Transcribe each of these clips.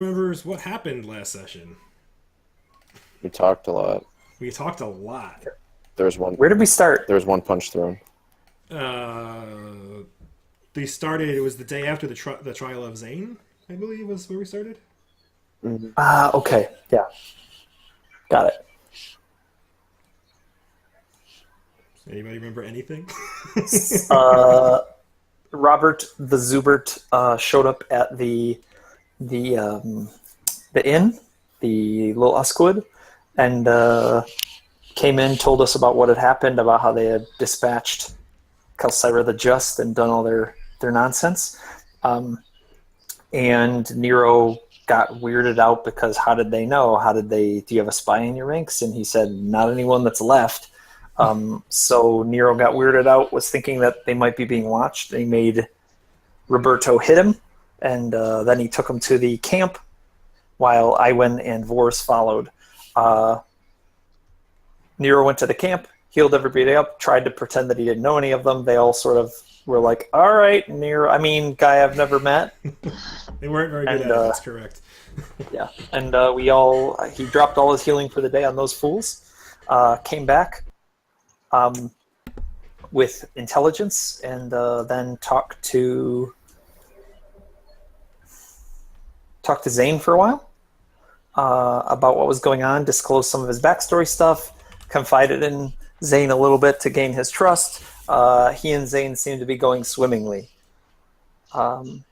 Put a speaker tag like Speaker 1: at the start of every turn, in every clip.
Speaker 1: Remembers what happened last session.
Speaker 2: We talked a lot.
Speaker 1: We talked a lot.
Speaker 2: There's one.
Speaker 3: Where did we start?
Speaker 2: There's one punch thrown.
Speaker 1: Uh, they started. It was the day after the trial of Zane, I believe, was where we started.
Speaker 3: Okay. Yeah. Got it.
Speaker 1: Anybody remember anything?
Speaker 3: Uh, Robert the Zubert showed up at the inn, the Little Uskwood, and came in, told us about what had happened, about how they had dispatched Kelsira the Just and done all their nonsense. And Nero got weirded out because how did they know? Do you have a spy in your ranks? And he said, not anyone that's left. So Nero got weirded out, was thinking that they might be being watched. They made Roberto hit him, and then he took him to the camp while Iwan and Vors followed. Nero went to the camp, healed everybody up, tried to pretend that he didn't know any of them. They all sort of were like, all right, Nero, guy I've never met.
Speaker 1: They weren't very good at it, that's correct.
Speaker 3: Yeah, and he dropped all his healing for the day on those fools, came back with intelligence, and then talked to Zane for a while about what was going on, disclosed some of his backstory stuff, confided in Zane a little bit to gain his trust. He and Zane seem to be going swimmingly. And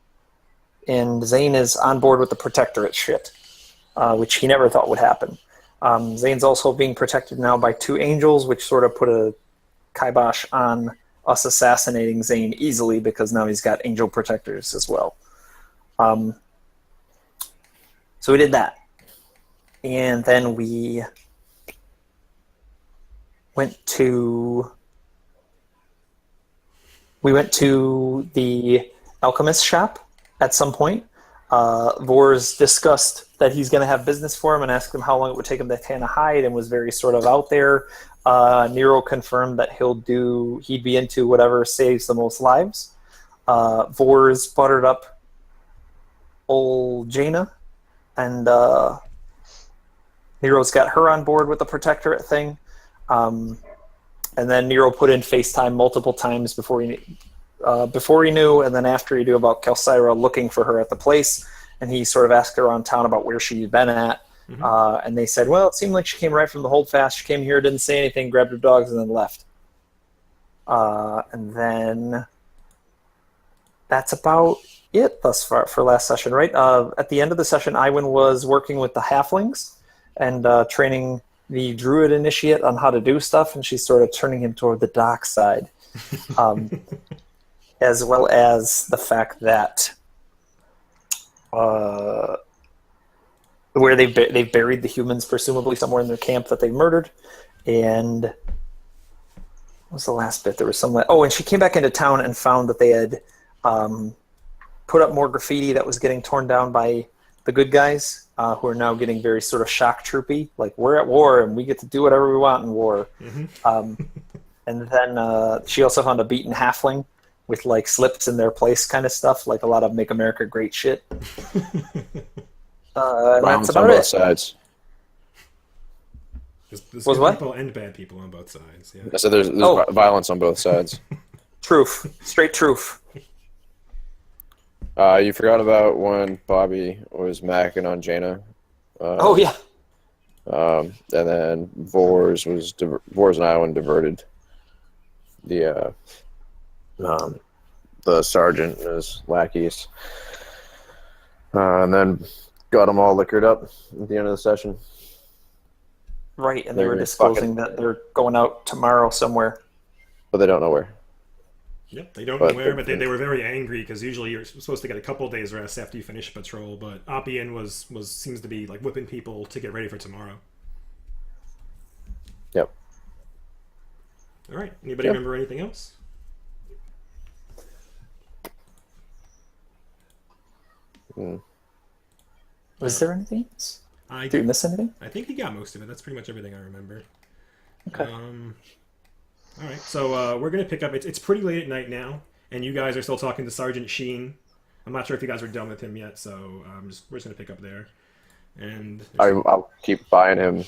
Speaker 3: Zane is on board with the Protectorate shit, which he never thought would happen. Zane's also being protected now by two angels, which sort of put a kibosh on us assassinating Zane easily because now he's got angel protectors as well. So we did that. And then we went to the alchemist shop at some point. Vors discussed that he's going to have business for him and asked him how long it would take him to tan a hide, and was very sort of out there. Nero confirmed that he'd be into whatever saves the most lives. Vors buttered up old Jaina, and Nero's got her on board with the Protectorate thing. And then Nero put in FaceTime multiple times before he knew, and then after he knew about Kelsira looking for her at the place, and he sort of asked her around town about where she'd been at. Mm-hmm. And they said, well, it seemed like she came right from the Holdfast. She came here, didn't say anything, grabbed her dogs, and then left. And then that's about it thus far for last session, right? At the end of the session, Iwan was working with the halflings and training the druid initiate on how to do stuff, and she's sort of turning him toward the dark side. As well as the fact that where they've buried the humans, presumably somewhere in their camp that they murdered. And what was the last bit? There was some... and she came back into town and found that they had put up more graffiti that was getting torn down by the good guys, who are now getting very sort of shock troopy, like, we're at war and we get to do whatever we want in war. Mm-hmm. And then she also found a beaten halfling with like slips in their place kind of stuff, like a lot of Make America Great shit.
Speaker 2: Violence
Speaker 3: that's
Speaker 2: on
Speaker 3: about
Speaker 2: both
Speaker 3: it.
Speaker 2: sides.
Speaker 1: There's
Speaker 3: Was
Speaker 1: good
Speaker 3: what?
Speaker 1: people and bad people on both sides. Yeah.
Speaker 2: I said there's violence on both sides.
Speaker 3: Truth. Straight truth.
Speaker 2: You forgot about when Bobby was macking on Jaina.
Speaker 3: Oh, yeah.
Speaker 2: And then Vors and Iwan diverted the sergeant and his lackeys, and then got them all liquored up at the end of the session.
Speaker 3: Right, and they were disclosing that they're going out tomorrow somewhere.
Speaker 2: But they don't know where.
Speaker 1: Yep, they don't know where, but they were very angry because usually you're supposed to get a couple days rest after you finish a patrol, but Appian seems to be like whipping people to get ready for tomorrow.
Speaker 2: Yep.
Speaker 1: All right. Anybody remember anything else?
Speaker 3: Was there anything else? Did you miss anything?
Speaker 1: I think he got most of it. That's pretty much everything I remember.
Speaker 3: Okay.
Speaker 1: All right, so we're going to pick up. It's pretty late at night now, and you guys are still talking to Sergeant Sheen I'm not sure if you guys are done with him yet, so we're just gonna pick up there. And
Speaker 2: I'll keep buying him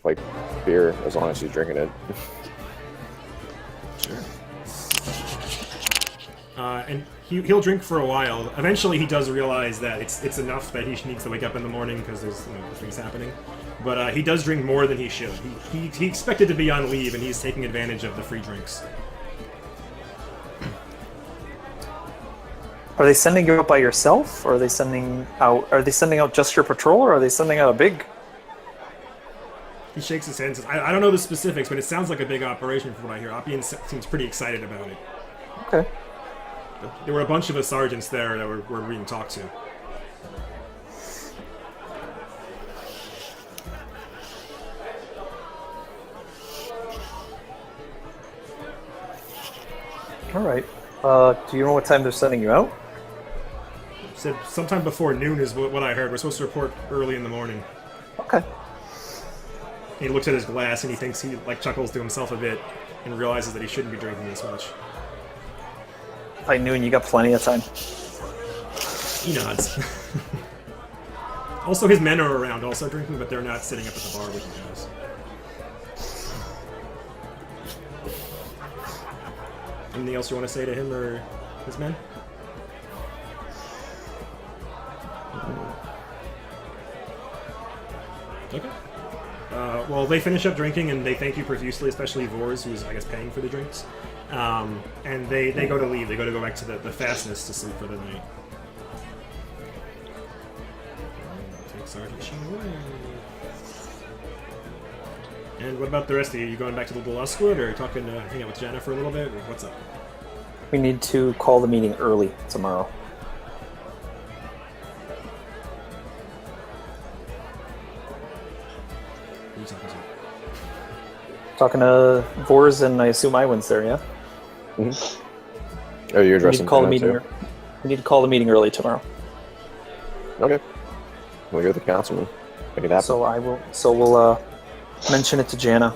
Speaker 2: like beer as long as he's drinking it.
Speaker 1: sure. And he'll drink for a while. Eventually, he does realize that it's enough that he needs to wake up in the morning because there's things happening. But he does drink more than he should. He expected to be on leave, and he's taking advantage of the free drinks.
Speaker 3: Are they sending you out by yourself, or are they sending out just your patrol, or are they sending out a big?
Speaker 1: He shakes his head and says, I don't know the specifics, but it sounds like a big operation from what I hear. Oppian seems pretty excited about it.
Speaker 3: Okay.
Speaker 1: There were a bunch of the sergeants there that were being talked to.
Speaker 3: All right. Do you know what time they're sending you out?
Speaker 1: Said sometime before noon is what I heard. We're supposed to report early in the morning.
Speaker 3: Okay.
Speaker 1: He looks at his glass and he thinks he chuckles to himself a bit and realizes that he shouldn't be drinking this much.
Speaker 3: By noon, you got plenty of time.
Speaker 1: He nods. Also, his men are around also drinking, but they're not sitting up at the bar with you guys. Anything else you want to say to him or his men? Okay. Well, they finish up drinking and they thank you profusely, especially Vors, who's, I guess, paying for the drinks. And they go to leave. They go back to the fastness to sleep for the night. Take Sergeant Sheen away. And what about the rest of you? You going back to the little Uswood or talking to hang out with Jenna for a little bit? Or what's up?
Speaker 3: We need to call the meeting early tomorrow.
Speaker 1: Who are you talking to?
Speaker 3: Talking to Vors and I assume Iwan's there, yeah?
Speaker 2: Oh, you're
Speaker 3: We need
Speaker 2: addressing
Speaker 3: to call the
Speaker 2: Jenna,
Speaker 3: meeting.
Speaker 2: too?
Speaker 3: We need to call the meeting early tomorrow.
Speaker 2: Okay. Well, you're the councilman. Make it happen.
Speaker 3: So we'll mention it to Jana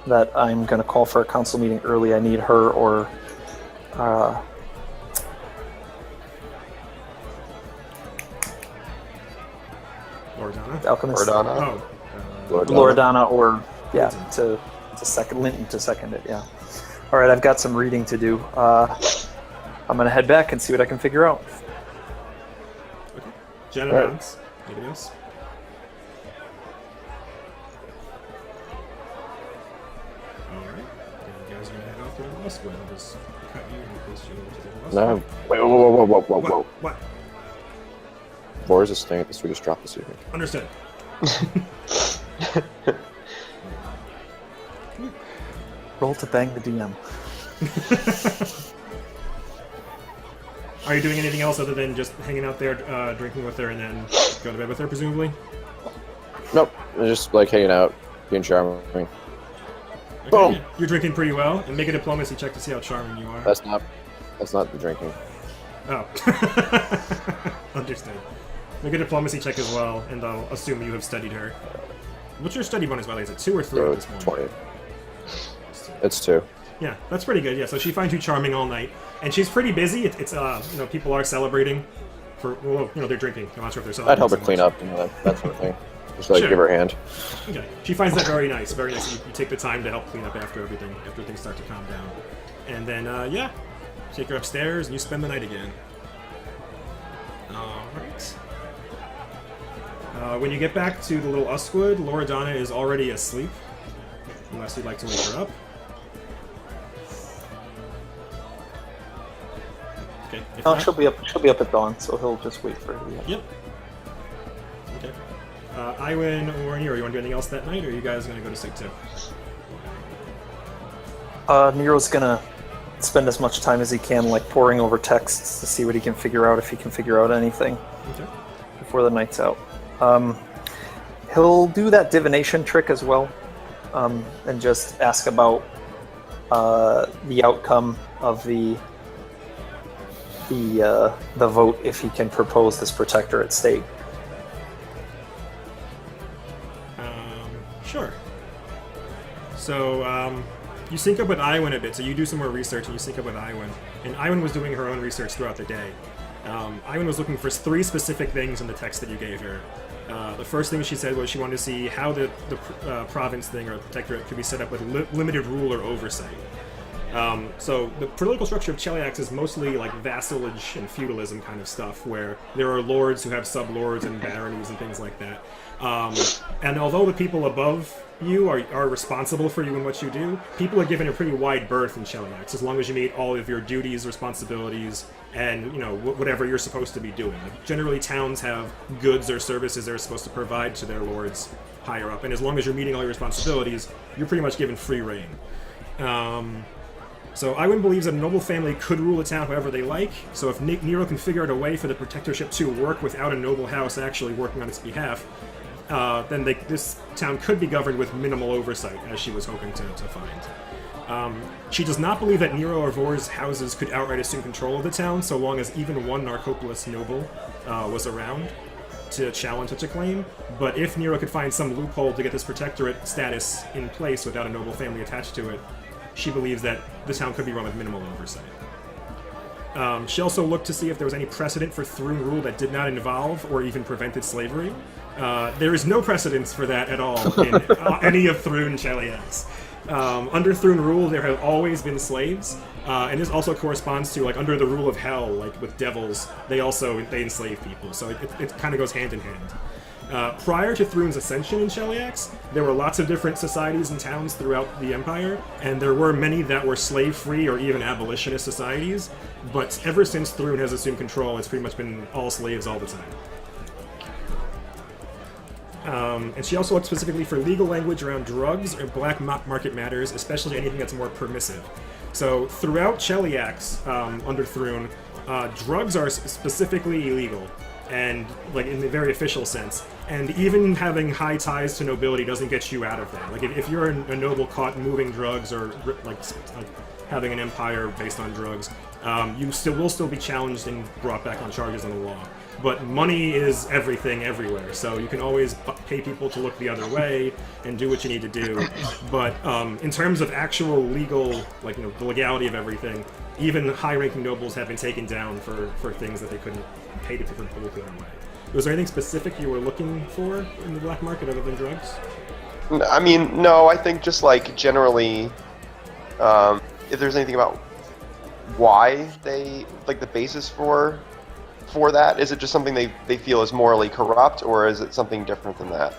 Speaker 3: that I'm going to call for a council meeting early. I need her or
Speaker 1: Loredana?
Speaker 3: Alchemist.
Speaker 2: Loredana.
Speaker 1: Oh.
Speaker 3: Loredana or to second Linton to second it. Yeah. All right, I've got some reading to do. I'm going to head back and see what I can figure out.
Speaker 1: Okay. Jenna
Speaker 2: Right.
Speaker 1: nods. Anything else? Alright. You guys are gonna head off to the west wing. I'll just cut you and place you over to the west
Speaker 2: No.
Speaker 1: wing.
Speaker 2: Wait, whoa.
Speaker 1: What?
Speaker 2: Boris is staying at the Swedish drop this evening.
Speaker 1: Understood.
Speaker 3: Roll to bang the DM.
Speaker 1: Are you doing anything else other than just hanging out there, drinking with her, and then go to bed with her, presumably?
Speaker 2: Nope. Just hanging out, being charming.
Speaker 1: Okay,
Speaker 2: Boom.
Speaker 1: yeah. You're drinking pretty well, and make a diplomacy check to see how charming you are.
Speaker 2: That's not the drinking.
Speaker 1: Oh. Understood. Make a diplomacy check as well, and I'll assume you have studied her. What's your study bonus, by the way? Is it 2 or 3 at this point?
Speaker 2: 20. It's 2.
Speaker 1: Yeah, that's pretty good. Yeah, so she finds you charming all night, and she's pretty busy. It's people are celebrating for they're drinking. I'm not sure if they're celebrating.
Speaker 2: I'd help her
Speaker 1: so
Speaker 2: clean
Speaker 1: much.
Speaker 2: up, that sort of thing. Just
Speaker 1: Sure.
Speaker 2: give her a hand.
Speaker 1: Okay, she finds that very nice. Very nice. You take the time to help clean up after everything, after things start to calm down, and then take her upstairs, and you spend the night again. All right. When you get back to the little Uswood, Loredana is already asleep, unless you'd like to wake her up. Okay. If
Speaker 3: No,
Speaker 1: not-
Speaker 3: she'll be up at dawn, so he'll just wait for her to be up.
Speaker 1: Yep. Okay. Iwan or Nero, you want to do anything else that night, or are you guys going to go to sleep too?
Speaker 3: Nero's gonna spend as much time as he can, poring over texts to see what he can figure out, if he can figure out anything
Speaker 1: Okay.
Speaker 3: before the night's out. He'll do that divination trick as well, and just ask about the outcome of the vote, if he can propose this protectorate state.
Speaker 1: Sure. So, you sync up with Iwan a bit, so you do some more research and you sync up with Iwan. And Iwan was doing her own research throughout the day. Iwan was looking for 3 specific things in the text that you gave her. The first thing she said was she wanted to see how the province thing or the protectorate could be set up with limited rule or oversight. So the political structure of Cheliax is mostly like vassalage and feudalism kind of stuff, where there are lords who have sublords and baronies and things like that. And although the people above you are responsible for you and what you do, people are given a pretty wide berth in Cheliax, as long as you meet all of your duties, responsibilities, and whatever you're supposed to be doing. Like, generally, towns have goods or services they're supposed to provide to their lords higher up, and as long as you're meeting all your responsibilities, you're pretty much given free reign. So Iwan believes that a noble family could rule a town however they like, so if Nero can figure out a way for the protectorship to work without a noble house actually working on its behalf, then this town could be governed with minimal oversight, as she was hoping to find. She does not believe that Nero or Vor's houses could outright assume control of the town, so long as even one Narcopolis noble was around to challenge such a claim. But if Nero could find some loophole to get this protectorate status in place without a noble family attached to it, she believes that the town could be run with minimal oversight. She also looked to see if there was any precedent for Thrune rule that did not involve or even prevented slavery. There is no precedence for that at all in any of Thrune Cheliax. Under Thrune rule, there have always been slaves, and this also corresponds to, like, under the rule of Hell, like with devils, they enslave people, so it kind of goes hand in hand. Prior to Thrune's ascension in Cheliax, there were lots of different societies and towns throughout the Empire, and there were many that were slave-free or even abolitionist societies, but ever since Thrune has assumed control, it's pretty much been all slaves all the time. And she also looked specifically for legal language around drugs or black market matters, especially anything that's more permissive. So throughout Cheliax, under Thrune, drugs are specifically illegal, and like in the very official sense. And even having high ties to nobility doesn't get you out of that. Like if you're a noble caught moving drugs or like having an empire based on drugs, you will still be challenged and brought back on charges in the law. But money is everything everywhere, so you can always pay people to look the other way and do what you need to do. But in terms of actual legal, like the legality of everything, even high-ranking nobles have been taken down for things that they couldn't pay to people the other way. Was there anything specific you were looking for in the black market other than drugs?
Speaker 4: I mean, no. I think just like generally, if there's anything about why they like the basis for that, is it just something they feel is morally corrupt, or is it something different than that?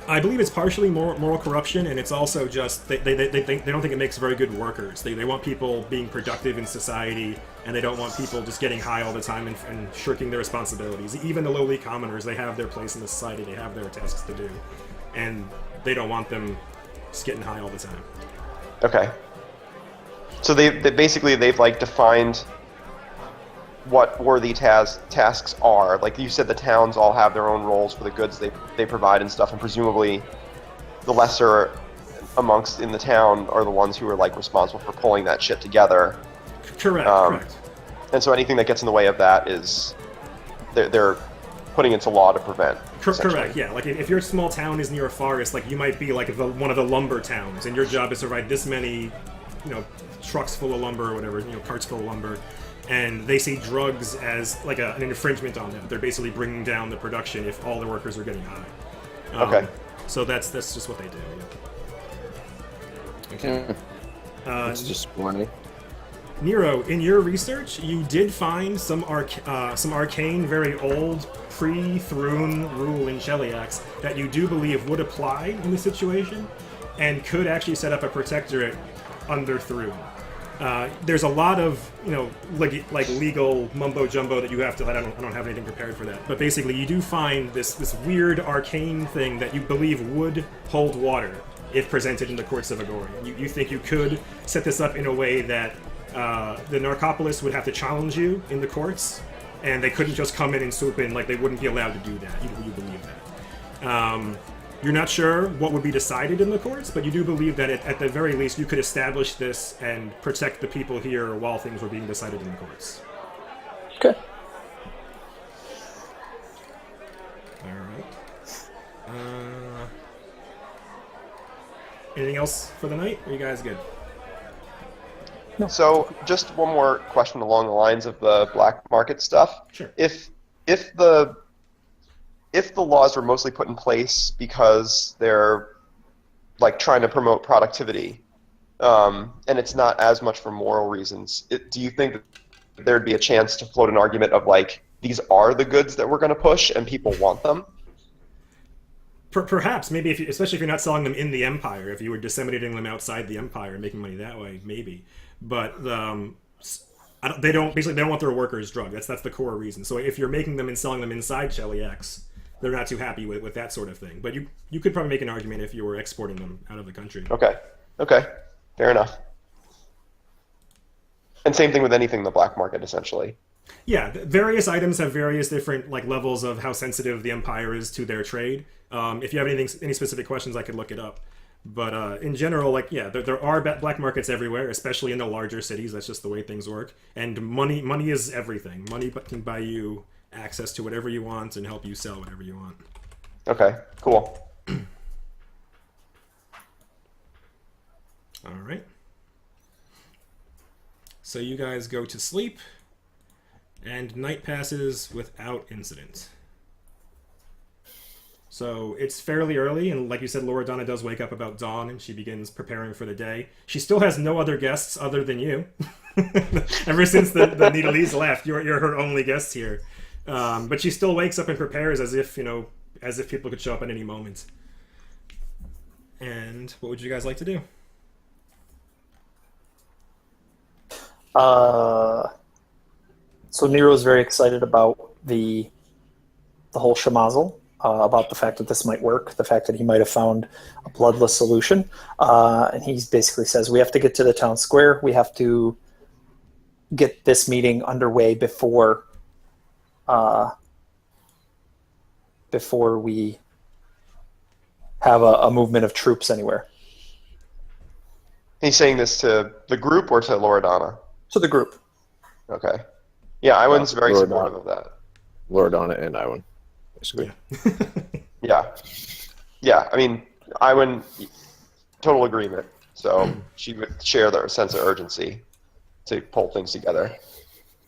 Speaker 1: I believe it's partially moral corruption, and it's also just they don't think it makes very good workers. They want people being productive in society, and they don't want people just getting high all the time and shirking their responsibilities. Even the lowly commoners, they have their place in the society, they have their tasks to do, and they don't want them just getting high all the time. Okay.
Speaker 4: So they've like defined what worthy tasks are. Like you said, the towns all have their own roles for the goods they provide and stuff, and presumably the lesser amongst in the town are the ones who are like responsible for pulling that shit together.
Speaker 1: Correct.
Speaker 4: And so anything that gets in the way of that is they're putting into law to prevent.
Speaker 1: Correct, yeah. Like if your small town is near a forest, like you might be like one of the lumber towns, and your job is to provide this many, trucks full of lumber or whatever, carts full of lumber. And they see drugs as like an infringement on them. They're basically bringing down the production if all the workers are getting high.
Speaker 4: Okay.
Speaker 1: So that's just what they do. Yeah. Okay.
Speaker 2: It's just funny.
Speaker 1: Nero, in your research, you did find some arcane, very old pre-Thrune rule in Cheliax that you do believe would apply in this situation, and could actually set up a protectorate under Thrune. There's a lot of, like legal mumbo jumbo that you have to. I don't have anything prepared for that. But basically, you do find this weird arcane thing that you believe would hold water if presented in the courts of Agori. You think you could set this up in a way that the Narcopolis would have to challenge you in the courts, and they couldn't just come in and swoop in. Like they wouldn't be allowed to do that. You believe that. You're not sure what would be decided in the courts, but you do believe that at the very least you could establish this and protect the people here while things were being decided in the courts.
Speaker 3: Okay.
Speaker 1: Alright. Anything else for the night? Are you guys good?
Speaker 4: So, just one more question along the lines of the black market stuff.
Speaker 1: Sure.
Speaker 4: If the laws were mostly put in place because they're like trying to promote productivity, and it's not as much for moral reasons, do you think that there'd be a chance to float an argument of like these are the goods that we're going to push and people want them?
Speaker 1: Perhaps, maybe, especially if you're not selling them in the Empire, if you were disseminating them outside the Empire and making money that way, maybe. But they don't want their workers drugged. That's the core reason. So if you're making them and selling them inside Shelly X, they're not too happy with that sort of thing. But you could probably make an argument if you were exporting them out of the country.
Speaker 4: Okay, fair enough. And same thing with anything in the black market, essentially.
Speaker 1: Yeah, various items have various different levels of how sensitive the Empire is to their trade. If you have any specific questions, I could look it up. But in general, there are black markets everywhere, especially in the larger cities. That's just the way things work. And money is everything. Money can buy you access to whatever you want and help you sell whatever you want.
Speaker 4: Okay, cool.
Speaker 1: All right. So you guys go to sleep, and night passes without incident. So it's fairly early, and like you said, Loredana does wake up about dawn, and she begins preparing for the day. She still has no other guests other than you. Ever since the Needlese left, you're her only guest here. But she still wakes up and prepares as if people could show up at any moment. And what would you guys like to do?
Speaker 3: So Nero's very excited about the whole shemazel, about the fact that this might work, the fact that he might have found a bloodless solution. And he basically says, we have to get to the town square. We have to get this meeting underway before we have a movement of troops anywhere.
Speaker 4: He's saying this to the group or to Loredana?
Speaker 3: To the group.
Speaker 4: Okay. Yeah, Iwan's very
Speaker 2: Loredana.
Speaker 4: supportive of that.
Speaker 2: Loredana and Iwan, basically.
Speaker 1: Yeah.
Speaker 4: Yeah, I mean, Iwan, total agreement. So she would share their sense of urgency to pull things together.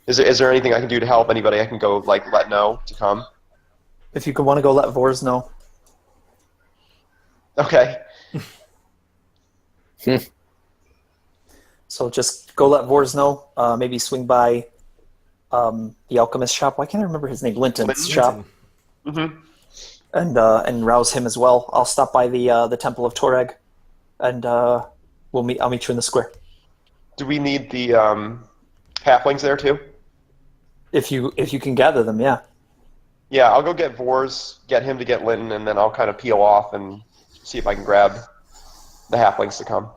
Speaker 4: Is there anything I can do to help? Anybody I can go let know to come?
Speaker 3: If you could want to go let Vors know.
Speaker 4: Okay.
Speaker 3: So just go let Vors know. Maybe swing by the alchemist shop. Why can't I remember his name? Linton's shop.
Speaker 4: Mm-hmm.
Speaker 3: And rouse him as well. I'll stop by the Temple of Toreg, and I'll meet you in the square.
Speaker 4: Do we need the halflings there too?
Speaker 3: If you can gather them, yeah.
Speaker 4: Yeah, I'll go get Vors, get him to get Linton, and then I'll kind of peel off and see if I can grab the halflings to come.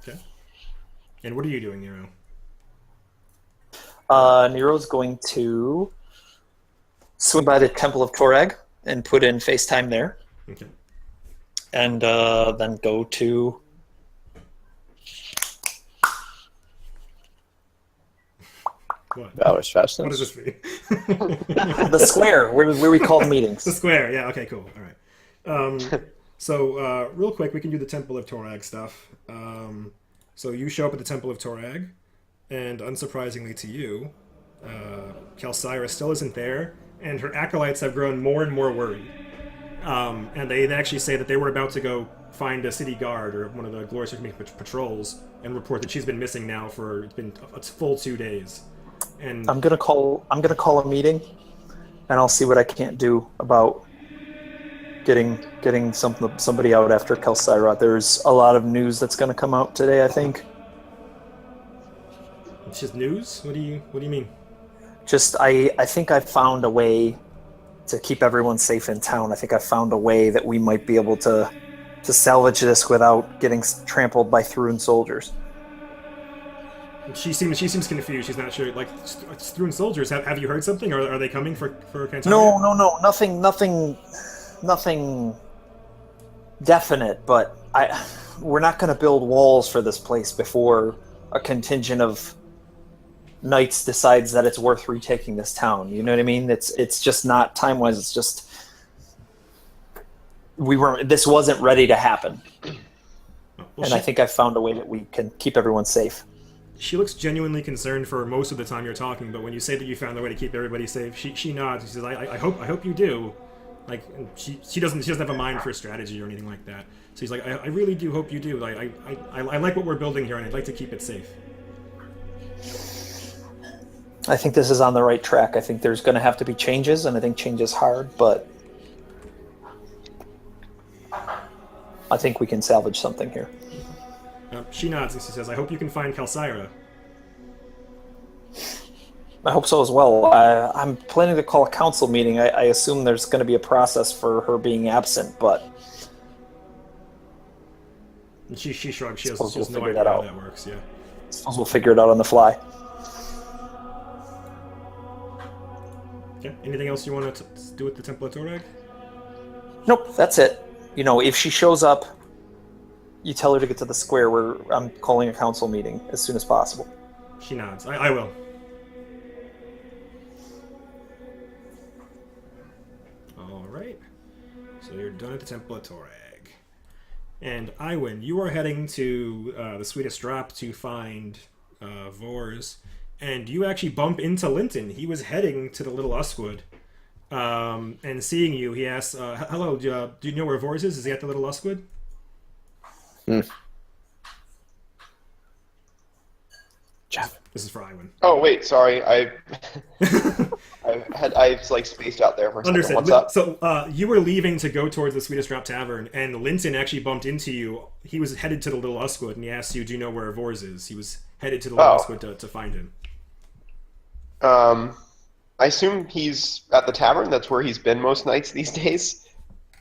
Speaker 1: Okay. And what are you doing, Nero?
Speaker 3: Nero's going to swing by the Temple of Toreg and put in FaceTime there.
Speaker 1: Okay.
Speaker 3: And then go to...
Speaker 1: What?
Speaker 2: That was fast.
Speaker 1: What does this mean?
Speaker 3: the square, where we call meetings.
Speaker 1: The square, yeah, okay, cool. All right. So, real quick, we can do the Temple of Torag stuff. So you show up at the Temple of Torag, and unsurprisingly to you, Kelsira still isn't there, and her acolytes have grown more and more worried. And they actually say that they were about to go find a city guard or one of the Glorious patrols and report that she's been missing now for it's been a full 2 days. And
Speaker 3: I'm gonna call a meeting, and I'll see what I can't do about getting somebody out after Kelsira. There's a lot of news that's gonna come out today, I think.
Speaker 1: it's just news? What do you mean?
Speaker 3: Just I think I've found a way to keep everyone safe in town. I think I've found a way that we might be able to salvage this without getting trampled by Thrune soldiers.
Speaker 1: She seems confused. She's not sure. Like, it's Thrune soldiers. Have you heard something? Are they coming for Cantaria?
Speaker 3: No. Nothing definite. But we're not going to build walls for this place before a contingent of knights decides that it's worth retaking this town. You know what I mean? It's just not time-wise. It's just This wasn't ready to happen,
Speaker 1: Well,
Speaker 3: I think I found a way that we can keep everyone safe.
Speaker 1: She looks genuinely concerned for most of the time you're talking, but when you say that you found a way to keep everybody safe, she nods. She says, "I hope you do." Like she doesn't have a mind for strategy or anything like that. So he's like, "I really do hope you do. Like I like what we're building here, and I'd like to keep it safe."
Speaker 3: I think this is on the right track. I think there's going to have to be changes, and I think change is hard, but I think we can salvage something here.
Speaker 1: She nods and she says, "I hope you can find Kalsyra."
Speaker 3: I hope so as well. I'm planning to call a council meeting. I assume there's going to be a process for her being absent, but...
Speaker 1: And she shrugs. She has
Speaker 3: Suppose we'll
Speaker 1: no
Speaker 3: figure
Speaker 1: idea
Speaker 3: that
Speaker 1: how
Speaker 3: out.
Speaker 1: that works, yeah.
Speaker 3: I suppose we'll figure it out on the fly.
Speaker 1: Okay. Anything else you want to do with the Temple of Torag?
Speaker 3: Nope, that's it. You know, if she shows up, you tell her to get to the square where I'm calling a council meeting as soon as possible.
Speaker 1: She nods. I will. Alright. So you're done at the Temple of Torag. And Iwin, you are heading to the Sweetest Drop to find Vors. And you actually bump into Linton. He was heading to the Little Uskwood. And seeing you, he asks, hello, do you know where Vors is? Is he at the Little Uskwood?
Speaker 3: Jeff.
Speaker 1: This is for Iwin.
Speaker 4: Oh wait, sorry. I like spaced out there for a second.
Speaker 1: Understood.
Speaker 4: What's up?
Speaker 1: So you were leaving to go towards the Sweetest Drop Tavern, and Linton actually bumped into you. He was headed to the Little Uskwood, and he asked you, do you know where Vors is? He was headed to the Little Uskwood to find him.
Speaker 4: I assume he's at the tavern. That's where he's been most nights these days.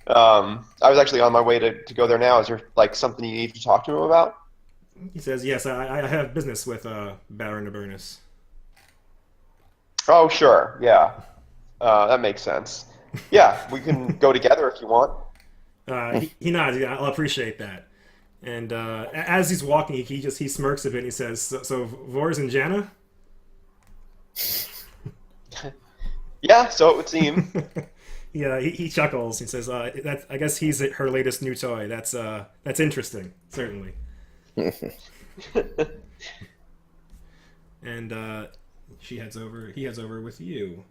Speaker 4: I was actually on my way to go there now. Is there like something you need to talk to him about?
Speaker 1: He says, yes, I have business with Baron Abernus.
Speaker 4: Oh, sure. Yeah. That makes sense. Yeah, we can go together if you want.
Speaker 1: He nods. Yeah, I'll appreciate that. And as he's walking, he smirks a bit and he says, so Vors and Janna?
Speaker 4: Yeah, so it would seem.
Speaker 1: Yeah, he chuckles. He says, I guess he's her latest new toy. That's interesting, certainly. And he heads over with you.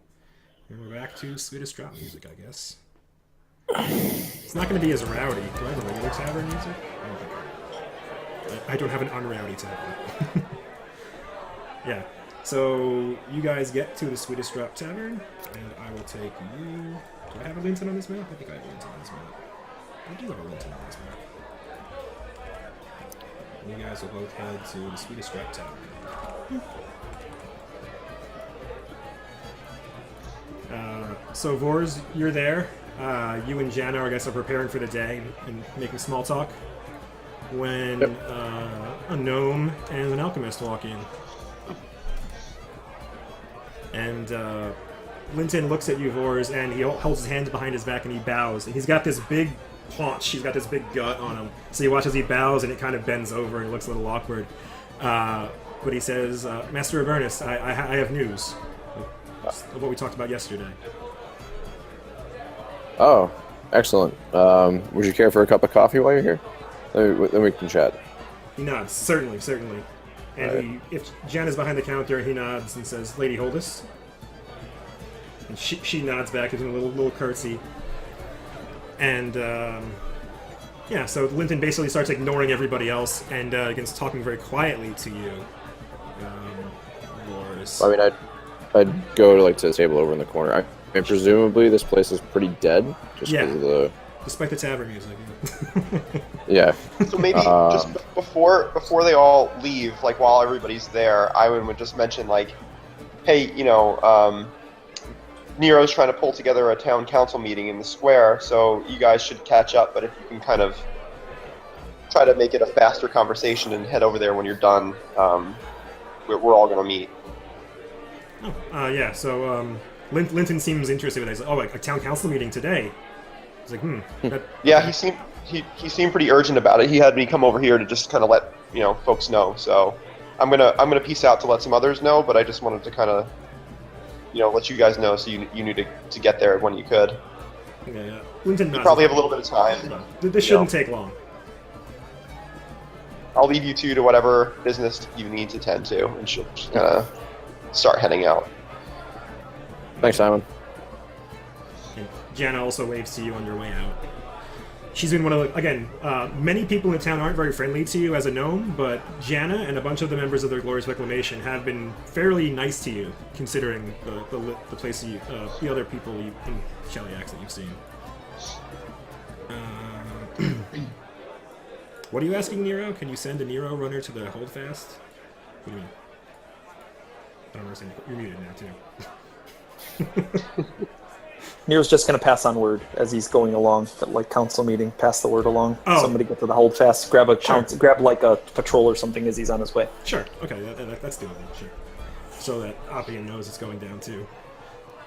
Speaker 1: And we're back to Sweetest Drop music, I guess. It's not going to be as rowdy. Do I have a regular tavern music? I don't have an unrowdy tavern. Yeah. So you guys get to the Sweetest Drop Tavern, and I will take you. Do I have a Linton on this map? I think I have a Linton on this map. I do have a Linton on this map. And you guys will both head to the Sweetest Drop Tavern. So Vors, you're there. You and Janna, I guess, are preparing for the day and making small talk. When a gnome and an alchemist walk in. And Linton looks at you, Vors, and he holds his hands behind his back and he bows. And he's got this big paunch, he's got this big gut on him. So you watch as he bows and it kind of bends over and it looks a little awkward. But he says, Master Abernus, I have news of what we talked about yesterday.
Speaker 2: Oh, excellent. Would you care for a cup of coffee while you're here? Then we can chat.
Speaker 1: He nods, certainly. And
Speaker 2: Right.
Speaker 1: if Jan is behind the counter, he nods and says, Lady Holdus. And she nods back, gives him a little curtsy. And, yeah, so Linton basically starts ignoring everybody else and begins talking very quietly to you. Vors.
Speaker 2: I mean, I'd go to the table over in the corner. I mean, presumably this place is pretty dead, just because of the...
Speaker 1: Despite the tavern music.
Speaker 2: Yeah.
Speaker 4: So maybe just before they all leave, like while everybody's there, Iwan would just mention like, hey, Nero's trying to pull together a town council meeting in the square, so you guys should catch up. But if you can kind of try to make it a faster conversation and head over there when you're done, we're all gonna meet.
Speaker 1: Yeah. So Linton seems interested in it. He's like, oh, like a town council meeting today. He's like,
Speaker 4: Yeah, he seemed pretty urgent about it. He had me come over here to just kind of let folks know. So I'm gonna peace out to let some others know, but I just wanted to kind of let you guys know so you knew to get there when you could.
Speaker 1: Yeah. Linton
Speaker 4: You
Speaker 1: nods.
Speaker 4: probably have a little bit of time.
Speaker 1: This shouldn't take long.
Speaker 4: I'll leave you two to whatever business you need to tend to, and she'll just kind of start heading out.
Speaker 2: Thanks, Simon.
Speaker 1: And Jana also waves to you on your way out. She's been one of the, again, many people in the town aren't very friendly to you as a gnome, but Jana and a bunch of the members of the Glorious Reclamation have been fairly nice to you, considering the place you, the other people in Shellyax that you've seen. What are you asking, Nero? Can you send a Nero runner to the holdfast? What do you mean? I don't understand. You're muted now, too.
Speaker 3: Nero's just going to pass on word as he's going along, at like council meeting, pass the word along.
Speaker 1: Oh.
Speaker 3: Somebody get to the holdfast, grab a
Speaker 1: Sure.
Speaker 3: grab like a patrol or something as he's on his way.
Speaker 1: Sure. Okay, that's doable. Sure. So that Appian knows it's going down too.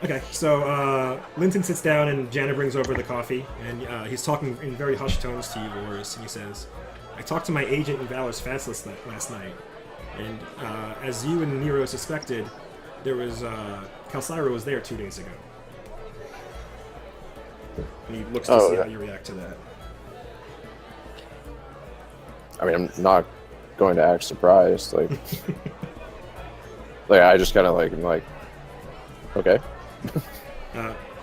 Speaker 1: Okay, so Linton sits down and Jana brings over the coffee, and he's talking in very hushed tones to you, Boris, and he says, "I talked to my agent in Valor's Fast List last night, and as you and Nero suspected, there was Calcyra was there 2 days ago." And he looks to see how you react to that.
Speaker 2: I mean, I'm not going to act surprised. Like, like I just kind of like, I'm like, okay.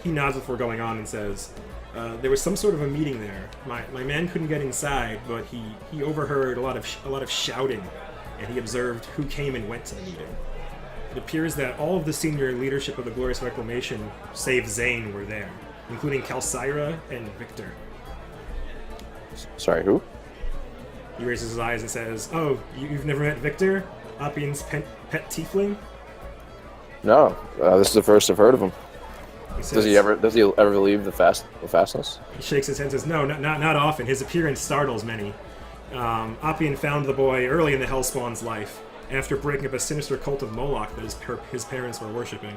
Speaker 1: He nods before going on and says, "There was some sort of a meeting there. My man couldn't get inside, but he overheard a lot of shouting, and he observed who came and went to the meeting. It appears that all of the senior leadership of the Glorious Reclamation, save Zane, were there, including Calcyra and Victor."
Speaker 2: Sorry, who?
Speaker 1: He raises his eyes and says, "Oh, you've never met Victor? Appian's pet tiefling?"
Speaker 2: No, this is the first I've heard of him.
Speaker 1: He says,
Speaker 2: Does he ever leave the fastness?
Speaker 1: He shakes his head and says, "No, not often. His appearance startles many. Appian found the boy early in the Hellspawn's life, after breaking up a sinister cult of Moloch that his parents were worshipping,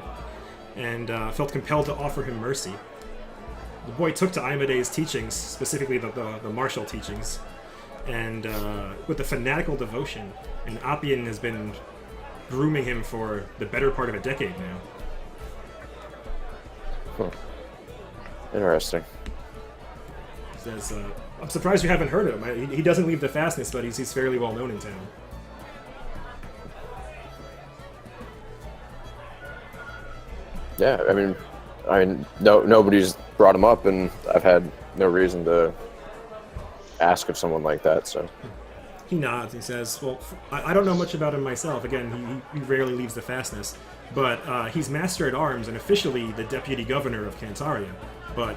Speaker 1: and felt compelled to offer him mercy. The boy took to Aimade's teachings, specifically the martial teachings, and with a fanatical devotion, and Appian has been grooming him for the better part of a decade now."
Speaker 2: Huh. Interesting.
Speaker 1: He says, "I'm surprised you haven't heard of him. He doesn't leave the fastness, but he's fairly well known in town."
Speaker 2: Yeah, I mean, nobody's brought him up, and I've had no reason to ask of someone like that. So
Speaker 1: He nods and says, "Well, I don't know much about him myself. Again, he rarely leaves the fastness, but he's master at arms and officially the deputy governor of Cantaria. But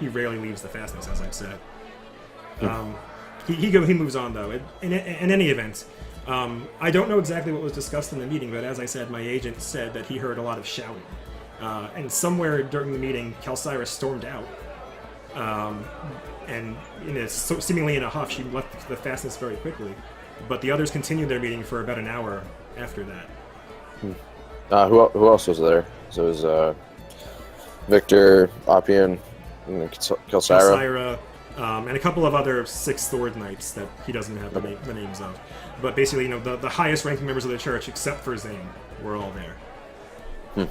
Speaker 1: he rarely leaves the fastness, as I've said." He moves on though. In any event, I don't know exactly what was discussed in the meeting, but as I said, my agent said that he heard a lot of shouting, and somewhere during the meeting, Calcyra stormed out. And seemingly in a huff, she left the fastness very quickly. But the others continued their meeting for about an hour after that.
Speaker 2: Who else was there? So it was Victor, Appian, and Calcyra.
Speaker 1: And a couple of other Sixth Sword Knights that he doesn't have the names of. But basically, the highest ranking members of the church, except for Zane, were all there.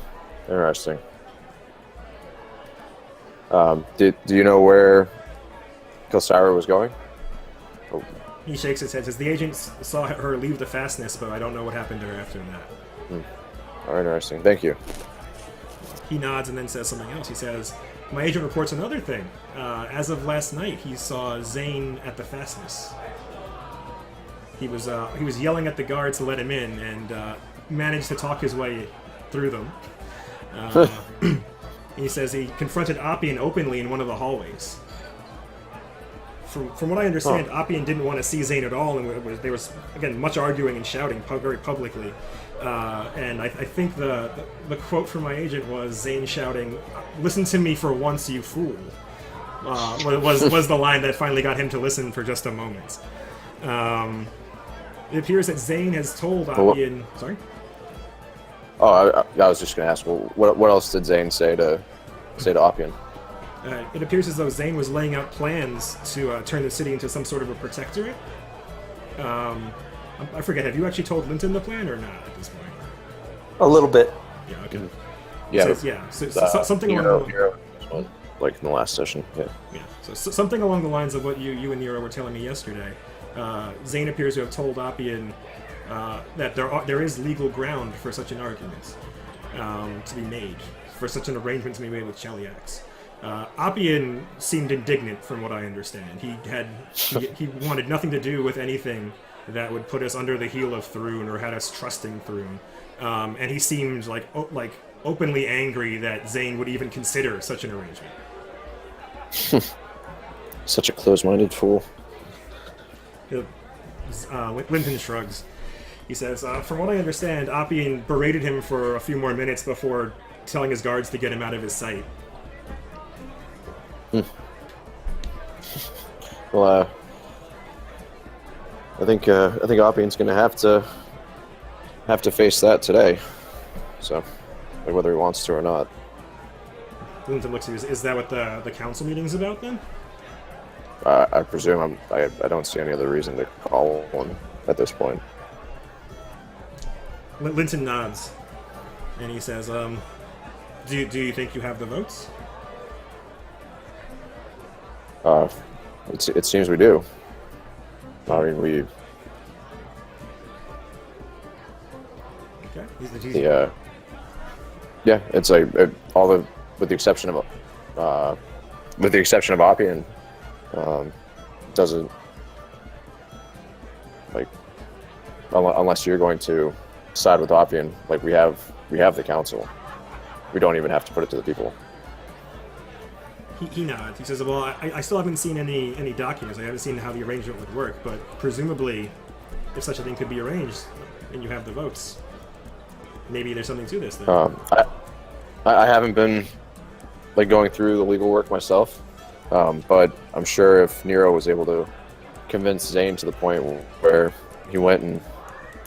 Speaker 2: Interesting. Do you know where Calcyra was going? Oh.
Speaker 1: He shakes his head, says, "The agent saw her leave the fastness, but I don't know what happened to her after that."
Speaker 2: Oh, interesting. Thank you.
Speaker 1: He nods and then says something else. He says, "My agent reports another thing. As of last night, he saw Zane at the fastness. He was yelling at the guards to let him in, and managed to talk his way through them. He says he confronted Appian openly in one of the hallways. From what I understand, Appian didn't want to see Zane at all, and there was again much arguing and shouting very publicly. And I think the quote from my agent was Zane shouting, 'Listen to me for once, you fool,' was the line that finally got him to listen for just a moment. It appears that Zane has told Appian... Sorry?
Speaker 2: Oh, I was just going to ask, what else did Zane say to Appian?
Speaker 1: It appears as though Zane was laying out plans to turn the city into some sort of a protectorate. I forget, have you actually told Linton the plan or not at this point?
Speaker 3: A little bit.
Speaker 1: Yeah, okay.
Speaker 2: Yeah.
Speaker 1: So something along
Speaker 2: like in the last session. Yeah.
Speaker 1: Yeah. So something along the lines of what you and Nero were telling me yesterday. Zane appears to have told Appian that there is legal ground for such an argument to be made, for such an arrangement to be made with Cheliax. Appian seemed indignant, from what I understand. He wanted nothing to do with anything that would put us under the heel of Thrune or had us trusting Thrune, and he seemed like openly angry that Zane would even consider such an arrangement.
Speaker 2: Such a close-minded fool.
Speaker 1: Linton shrugs. He says, from what I understand, Appian berated him for a few more minutes before telling his guards to get him out of his sight.
Speaker 2: Well, I think Appian's gonna have to face that today. So, like, whether he wants to or not.
Speaker 1: Linton looks at you. Is that what the council meeting's about then?
Speaker 2: I presume I don't see any other reason to call one at this point.
Speaker 1: Linton nods, and he says, do you think you have the votes?
Speaker 2: It seems we do. I mean, we.
Speaker 1: Okay.
Speaker 2: Yeah, it's like with the exception of Appian, doesn't like unless you're going to side with Appian, like we have the council. We don't even have to put it to the people.
Speaker 1: He nods. He says, well, I still haven't seen any documents. I haven't seen how the arrangement would work, but presumably, if such a thing could be arranged, and you have the votes, maybe there's something to this then.
Speaker 2: I haven't been like going through the legal work myself, but I'm sure if Nero was able to convince Zane to the point where he went and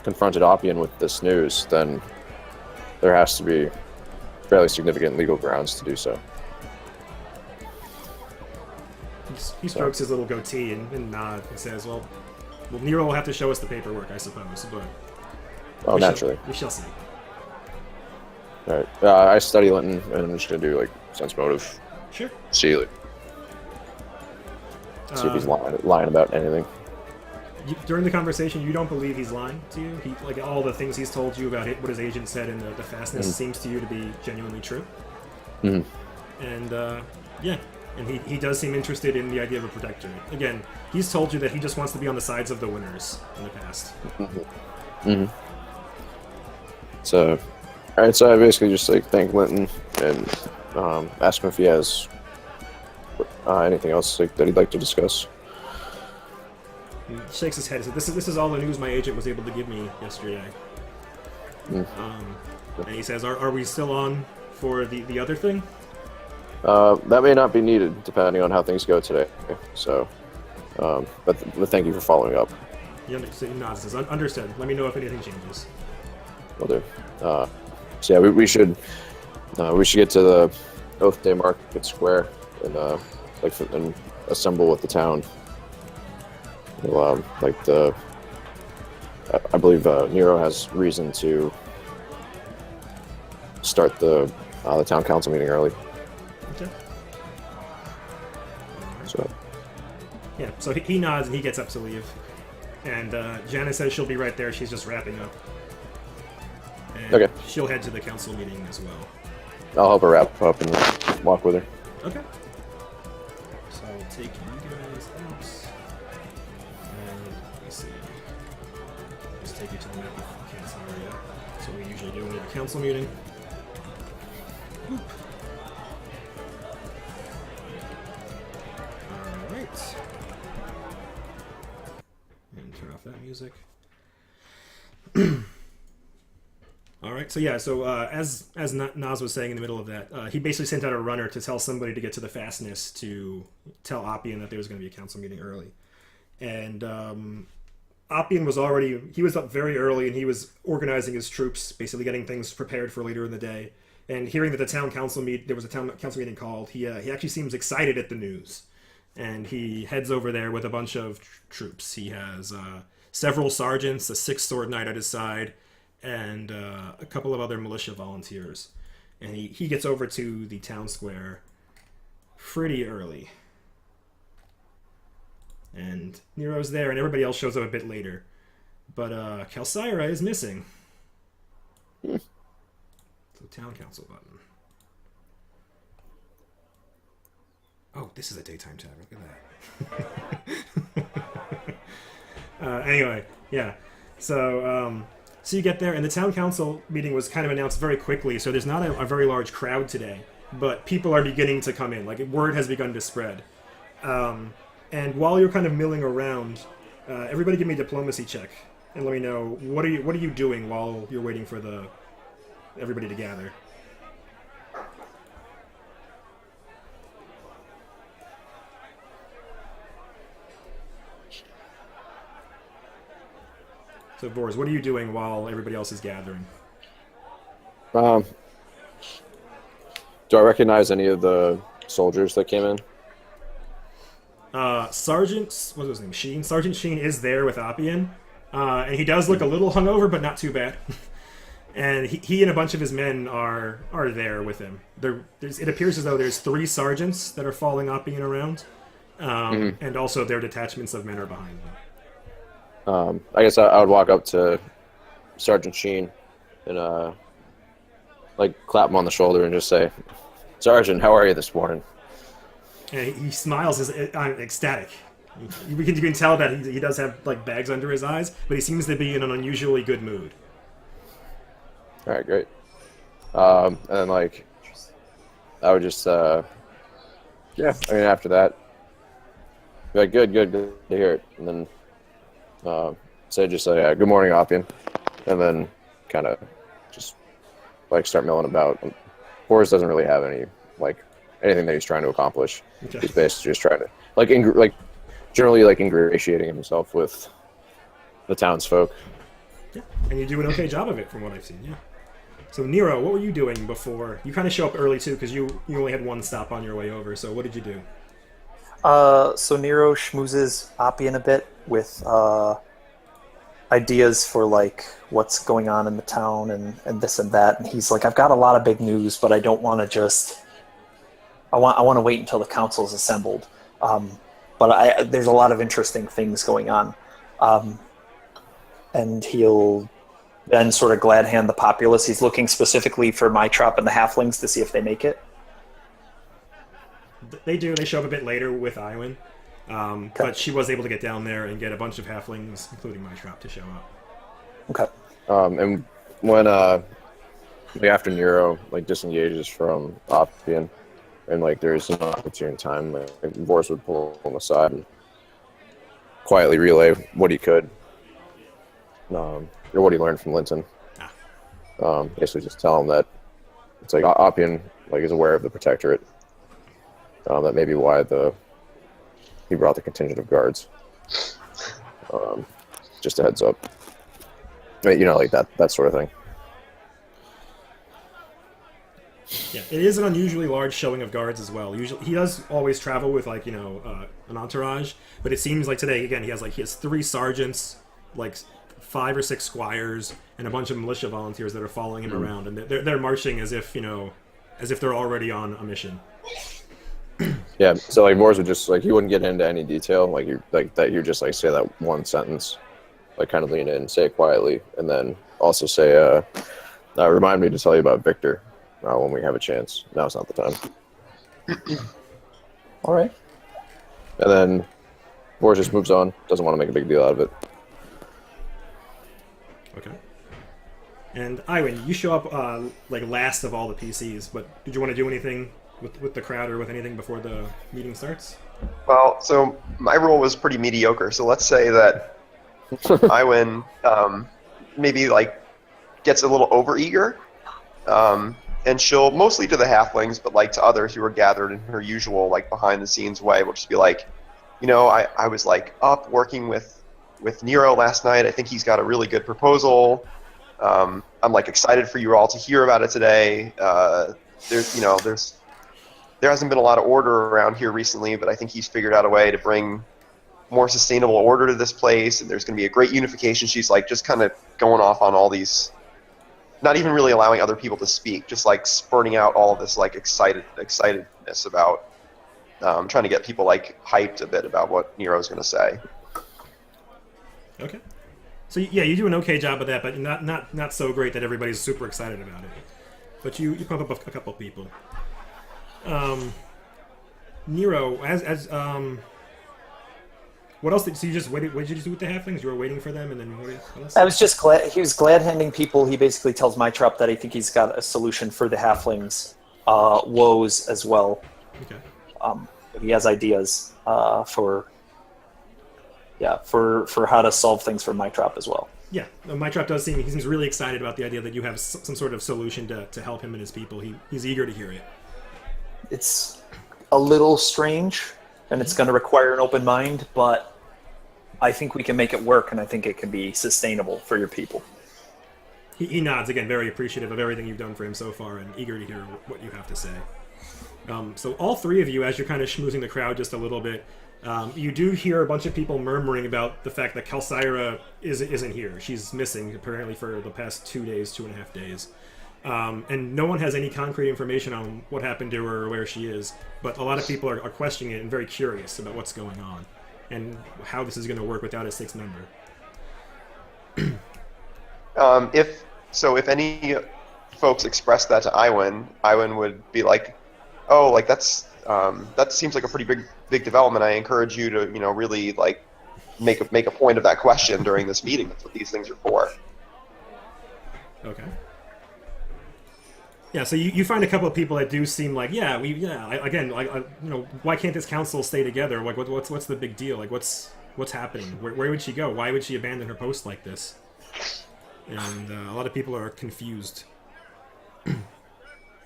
Speaker 2: confronted Appian with this news, then there has to be fairly significant legal grounds to do so.
Speaker 1: He strokes his little goatee and nods and says, well, Nero will have to show us the paperwork, I suppose, but...
Speaker 2: naturally.
Speaker 1: We shall see.
Speaker 2: Alright, I study Linton, and I'm just going to do, like, sense motive.
Speaker 1: Sure.
Speaker 2: See if he's lying about anything.
Speaker 1: During the conversation, you don't believe he's lying to you? Like, all the things he's told you about what his agent said in the fastness seems to you to be genuinely true?
Speaker 2: Mm-hmm.
Speaker 1: And, yeah. And he does seem interested in the idea of a protectorate. Again, he's told you that he just wants to be on the sides of the winners in the past.
Speaker 2: Mm-hmm. Mm-hmm. So, alright, so I basically just like thank Linton and ask him if he has anything else that he'd like to discuss.
Speaker 1: He shakes his head and says, this is all the news my agent was able to give me yesterday. And he says, are we still on for the other thing?
Speaker 2: That may not be needed, depending on how things go today. So, but thank you for following up.
Speaker 1: He nods and says, understood. Let me know if anything changes.
Speaker 2: Will do. So yeah, we should get to the Oath Day Market Square and and assemble with the town. I believe Nero has reason to start the town council meeting early.
Speaker 1: Okay.
Speaker 2: So.
Speaker 1: Yeah, so he nods and he gets up to leave. And Janice says she'll be right there. She's just wrapping up. And
Speaker 2: okay.
Speaker 1: She'll head to the council meeting as well.
Speaker 2: I'll help her wrap up and walk with her.
Speaker 1: Okay. So I'll take you guys out. And let me see. Just take you to the map if you can't see where yet. That's what we usually do when we have a council meeting. Boop. Alright. And turn off that music. Alright, so yeah, as Nas was saying in the middle of that, he basically sent out a runner to tell somebody to get to the fastness to tell Appian that there was going to be a council meeting early. And Appian was up very early and he was organizing his troops, basically getting things prepared for later in the day. And hearing that there was a town council meeting called, he actually seems excited at the news. And he heads over there with a bunch of troops. He has several sergeants, a 6th sword knight at his side, and a couple of other militia volunteers. And he gets over to the town square, pretty early. And Nero's there, and everybody else shows up a bit later. But Kelsyra is missing. So town council button. Oh, this is a daytime tab. Look at that. Anyway, yeah. So you get there, and the town council meeting was kind of announced very quickly, so there's not a very large crowd today. But people are beginning to come in. Like, word has begun to spread. And while you're kind of milling around, everybody give me a diplomacy check and let me know what are you doing while you're waiting for everybody to gather. So, Boris, what are you doing while everybody else is gathering?
Speaker 2: Do I recognize any of the soldiers that came in?
Speaker 1: Sergeant, what was his name? Sheen. Sergeant Sheen is there with Oppian, and he does look a little hungover, but not too bad. And he and a bunch of his men are there with him. It appears as though there's 3 sergeants that are following Oppian around, and also their detachments of men are behind them.
Speaker 2: I guess I would walk up to Sergeant Sheen and clap him on the shoulder and just say, "Sergeant, how are you this morning?"
Speaker 1: And he smiles, ecstatic. You can tell that he does have bags under his eyes, but he seems to be in an unusually good mood.
Speaker 2: All right, great. And then I would just after that, be like, good to hear it, and then say good morning, Oppian, and then kind of just start milling about. Boris doesn't really have anything that he's trying to accomplish. Okay. He's basically just trying to generally ingratiating himself with the townsfolk.
Speaker 1: Yeah, and you do an okay job of it from what I've seen. Yeah. So Nero, what were you doing before? You kind of show up early too because you only had one stop on your way over. So what did you do?
Speaker 3: So Nero schmoozes Oppian a bit with ideas for what's going on in the town and this and that, and he's like, I've got a lot of big news, but I don't want to just. I want to wait until the council's assembled, but there's a lot of interesting things going on, and he'll then sort of glad hand the populace. He's looking specifically for my trop and the halflings to see if they make it.
Speaker 1: They do. They show up a bit later with Iwin, but she was able to get down there and get a bunch of halflings, including my trop, to show up.
Speaker 3: Okay.
Speaker 2: And when after Nero disengages from Oppian, and there's an opportune time, Boris would pull him aside and quietly relay what he could, or what he learned from Linton. Basically, just tell him that it's Oppian is aware of the Protectorate. That may be why he brought the contingent of guards. Just a heads up. That sort of thing.
Speaker 1: Yeah, it is an unusually large showing of guards as well. Usually, he does always travel with an entourage, but it seems like today again he has 3 sergeants, 5 or 6 squires, and a bunch of militia volunteers that are following him around, and they're marching as if they're already on a mission.
Speaker 2: Yeah, so Boris would just he wouldn't get into any detail, that you just say that one sentence, kind of lean in and say it quietly, and then also say, remind me to tell you about Victor. When we have a chance. Now's not the time.
Speaker 3: All right.
Speaker 2: And then Boris just moves on. Doesn't want to make a big deal out of it.
Speaker 1: Okay. And Iwin, you show up last of all the PCs, but did you want to do anything with the crowd or with anything before the meeting starts?
Speaker 4: Well, so my role was pretty mediocre. So let's say that Iwin maybe gets a little overeager. And she'll, mostly to the halflings, but to others who are gathered in her usual behind-the-scenes way, will just be I was up working with Nero last night. I think he's got a really good proposal. I'm excited for you all to hear about it today. There hasn't been a lot of order around here recently, but I think he's figured out a way to bring more sustainable order to this place, and there's going to be a great unification. She's just kind of going off on all these. Not even really allowing other people to speak, just spurting out all of this excitedness about trying to get people like hyped a bit about what Nero's going to say.
Speaker 1: Okay. So yeah, you do an okay job of that, but not so great that everybody's super excited about it. But you pump up a couple people. Nero, what else did so you just waited? What did you do with the halflings? You were waiting for them, and then what else?
Speaker 3: I was just glad he was glad handing people. He basically tells Mytrop that I think he's got a solution for the halflings' woes as well.
Speaker 1: Okay.
Speaker 3: He has ideas for how to solve things for Mytrop as well.
Speaker 1: Yeah, Mytrop does he seems really excited about the idea that you have some sort of solution to help him and his people. He's eager to hear it.
Speaker 3: It's a little strange, and it's going to require an open mind, but I think we can make it work, and I think it can be sustainable for your people.
Speaker 1: He nods again, very appreciative of everything you've done for him so far, and eager to hear what you have to say. So all three of you, as you're kind of schmoozing the crowd just a little bit, you do hear a bunch of people murmuring about the fact that Kalsyra isn't here. She's missing, apparently, for the past 2.5 days. And no one has any concrete information on what happened to her or where she is, but a lot of people are questioning it and very curious about what's going on and how this is going to work without a sixth member.
Speaker 4: If any folks express that to Iwan would be like, "Oh, like that seems like a pretty big development. I encourage you to, really like make a point of that question during this meeting. That's what these things are for."
Speaker 1: Okay. Yeah, so you find a couple of people that do seem like, why can't this council stay together? Like, what's the big deal? Like, what's happening? Where would she go? Why would she abandon her post like this? And a lot of people are confused.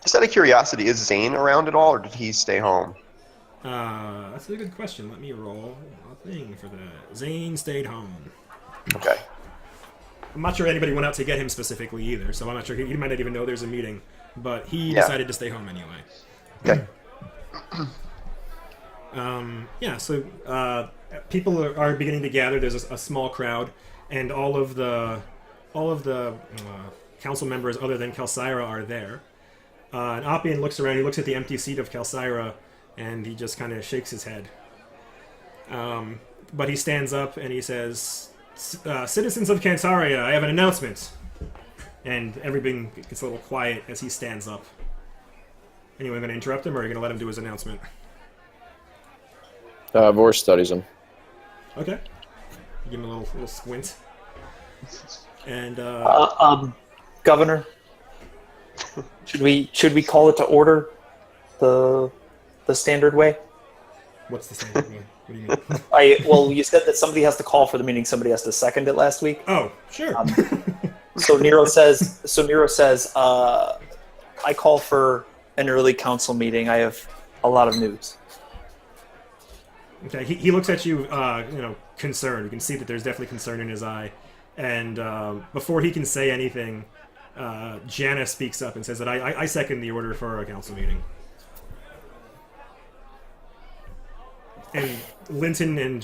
Speaker 4: Just out of curiosity, is Zane around at all, or did he stay home?
Speaker 1: That's a good question. Let me roll a thing for that. Zane stayed home.
Speaker 4: Okay.
Speaker 1: I'm not sure anybody went out to get him specifically either, so I'm not sure. He might not even know there's a meeting, but he decided to stay home anyway.
Speaker 4: Okay.
Speaker 1: So people are beginning to gather. There's a small crowd, and all of the council members other than Kalsyra are there. And Appian looks around. He looks at the empty seat of Kalsyra, and he just kind of shakes his head. But he stands up and he says, "Citizens of Cantaria, I have an announcement." And everything gets a little quiet as he stands up. Anyone going to interrupt him, or are you going to let him do his announcement?
Speaker 2: Vor studies him.
Speaker 1: Okay. Give him a little squint. And
Speaker 3: Governor, should we call it to order the standard way?
Speaker 1: What's the standard way? What do you mean?
Speaker 3: You said that somebody has to call for the meeting, somebody has to second it last week.
Speaker 1: Oh, sure.
Speaker 3: So Nero says, I call for an early council meeting. I have a lot of news.
Speaker 1: Okay, he looks at you, concerned. You can see that there's definitely concern in his eye. And before he can say anything, Jana speaks up and says that I second the order for a council meeting. And Linton and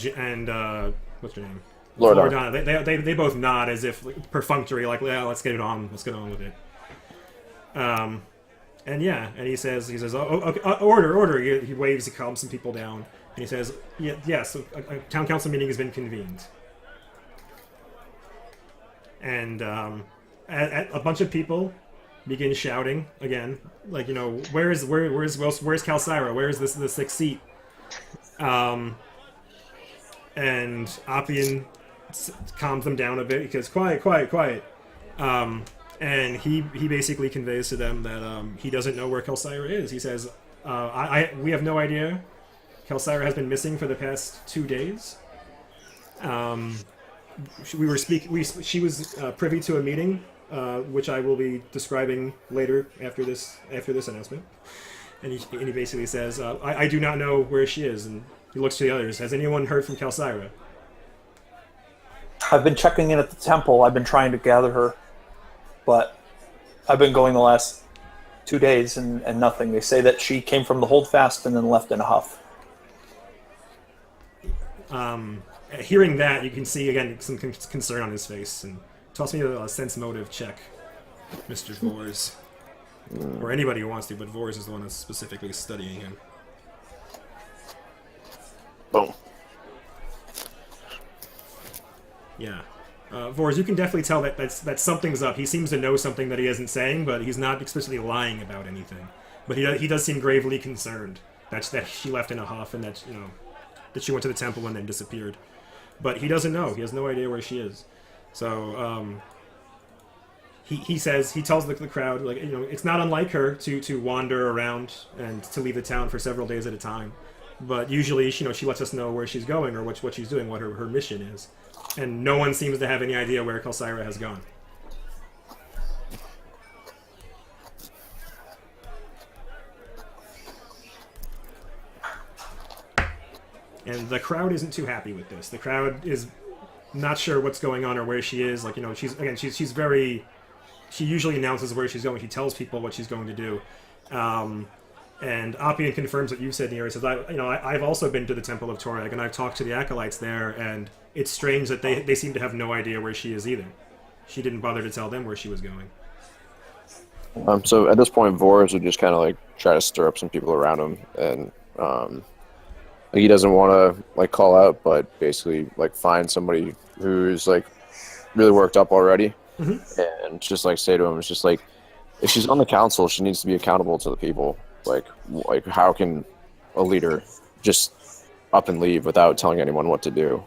Speaker 1: what's her name?
Speaker 2: Lordana.
Speaker 1: They both nod as if perfunctory, like, yeah, let's get on with it. And he says, order. He waves, he calms some people down, and he says, yes, a town council meeting has been convened. And a bunch of people begin shouting again, like, where's Kalsyra? Where is the sixth seat? And Appian calms them down a bit because quiet. And he basically conveys to them that he doesn't know where Kalsyra is. He says, we have no idea. Kalsyra has been missing for the past 2 days. She was privy to a meeting, which I will be describing later after this announcement. And he basically says, I do not know where she is. And he looks to the others. Has anyone heard from Kalsyra?
Speaker 3: I've been checking in at the temple. I've been trying to gather her. But I've been going the last 2 days and nothing. They say that she came from the holdfast and then left in a huff.
Speaker 1: Hearing that, you can see, again, some concern on his face. And toss me a sense motive check, Mr. Vors. Or anybody who wants to, but Vors is the one that's specifically studying him. Yeah. Vors, you can definitely tell that something's up. He seems to know something that he isn't saying, but he's not explicitly lying about anything. But he does seem gravely concerned that she left in a huff and that that she went to the temple and then disappeared. But he doesn't know. He has no idea where she is. So he tells the crowd, like, it's not unlike her to wander around and to leave the town for several days at a time. But usually, she lets us know where she's going or what she's doing, what her mission is. And no one seems to have any idea where Kelsira has gone. And the crowd isn't too happy with this. The crowd is not sure what's going on or where she is. Like, she's very... She usually announces where she's going. She tells people what she's going to do. And Appian confirms what you said, Nero. He says, I've also been to the Temple of Torag, and I've talked to the acolytes there, and it's strange that they seem to have no idea where she is either. She didn't bother to tell them where she was going.
Speaker 2: So at this point, Vors would just kind of like try to stir up some people around him, and he doesn't want to like call out, but basically like find somebody who's like really worked up already, and just like say to him, it's just like, if she's on the council, she needs to be accountable to the people. Like how can a leader just up and leave without telling anyone what to do?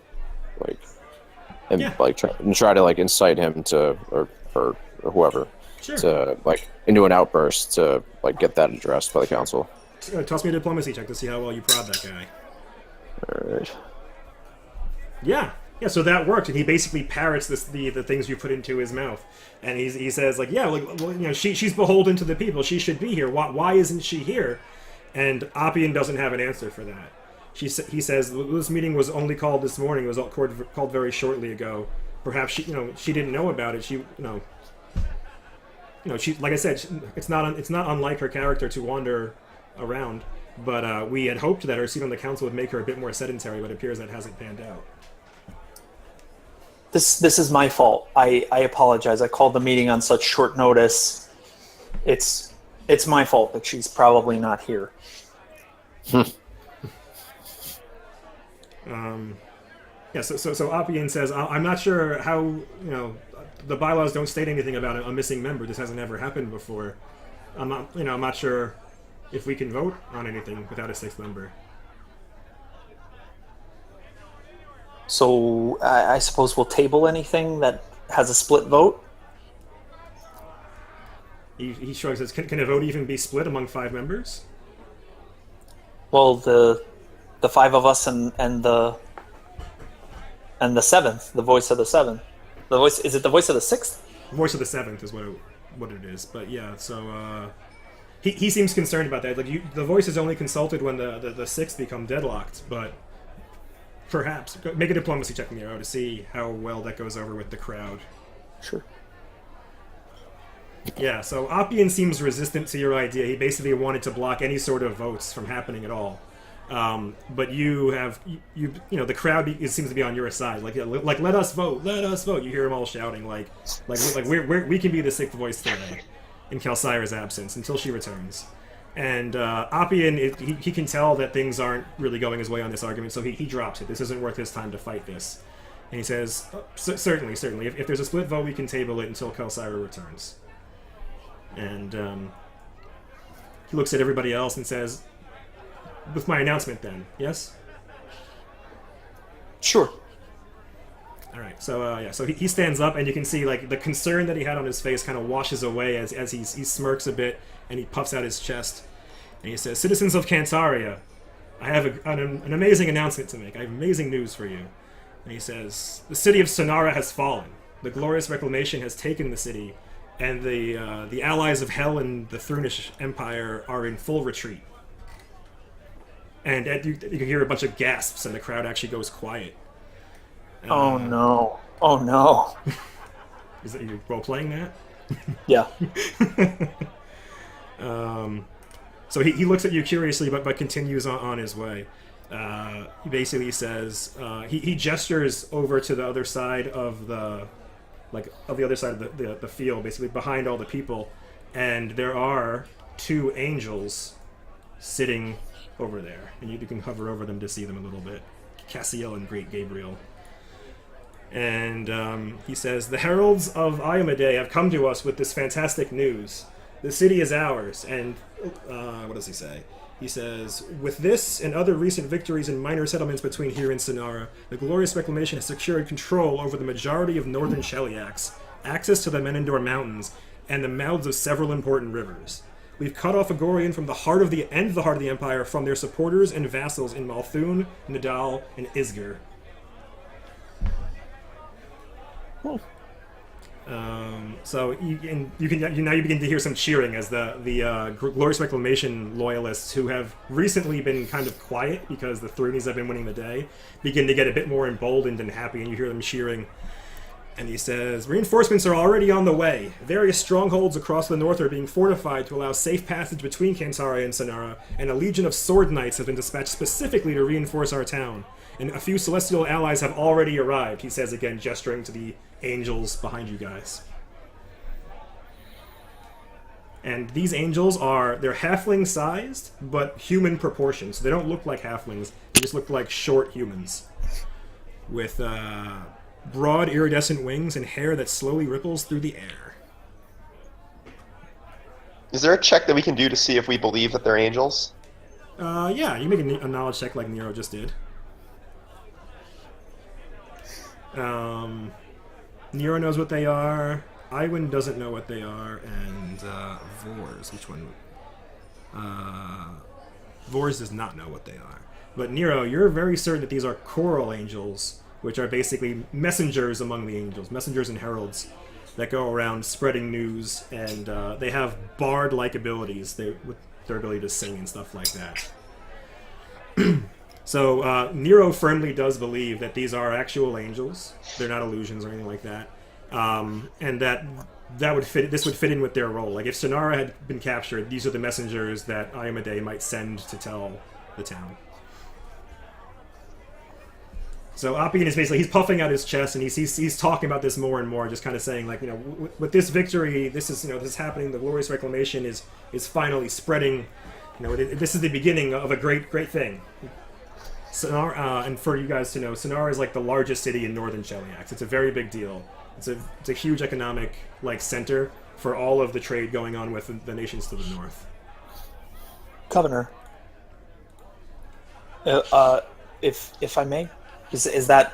Speaker 2: Try to like incite him to or her or whoever to like into an outburst to like get that addressed by the council.
Speaker 1: Toss me a diplomacy check to see how well you prod that guy.
Speaker 2: All right.
Speaker 1: Yeah, so that worked, and he basically parrots the things you put into his mouth, and he says like, she's beholden to the people. She should be here. Why isn't she here? And Appian doesn't have an answer for that. He says this meeting was only called this morning. It was called very shortly ago. Perhaps she didn't know about it. She like I said, it's not unlike her character to wander around. But we had hoped that her seat on the council would make her a bit more sedentary, but it appears that hasn't panned out.
Speaker 3: This is my fault. I apologize. I called the meeting on such short notice. It's my fault that she's probably not here.
Speaker 1: So Appian says, I'm not sure how, the bylaws don't state anything about a missing member. This hasn't ever happened before. I'm not sure if we can vote on anything without a sixth member.
Speaker 3: So I suppose we'll table anything that has a split vote?
Speaker 1: He shrugs and says, can a vote even be split among 5 members?
Speaker 3: Well, the 5 of us and the 7th, the voice of the 7th. Is it the voice of the 6th?
Speaker 1: Voice of the 7th is what it is. But yeah, so he seems concerned about that. Like the voice is only consulted when the 6th become deadlocked, but perhaps make a diplomacy check, Nero, to see how well that goes over with the crowd.
Speaker 3: Sure.
Speaker 1: Yeah, so Appian seems resistant to your idea. He basically wanted to block any sort of votes from happening at all. But the crowd seems to be on your side. Like let us vote, let us vote. You hear them all shouting like we can be the 6th voice today in Kelsira's absence until she returns. And Appian, he can tell that things aren't really going his way on this argument, so he drops it. This isn't worth his time to fight this. And he says, certainly. If there's a split vote, we can table it until Kelsira returns. And he looks at everybody else and says, with my announcement then, yes?
Speaker 3: Sure.
Speaker 1: All right, so he stands up, and you can see like the concern that he had on his face kind of washes away as he smirks a bit, and he puffs out his chest, and he says, "Citizens of Cantaria, I have an amazing announcement to make. I have amazing news for you." And he says, "The city of Sonara has fallen. The glorious reclamation has taken the city, and the allies of Hell and the Thrunish Empire are in full retreat." And you can hear a bunch of gasps, and the crowd actually goes quiet.
Speaker 3: Oh no! Oh no!
Speaker 1: Is that you role-playing that?
Speaker 3: Yeah.
Speaker 1: So he looks at you curiously, but continues on his way. He basically says he gestures over to the other side of the field, basically behind all the people, and there are 2 angels sitting over there, and you can hover over them to see them a little bit. Cassiel and Great Gabriel. And he says, "The heralds of Iomedae have come to us with this fantastic news. The city is ours." And what does he say? He says, "With this and other recent victories in minor settlements between here and Sonara, the Glorious Reclamation has secured control over the majority of northern Sheliax, access to the Menendor Mountains, and the mouths of several important rivers. We've cut off Agorian from the heart of the Empire from their supporters and vassals in Malthun, Nadal, and Isger." So you now you begin to hear some cheering as the Glorious Reclamation loyalists, who have recently been kind of quiet because the Thrunes have been winning the day, begin to get a bit more emboldened and happy, and you hear them cheering. And he says, "Reinforcements are already on the way. Various strongholds across the north are being fortified to allow safe passage between Kantara and Sonara, and a legion of sword knights has been dispatched specifically to reinforce our town. And a few celestial allies have already arrived," he says again, gesturing to the angels behind you guys. And these angels they're halfling-sized, but human proportions. So they don't look like halflings, they just look like short humans. With broad iridescent wings and hair that slowly ripples through the air.
Speaker 4: Is there a check that we can do to see if we believe that they're angels?
Speaker 1: Yeah, you make a knowledge check like Nero just did. Nero knows what they are. Iwin doesn't know what they are, and Vors, which one? Vors does not know what they are. But Nero, you're very certain that these are choral angels, which are basically messengers among the angels, messengers and heralds that go around spreading news, and they have bard-like abilities with their ability to sing and stuff like that. So Nero firmly does believe that these are actual angels; they're not illusions or anything like that, and this would fit in with their role. Like if Sonara had been captured, these are the messengers that Iomedae might send to tell the town. So Appian is basically, he's puffing out his chest, and he's talking about this more and more, just kind of saying, like, with this victory, this is happening. The Glorious Reclamation is finally spreading. This is the beginning of a great thing. Sonara, and for you guys to know, Sonara is like the largest city in northern Sheliax. It's a very big deal. It's a huge economic center for all of the trade going on with the nations to the north.
Speaker 3: Governor, if I may. Is that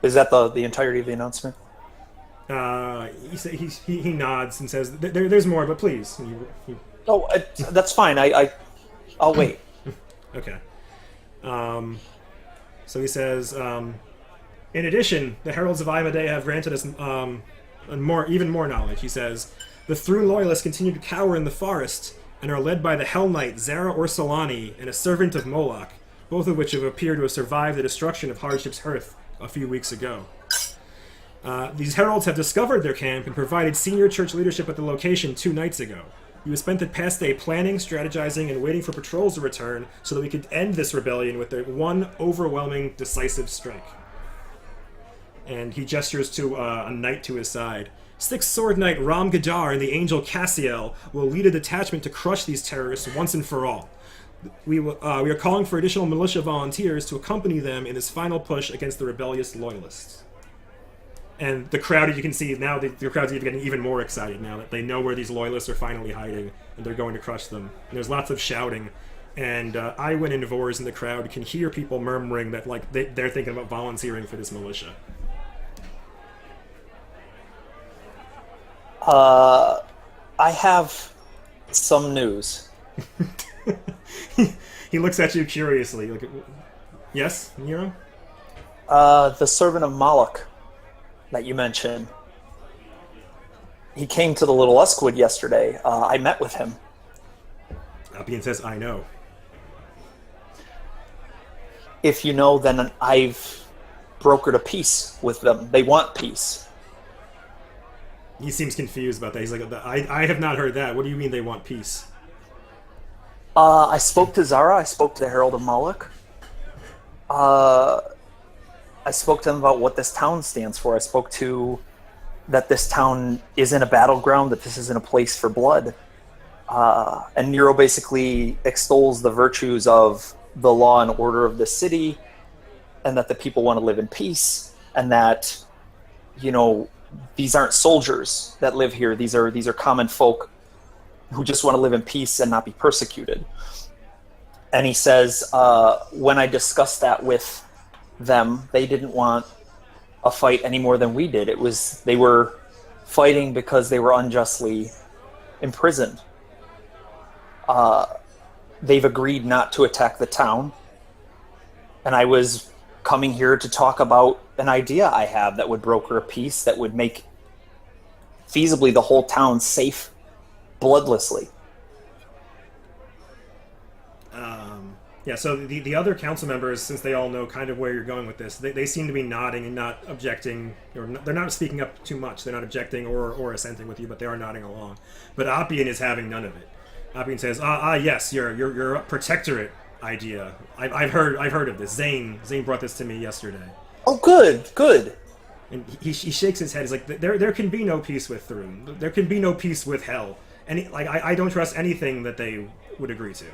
Speaker 3: the entirety of the announcement?
Speaker 1: He nods and says, "There's more, but please."
Speaker 3: Oh, that's fine. I'll wait.
Speaker 1: Okay. So he says, "In addition, the heralds of Iomedae have granted us even more knowledge." He says, "The Thrune loyalists continue to cower in the forest and are led by the Hell Knight Zara Orsolani and a servant of Moloch, both of which have appeared to have survived the destruction of Hardship's Hearth a few weeks ago. These heralds have discovered their camp and provided senior church leadership at the location 2 nights ago. You have spent the past day planning, strategizing, and waiting for patrols to return so that we could end this rebellion with one overwhelming, decisive strike." And he gestures to a knight to his side. "Sixth Sword Knight Ram Gadar and the angel Cassiel will lead a detachment to crush these terrorists once and for all. We are calling for additional militia volunteers to accompany them in this final push against the rebellious loyalists." And the crowd, you can see now, the crowd's getting even more excited now that they know where these loyalists are finally hiding, and they're going to crush them. And there's lots of shouting, and Iwin and Vors in the crowd can hear people murmuring that they're thinking about volunteering for this militia.
Speaker 3: I have some news.
Speaker 1: He looks at you curiously. Yes, Nero?
Speaker 3: The servant of Moloch that you mentioned. He came to the Little Uskwood yesterday. I met with him.
Speaker 1: Appian says, "I know."
Speaker 3: If you know, then I've brokered a peace with them. They want peace.
Speaker 1: He seems confused about that. He's like, I have not heard that. What do you mean they want peace?
Speaker 3: I spoke to Zara. I spoke to the Herald of Moloch. I spoke to them about what this town stands for. I spoke to that this town isn't a battleground, that this isn't a place for blood. And Nero basically extols the virtues of the law and order of the city, and that the people want to live in peace, and that these aren't soldiers that live here. These are common folk who just want to live in peace and not be persecuted. And he says, when I discussed that with them, they didn't want a fight any more than we did. They were fighting because they were unjustly imprisoned. They've agreed not to attack the town. And I was coming here to talk about an idea I have that would broker a peace that would make feasibly the whole town safe bloodlessly.
Speaker 1: Yeah, so the other council members, since they all know kind of where you're going with this, they seem to be nodding and not objecting, or they're not speaking up too much. They're not objecting or assenting with you, but they are nodding along. But Appian is having none of it. Appian says, yes, your protectorate idea. I've heard of this. Zane brought this to me yesterday.
Speaker 3: Oh, good.
Speaker 1: And he shakes his head. He's like, there can be no peace with Thrune. There can be no peace with Hell. And I don't trust anything that they would agree to.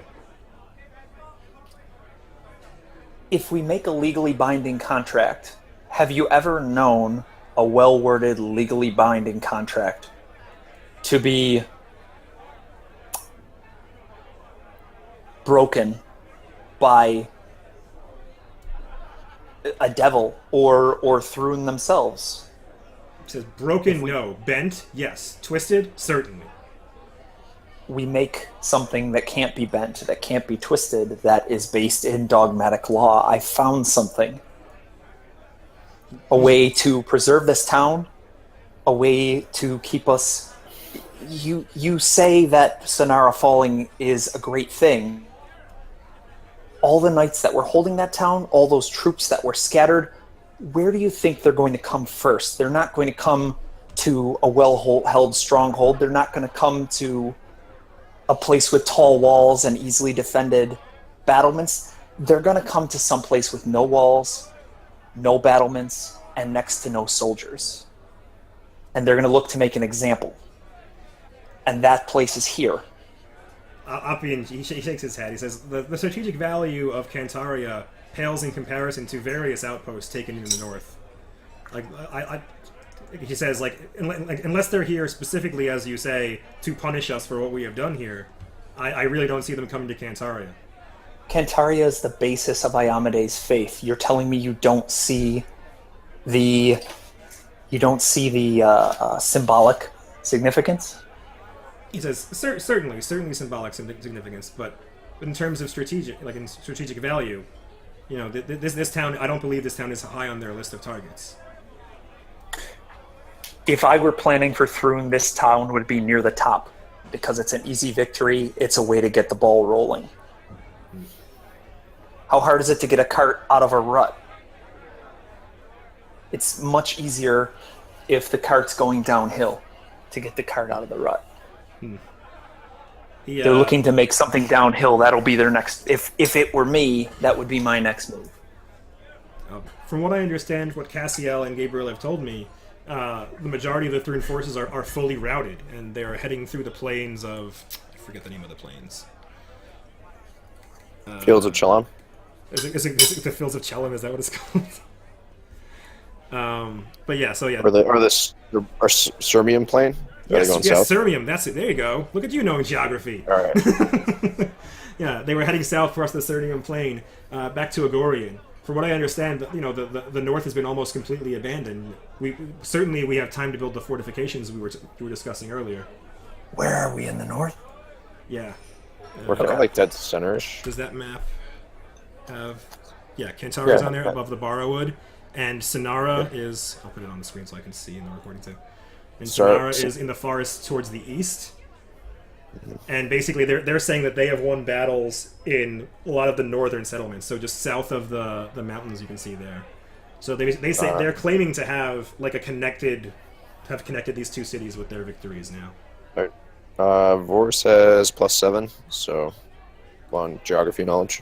Speaker 3: If we make a legally binding contract, have you ever known a well-worded, legally binding contract to be broken by a devil or Thrune themselves?
Speaker 1: It says broken, no. Bent, yes. Twisted, certainly.
Speaker 3: We make something that can't be bent, that can't be twisted, that is based in dogmatic law. I found something. A way to preserve this town, a way to keep us... You say that Sonara falling is a great thing. All the knights that were holding that town, all those troops that were scattered, where do you think they're going to come first? They're not going to come to a well-held stronghold. They're not going to come to a place with tall walls and easily defended battlements. They're going to come to some place with no walls, no battlements, and next to no soldiers. And they're going to look to make an example. And that place is here.
Speaker 1: Appian, he shakes his head. He says, the strategic value of Cantaria pales in comparison to various outposts taken in the north. He says, unless they're here specifically, as you say, to punish us for what we have done here, I really don't see them coming to Cantaria.
Speaker 3: Cantaria is the basis of Iomede's faith. You're telling me you don't see the symbolic significance?
Speaker 1: He says, certainly symbolic significance, but in terms of strategic value, this town, I don't believe this town is high on their list of targets.
Speaker 3: If I were planning for Thrune, this town would be near the top because it's an easy victory. It's a way to get the ball rolling. How hard is it to get a cart out of a rut? It's much easier if the cart's going downhill to get the cart out of the rut.
Speaker 1: Yeah.
Speaker 3: They're looking to make something downhill. That'll be their next... If it were me, that would be my next move.
Speaker 1: From what I understand, what Cassiel and Gabriel have told me, the majority of the Thrune forces are fully routed, and they're heading through the plains of... I forget the name of the plains.
Speaker 2: Fields of Chelam?
Speaker 1: Is it the Fields of Chelam? Is that what it's called? But yeah, so yeah.
Speaker 2: Or Sirmium plain?
Speaker 1: Yes,
Speaker 2: going south?
Speaker 1: Sirmium, that's it. There you go. Look at you knowing geography.
Speaker 2: All right.
Speaker 1: Yeah, they were heading south across the Sirmium plain, back to Agorian. From what I understand, the north has been almost completely abandoned. We have time to build the fortifications we were discussing earlier.
Speaker 3: Where are we in the north?
Speaker 1: Yeah.
Speaker 2: We're kind of like dead center-ish.
Speaker 1: Does that map have... Yeah, Kantara's on there above the Barrowwood, and Sonara is... I'll put it on the screen so I can see in the recording too. And Sonara is in the forest towards the east. And basically, they're saying that they have won battles in a lot of the northern settlements, so just south of the mountains you can see there. So they say they're claiming to have connected these two cities with their victories now.
Speaker 2: All right. Vor says +7, so on geography knowledge.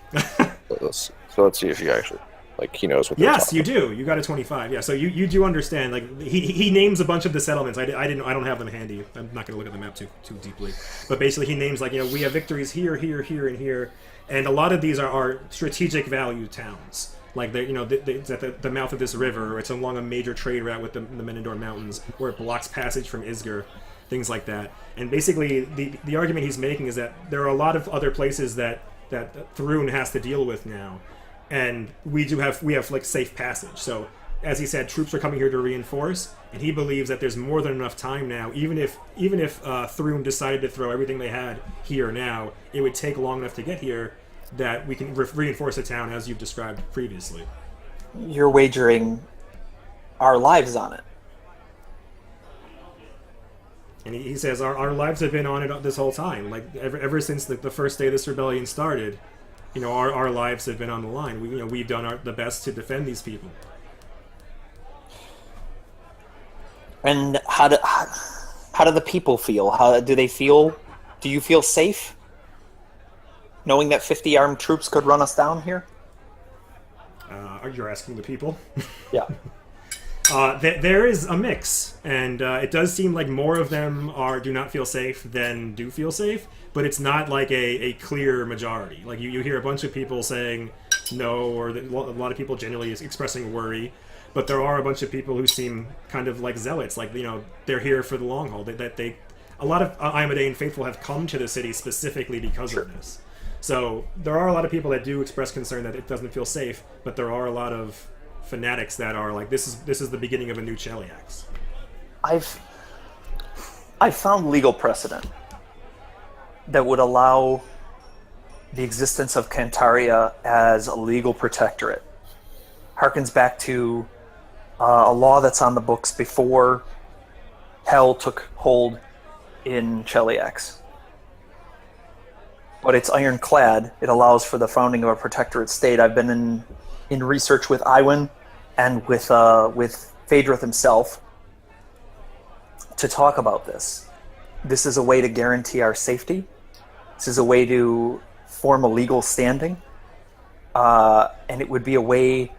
Speaker 2: So let's see if you actually. Like he knows what. They're
Speaker 1: Yes,
Speaker 2: talking
Speaker 1: you
Speaker 2: about.
Speaker 1: do. You got a 25. Yeah, so you do understand. Like he names a bunch of the settlements. I don't have them handy. I'm not going to look at the map too deeply. But basically, he names like we have victories here, here, here, and here, and a lot of these are strategic value towns. Like they it's at the mouth of this river, or it's along a major trade route with the Menendor Mountains, where it blocks passage from Isger, things like that. And basically, the argument he's making is that there are a lot of other places that Thrune has to deal with now. And we have like safe passage. So, as he said, troops are coming here to reinforce, and he believes that there's more than enough time now. Even if Thrune decided to throw everything they had here now, it would take long enough to get here that we can reinforce the town as you've described previously.
Speaker 3: You're wagering our lives on it.
Speaker 1: And he says our lives have been on it this whole time. Like ever since the first day this rebellion started. Our lives have been on the line. We've done the best to defend these people.
Speaker 3: And how do the people feel? How do they feel? Do you feel safe, knowing that 50 armed troops could run us down here?
Speaker 1: You're asking the people?
Speaker 3: Yeah.
Speaker 1: There is a mix, and it does seem like more of them do not feel safe than do feel safe, but it's not like a clear majority. Like you hear a bunch of people saying no, or a lot of people generally expressing worry, but there are a bunch of people who seem kind of like zealots, like they're here for the long haul. A lot of Iomedaean faithful have come to the city specifically because of this. So there are a lot of people that do express concern that it doesn't feel safe, but there are a lot of fanatics that are like, this is the beginning of a new Cheliax.
Speaker 3: I've found legal precedent that would allow the existence of Cantaria as a legal protectorate. Harkens back to a law that's on the books before Hell took hold in Cheliax. But it's ironclad. It allows for the founding of a protectorate state. I've been in research with Iwin and with Phaedrith himself to talk about this. This is a way to guarantee our safety. This is a way to form a legal standing. And it would be a way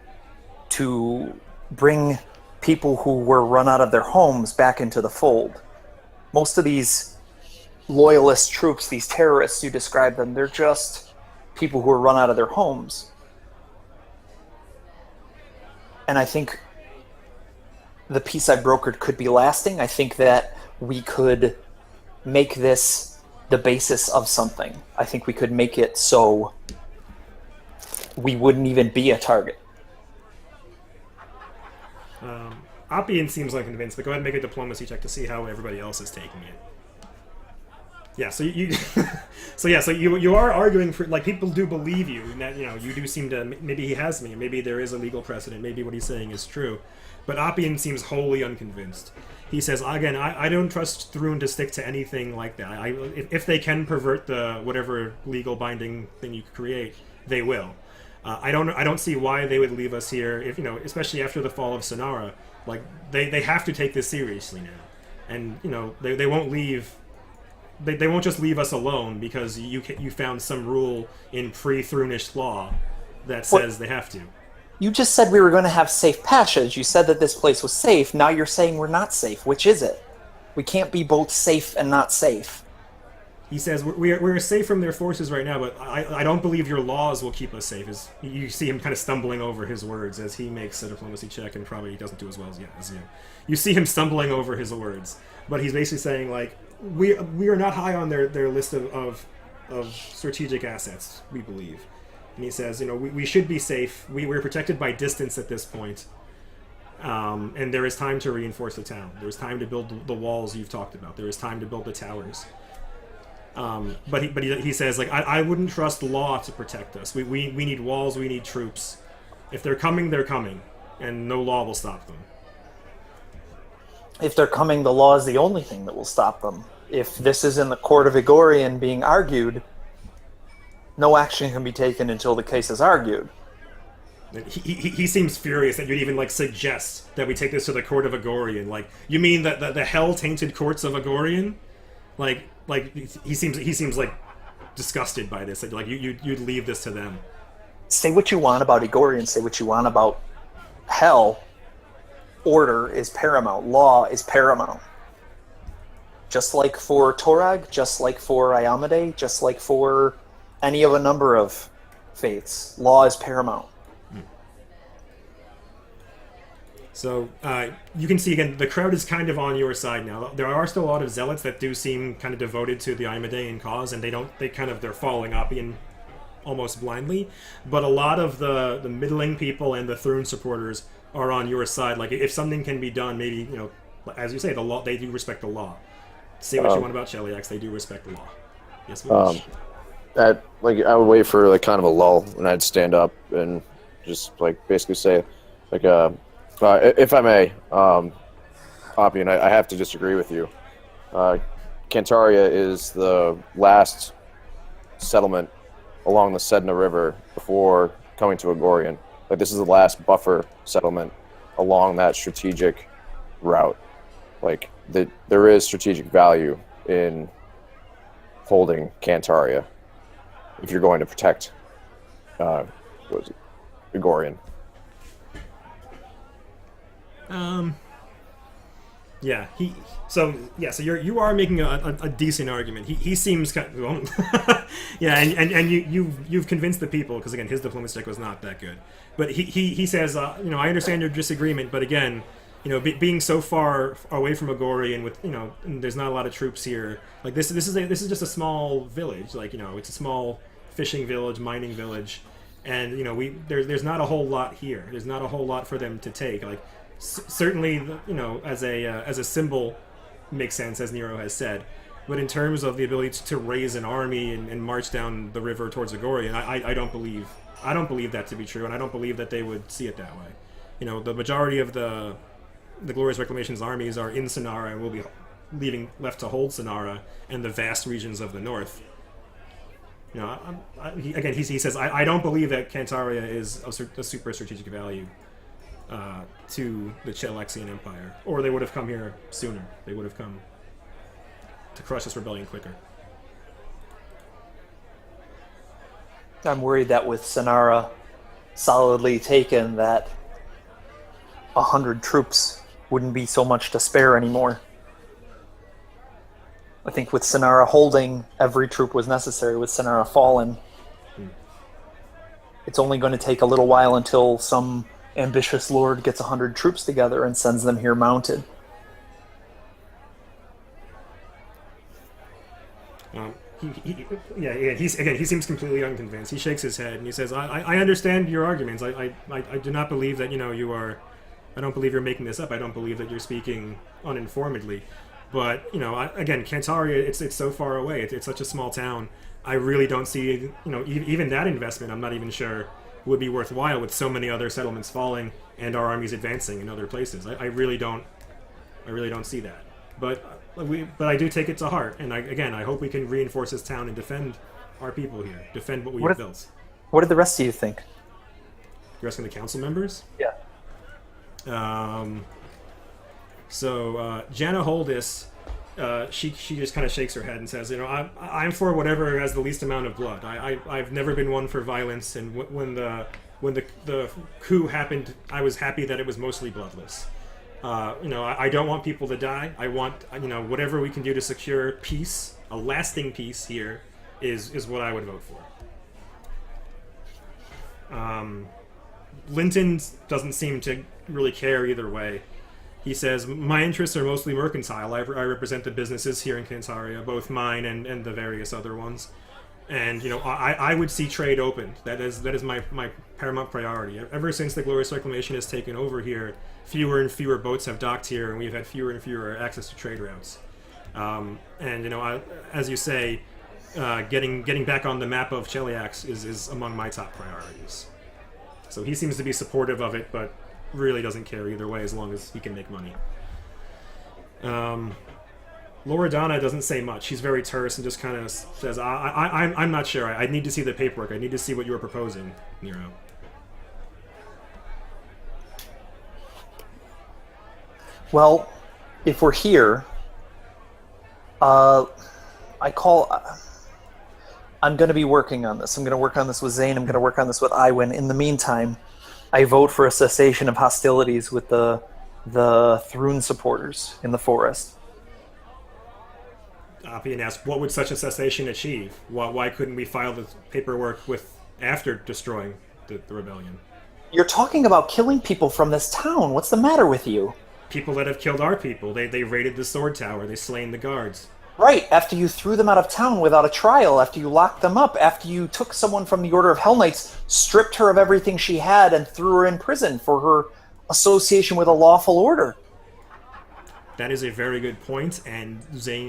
Speaker 3: to bring people who were run out of their homes back into the fold. Most of these loyalist troops, these terrorists, you describe them, they're just people who are run out of their homes. And I think the peace I've brokered could be lasting. I think that we could make this the basis of something. I think we could make it so we wouldn't even be a target.
Speaker 1: Oppian seems unconvinced, but go ahead and make a diplomacy check to see how everybody else is taking it. Yeah, so you you are arguing for, like, people do believe you, and that you do seem to, maybe he has me, maybe there is a legal precedent, maybe what he's saying is true, but Oppian seems wholly unconvinced. He says, again, I don't trust Thrune to stick to anything like that. If they can pervert the whatever legal binding thing you create, they will. I don't see why they would leave us here, if especially after the fall of Sonara. Like, they have to take this seriously now, and they won't leave. They won't just leave us alone because you found some rule in pre-Thrunish law that says they have to.
Speaker 3: You just said we were going to have safe passage. You said that this place was safe. Now you're saying we're not safe. Which is it? We can't be both safe and not safe.
Speaker 1: He says we're safe from their forces right now, but I don't believe your laws will keep us safe. You see him kind of stumbling over his words as he makes a diplomacy check, and probably he doesn't do as well as you. You see him stumbling over his words, but he's basically saying, like, we are not high on their list of strategic assets, we believe. And he says, we should be safe. We're protected by distance at this point. And there is time to reinforce the town. There is time to build the walls you've talked about. There is time to build the towers. But he says, like, I wouldn't trust law to protect us. We need walls, we need troops. If they're coming, they're coming. And no law will stop them.
Speaker 3: If they're coming, the law is the only thing that will stop them. If this is in the court of Igorian being argued, no action can be taken until the case is argued.
Speaker 1: He seems furious that you'd even, like, suggest that we take this to the court of Igorian. Like, you mean that the hell-tainted courts of Igorian? Like he seems like disgusted by this. Like you'd leave this to them.
Speaker 3: say what you want about Igorian, say what you want about Hell, order is paramount. Law is paramount. Just like for Torag, just like for Iamade, just like for any of a number of faiths, law is paramount.
Speaker 1: So you can see again, the crowd is kind of on your side now. There are still a lot of zealots that do seem kind of devoted to the Iamadean cause, and they're following Oppian almost blindly. But a lot of the middling people and the Thrune supporters are on your side. Like if something can be done, maybe as you say, the law, they do respect the law. Say what you want about Cheliax, they do respect the law. Yes, Mitch?
Speaker 2: I would wait for like kind of a lull, and I'd stand up and just like basically say, like, if I may, Oppian, I have to disagree with you. Cantaria is the last settlement along the Sedna River before coming to Agorian. Like this is the last buffer settlement along that strategic route. Like there is strategic value in holding Cantaria if you're going to protect Agorian.
Speaker 1: So you are making a decent argument. He seems kind of, yeah, and you've convinced the people, because again his diplomacy check was not that good. But he says I understand your disagreement, but again being so far away from Agori and with and there's not a lot of troops here, like this is just a small village, like it's a small fishing village, mining village, and there's not a whole lot here. There's not a whole lot for them to take. Like certainly as a symbol makes sense, as Nero has said, but in terms of the ability to raise an army and march down the river towards Agorian, I don't believe that to be true, and I don't believe that they would see it that way. The majority of the Glorious Reclamation's armies are in Sonara and will be left to hold Sonara and the vast regions of the north. He says, I don't believe that Cantaria is a super strategic value to the Chelexian Empire, or they would have come here sooner. They would have come to crush this rebellion quicker.
Speaker 3: I'm worried that with Sonara solidly taken, that 100 troops wouldn't be so much to spare anymore. I think with Sonara holding, every troop was necessary. With Sonara fallen, it's only going to take a little while until some ambitious lord gets 100 troops together and sends them here mounted.
Speaker 1: He seems completely unconvinced. He shakes his head and he says, I understand your arguments. I do not believe that you are. I don't believe you're making this up. I don't believe that you're speaking uninformedly. But again, Cantaria, it's so far away. It's such a small town. I really don't see even that investment. I'm not even sure would be worthwhile with so many other settlements falling and our armies advancing in other places. I really don't see that. But I do take it to heart, and I hope we can reinforce this town and defend our people here, defend what we have built.
Speaker 3: What did the rest of you think?
Speaker 1: The rest of the council members?
Speaker 3: Yeah.
Speaker 1: So Janna Holdis, she just kind of shakes her head and says, I'm for whatever has the least amount of blood. I've never been one for violence, and when the coup happened, I was happy that it was mostly bloodless. I don't want people to die. I want whatever we can do to secure peace, a lasting peace here, is what I would vote for. Linton doesn't seem to really care either way. He says, my interests are mostly mercantile. I represent the businesses here in Cantaria, both mine and the various other ones. And, I would see trade opened. That is my paramount priority. Ever since the Glorious Reclamation has taken over here, fewer and fewer boats have docked here, and we've had fewer and fewer access to trade routes. As you say, getting back on the map of Cheliax is among my top priorities. So he seems to be supportive of it, but really doesn't care either way as long as he can make money. Loredana doesn't say much. She's very terse and just kind of says, I'm not sure. I need to see the paperwork. I need to see what you were proposing, Nero.
Speaker 3: Well, if we're here, I'm going to be working on this. I'm going to work on this with Zane. I'm going to work on this with Iwin. In the meantime, I vote for a cessation of hostilities with the Thrune supporters in the forest.
Speaker 1: Appian asked, what would such a cessation achieve? Why couldn't we file the paperwork after destroying the rebellion?
Speaker 3: You're talking about killing people from this town. What's the matter with you?
Speaker 1: People that have killed our people. They raided the sword tower. They slain the guards.
Speaker 3: Right, after you threw them out of town without a trial, after you locked them up, after you took someone from the Order of Hell Knights, stripped her of everything she had, and threw her in prison for her association with a lawful order.
Speaker 1: That is a very good point, and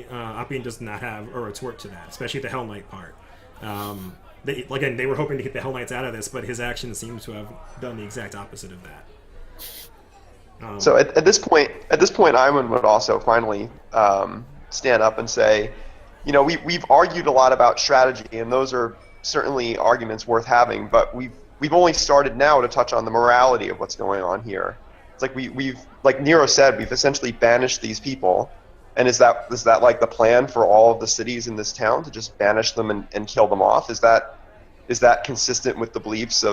Speaker 1: Appian does not have a retort to that, especially the Hell Knight part. They were hoping to get the Hell Knights out of this, but his actions seem to have done the exact opposite of that.
Speaker 4: So at this point, Iwan would also finally stand up and say, we've argued a lot about strategy, and those are certainly arguments worth having, but we've only started now to touch on the morality of what's going on here. It's like we've like Nero said, we've essentially banished these people, and is that like the plan for all of the cities in this town, to just banish them and kill them off? Is that consistent with the beliefs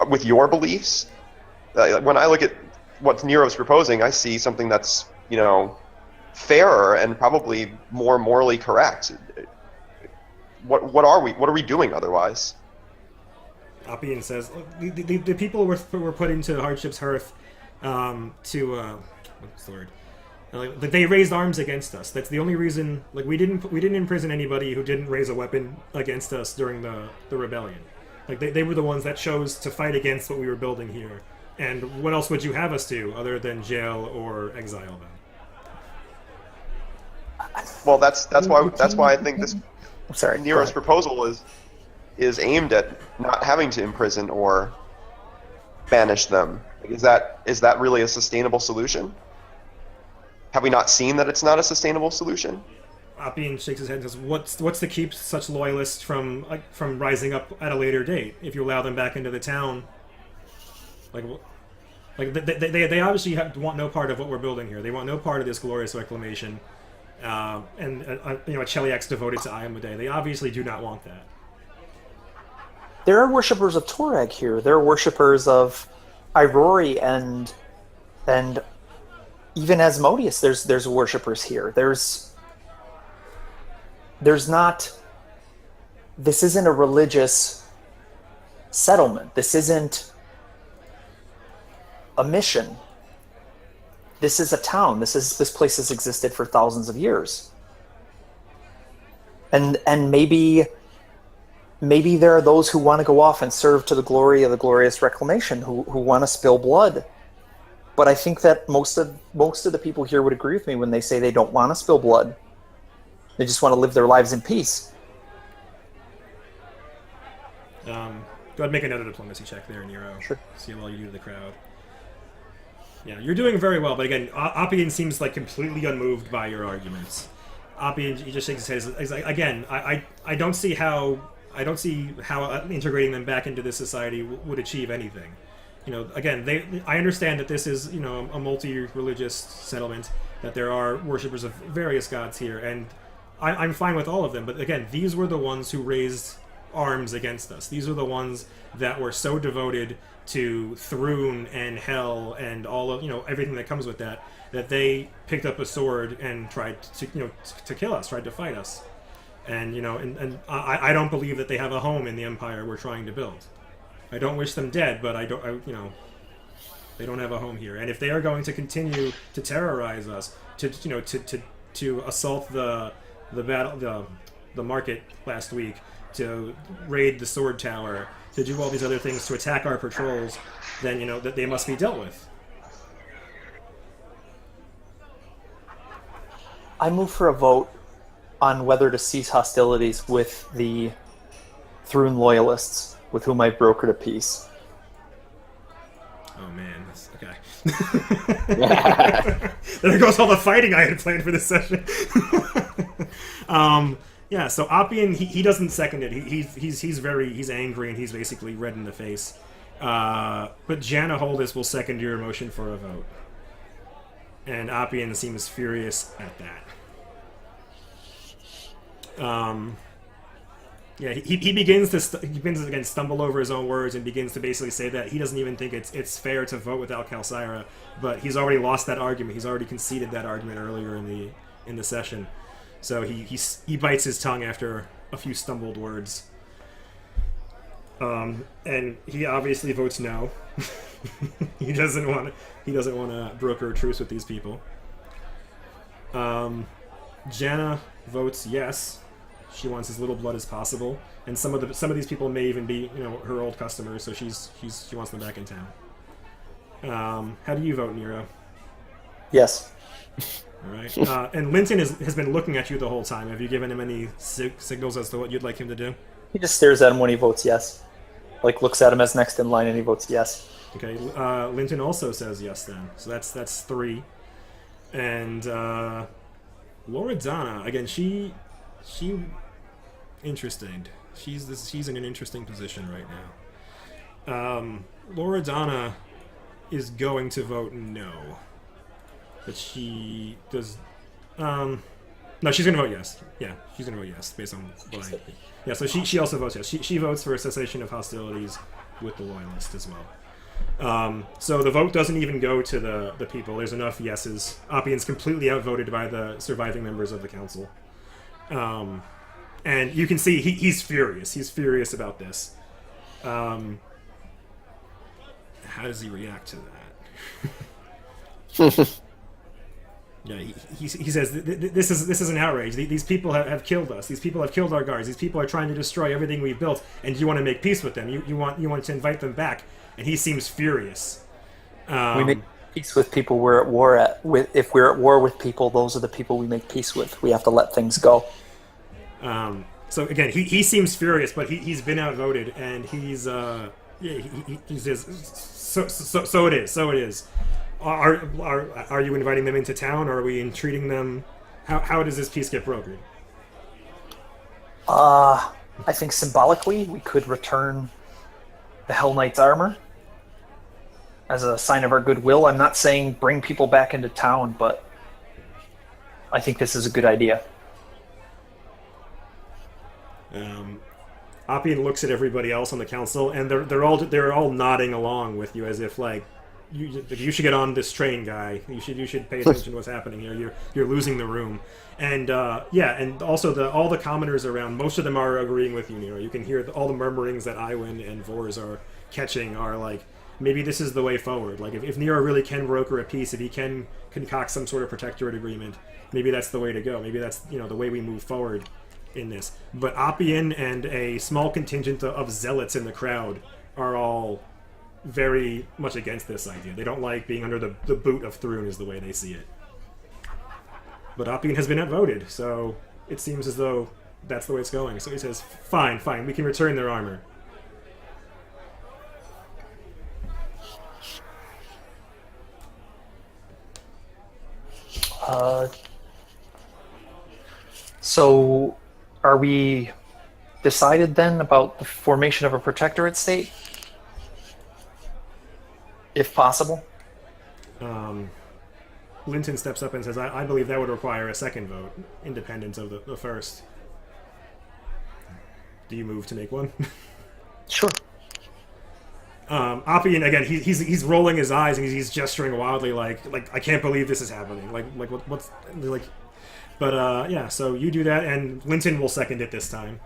Speaker 4: with your beliefs? When I look at what Nero's proposing, I see something that's fairer and probably more morally correct. What are we doing otherwise?
Speaker 1: Appian says, the people were put into Hardship's Hearth what's the word? They raised arms against us. That's the only reason. Like we didn't imprison anybody who didn't raise a weapon against us during the rebellion. Like they were the ones that chose to fight against what we were building here. And what else would you have us do other than jail or exile them?
Speaker 4: Well, that's why I think this Nero's proposal is aimed at not having to imprison or banish them. Is that really a sustainable solution? Have we not seen that it's not a sustainable solution?
Speaker 1: Appian shakes his head and says, "What's to keep such loyalists from rising up at a later date? If you allow them back into the town, they obviously want no part of what we're building here. They want no part of this glorious reclamation, a Cheliax devoted to Iamade. They obviously do not want that."
Speaker 3: There are worshippers of Torag here. There are worshippers of Irori and even Asmodeus. There's worshippers here. There's not. This isn't a religious settlement. This isn't a mission. This is a town. This place has existed for thousands of years. And maybe there are those who want to go off and serve to the glory of the glorious reclamation, who want to spill blood. But I think that most of the people here would agree with me when they say they don't want to spill blood. They just want to live their lives in peace.
Speaker 1: Go ahead and make another diplomacy check there, Nero.
Speaker 3: Sure. See
Speaker 1: how well you do to the crowd. Yeah, you're doing very well, but again, Appian seems like completely unmoved by your arguments. Appian, he just shakes his head. He's like, again, I don't see how integrating them back into this society would achieve anything. Again, I understand that this is, a multi-religious settlement, that there are worshippers of various gods here, and I'm fine with all of them. But again, these were the ones who raised arms against us. These are the ones that were so devoted to Thrune and Hell and all of everything that comes with that they picked up a sword and tried to kill us, tried to fight us, and I don't believe that they have a home in the empire we're trying to build. I don't wish them dead, but they don't have a home here. And if they are going to continue to terrorize us, to assault the market last week, to raid the sword tower, to do all these other things, to attack our patrols, then that they must be dealt with.
Speaker 3: I move for a vote on whether to cease hostilities with the Thrune loyalists with whom I brokered a peace.
Speaker 1: Oh man, that's okay. There goes all the fighting I had planned for this session. Yeah, so Appian, he doesn't second it. He's angry and he's basically red in the face. But Janna Holdis will second your motion for a vote. And Appian seems furious at that. Yeah, he begins to again stumble over his own words and begins to basically say that he doesn't even think it's fair to vote without Calcyra, but he's already lost that argument. He's already conceded that argument earlier in the session, so he bites his tongue after a few stumbled words, and he obviously votes no. he doesn't want to broker a truce with these people. Janna votes yes. She wants as little blood as possible, and some of these people may even be, her old customers. So she wants them back in town. How do you vote, Nero?
Speaker 3: Yes.
Speaker 1: All right. And Linton has been looking at you the whole time. Have you given him any signals as to what you'd like him to do?
Speaker 3: He just stares at him when he votes yes. Like looks at him as next in line and he votes yes.
Speaker 1: Okay. Linton also says yes then. So that's 3. And Loredana again. She interesting. She's in an interesting position right now. Loredana is going to vote no, but she does. No, she's going to vote yes. Yeah, she's going to vote yes based on what I. Yeah, so she also votes yes. She votes for a cessation of hostilities with the loyalists as well. So the vote doesn't even go to the people. There's enough yeses. Oppian's completely outvoted by the surviving members of the council. And you can see he's furious. He's furious about this. How does he react to that? Yeah, he says this is an outrage. These people have killed us. These people have killed our guards. These people are trying to destroy everything we've built, and you want to make peace with them. You want to invite them back, and he seems furious.
Speaker 3: We make peace with people we're at war with. If we're at war with people, those are the people we make peace with. We have to let things go.
Speaker 1: So again, he seems furious, but he's been outvoted, and he's he says so it is. Are you inviting them into town, or are we entreating them? How does this peace get brokered?
Speaker 3: I think symbolically we could return the Hell Knight's armor as a sign of our goodwill. I'm not saying bring people back into town, but I think this is a good idea.
Speaker 1: Oppian looks at everybody else on the council, and they're all nodding along with you as if like you should get on this train, guy. You should pay attention to what's happening here. You're losing the room, and and also all the commoners around. Most of them are agreeing with you, Nero. You can hear all the murmurings that Iwin and Vors are catching are like, maybe this is the way forward. Like if Nero really can broker a peace, if he can concoct some sort of protectorate agreement, maybe that's the way to go. Maybe that's the way we move forward in this. But Oppian and a small contingent of zealots in the crowd are all very much against this idea. They don't like being under the boot of Thrune, is the way they see it. But Oppian has been outvoted, so it seems as though that's the way it's going. So he says, fine, we can return their armor.
Speaker 3: So are we decided then about the formation of a protectorate state? If possible?
Speaker 1: Linton steps up and says, I believe that would require a second vote, independent of the first. Do you move to make one?
Speaker 3: Sure.
Speaker 1: Oppian, again, he's rolling his eyes and he's gesturing wildly like I can't believe this is happening. What's like... But, yeah, so you do that, and Linton will second it this time.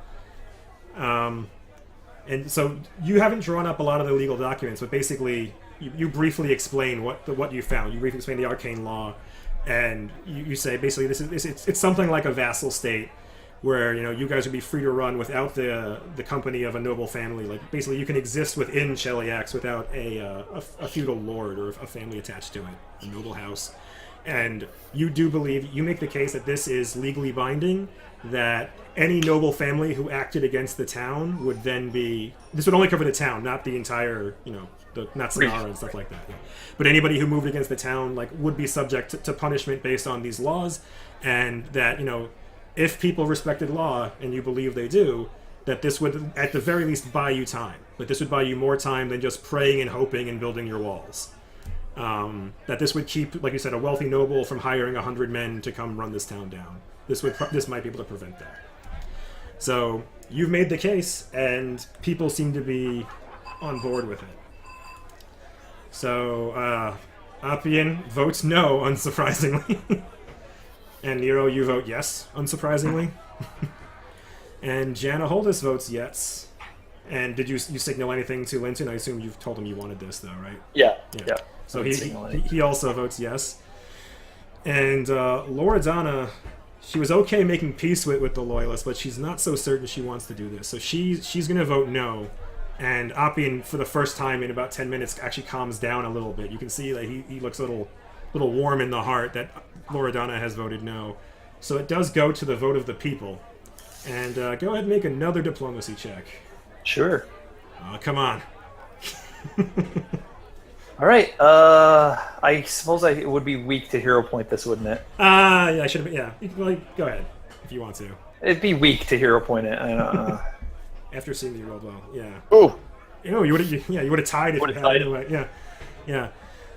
Speaker 1: And so you haven't drawn up a lot of the legal documents, but basically you briefly explain what you found. You briefly explain the arcane law, and you say basically it's something like a vassal state where you guys would be free to run without the company of a noble family. Like basically you can exist within Cheliax without a feudal lord or a family attached to it, a noble house. And you do believe, you make the case that this is legally binding, that any noble family who acted against the town would then be... This would only cover the town, not the entire, not Sonara and stuff like that. Yeah. But anybody who moved against the town would be subject to punishment based on these laws, and that, if people respected law, and you believe they do, that this would, at the very least, buy you time. Like, this would buy you more time than just praying and hoping and building your walls. That this would keep, like you said, a wealthy noble from hiring 100 men to come run this town down. This might be able to prevent that. So you've made the case, and people seem to be on board with it. So Appian votes no, unsurprisingly. And Nero, you vote yes, unsurprisingly. And Jana Holdus votes yes. And did you signal anything to Linton? I assume you've told him you wanted this, though, right?
Speaker 3: Yeah.
Speaker 1: So he also votes yes. And Loredana, she was okay making peace with the Loyalists, but she's not so certain she wants to do this. So she's going to vote no. And Appian, for the first time in about 10 minutes, actually calms down a little bit. You can see that he looks a little warm in the heart that Loredana has voted no. So it does go to the vote of the people. And go ahead and make another diplomacy check.
Speaker 3: Sure.
Speaker 1: Come on.
Speaker 3: All right. I suppose it would be weak to hero point this, wouldn't it?
Speaker 1: Yeah, I should have. Yeah, go ahead if you want to.
Speaker 3: It'd be weak to hero point it.
Speaker 1: After seeing that you rolled well, yeah.
Speaker 2: Ooh.
Speaker 1: You would have tied if you had
Speaker 3: tied it.
Speaker 1: anyway. Yeah.